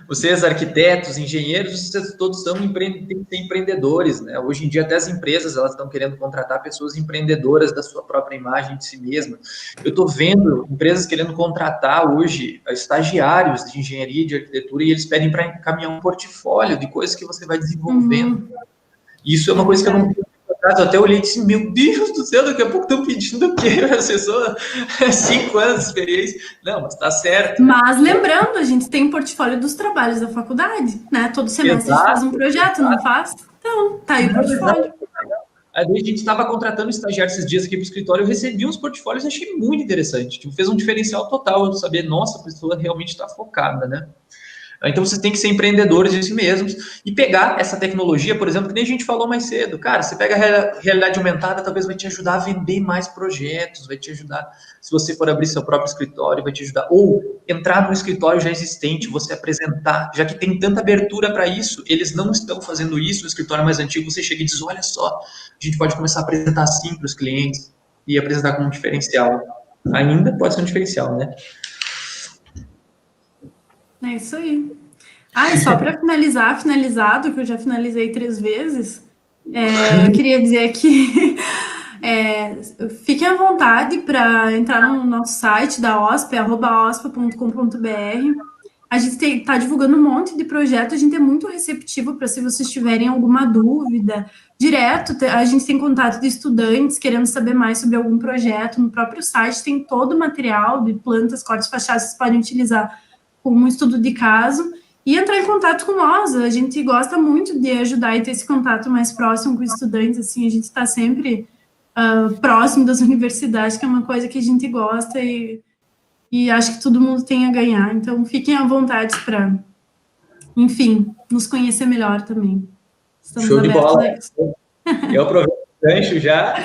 vocês, arquitetos, engenheiros, vocês todos têm que ser empreendedores, né? Hoje em dia, até as empresas, elas estão querendo contratar pessoas empreendedoras da sua própria imagem de si mesma. Eu estou vendo empresas querendo contratar hoje estagiários de engenharia e de arquitetura e eles pedem para encaminhar um portfólio de coisas que você vai desenvolvendo. Isso é uma coisa que eu não tenho. Eu até olhei e disse, meu Deus do céu, daqui a pouco estão pedindo o quê? A pessoa 5 anos de experiência. Não, mas tá certo. Mas lembrando, a gente tem portfólio dos trabalhos da faculdade, né? Todo semestre a gente faz um projeto, não faz? Então, tá aí o portfólio. Aí a gente estava contratando estagiário esses dias aqui para o escritório, eu recebi uns portfólios e achei muito interessante. Tipo, fez um diferencial total, eu saber, nossa, a pessoa realmente está focada, né? Então, vocês têm que ser empreendedores de si mesmos e pegar essa tecnologia, por exemplo, que nem a gente falou mais cedo. Cara, você pega a realidade aumentada, talvez vai te ajudar a vender mais projetos, vai te ajudar, se você for abrir seu próprio escritório, vai te ajudar. Ou entrar no escritório já existente, você apresentar, já que tem tanta abertura para isso, eles não estão fazendo isso no escritório mais antigo, você chega e diz, olha só, a gente pode começar a apresentar assim para os clientes e apresentar como um diferencial. Ainda pode ser um diferencial, né? É isso aí. Ah, e só para finalizado, que eu já finalizei 3 vezes, eu queria dizer que fiquem à vontade para entrar no nosso site da OSP, @osp.com.br. A gente está divulgando um monte de projetos, a gente é muito receptivo para se vocês tiverem alguma dúvida. Direto, a gente tem contato de estudantes querendo saber mais sobre algum projeto. No próprio site tem todo o material de plantas, cortes fachadas, vocês podem utilizar como um estudo de caso. E entrar em contato com nós, a gente gosta muito de ajudar e ter esse contato mais próximo com os estudantes, assim, a gente está sempre próximo das universidades, que é uma coisa que a gente gosta e acho que todo mundo tem a ganhar, então fiquem à vontade para, enfim, nos conhecer melhor também. Estamos Show de bola. a isso. Eu aproveito o gancho já,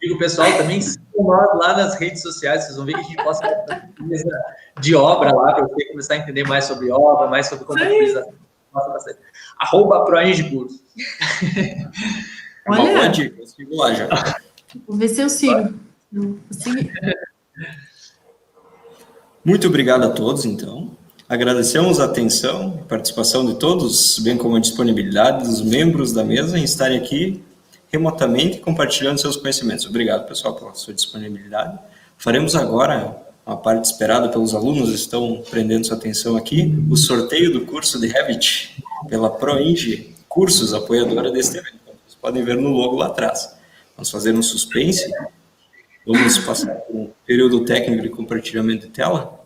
digo pessoal também, sigam nós lá nas redes sociais, vocês vão ver que a gente posta de obra lá, para você começar a entender mais sobre obra, mais sobre contabilização. @proengcursos. Olha, eu sigo lá já. vou ver se eu sigo. Vou seguir. Muito obrigado a todos, então. Agradecemos a atenção e participação de todos, bem como a disponibilidade dos membros da mesa em estarem aqui remotamente compartilhando seus conhecimentos. Obrigado, pessoal, pela sua disponibilidade. Faremos agora a parte esperada pelos alunos, estão prendendo sua atenção aqui, o sorteio do curso de Revit pela ProEng Cursos, apoiadora deste evento. Vocês podem ver no logo lá atrás. Vamos fazer um suspense. Vamos passar por um período técnico de compartilhamento de tela.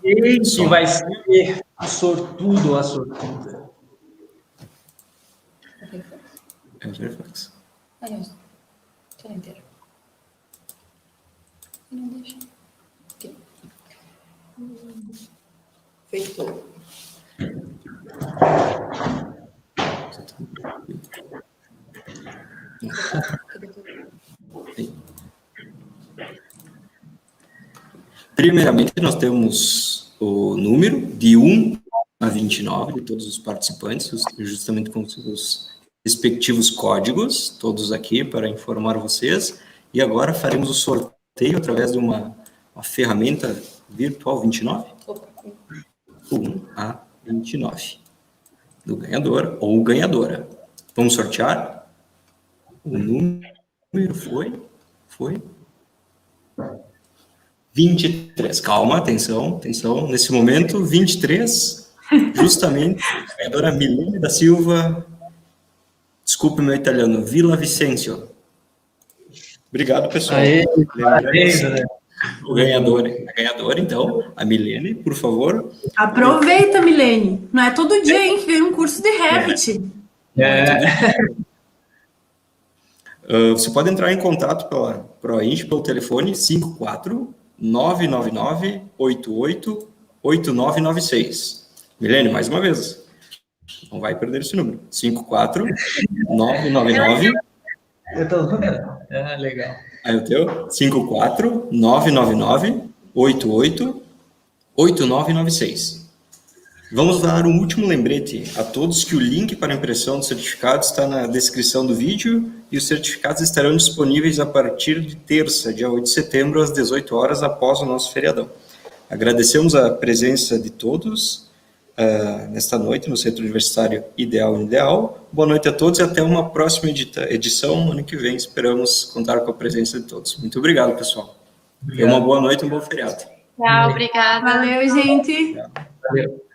Quem vai ser o sortudo ou a sortuda? É o Verfax. Aliás, tela inteira. Não deixa. Aqui. Feito. Primeiramente, nós temos o número de 1 a 29 de todos os participantes, justamente com seus respectivos códigos, todos aqui para informar vocês. E agora faremos o sorteio através de uma ferramenta virtual 29. 1 a 29. Do ganhador ou ganhadora. Vamos sortear? O número foi 23. Calma, atenção. Nesse momento, 23, justamente, a ganhadora Milene da Silva, desculpe meu italiano, Villa Vicencio. Obrigado, pessoal. A ganhadora, então, a Milene, por favor. Aproveita, Milene. Não é todo dia, hein, que vem um curso de Revit. Você pode entrar em contato pela ProEng pelo telefone 54-999-88-8996. Milene, mais uma vez. Não vai perder esse número. 54-999. Eu tô vendo. Legal. Aí o teu? 54-999-88-8996. Vamos dar um último lembrete a todos que o link para a impressão do certificado está na descrição do vídeo e os certificados estarão disponíveis a partir de terça, dia 8 de setembro, às 18 horas, após o nosso feriadão. Agradecemos a presença de todos nesta noite no Centro Universitário Ideal. Boa noite a todos e até uma próxima edição no ano que vem. Esperamos contar com a presença de todos. Muito obrigado, pessoal. Uma boa noite e um bom feriado. Tchau, obrigada. Valeu, gente. Valeu.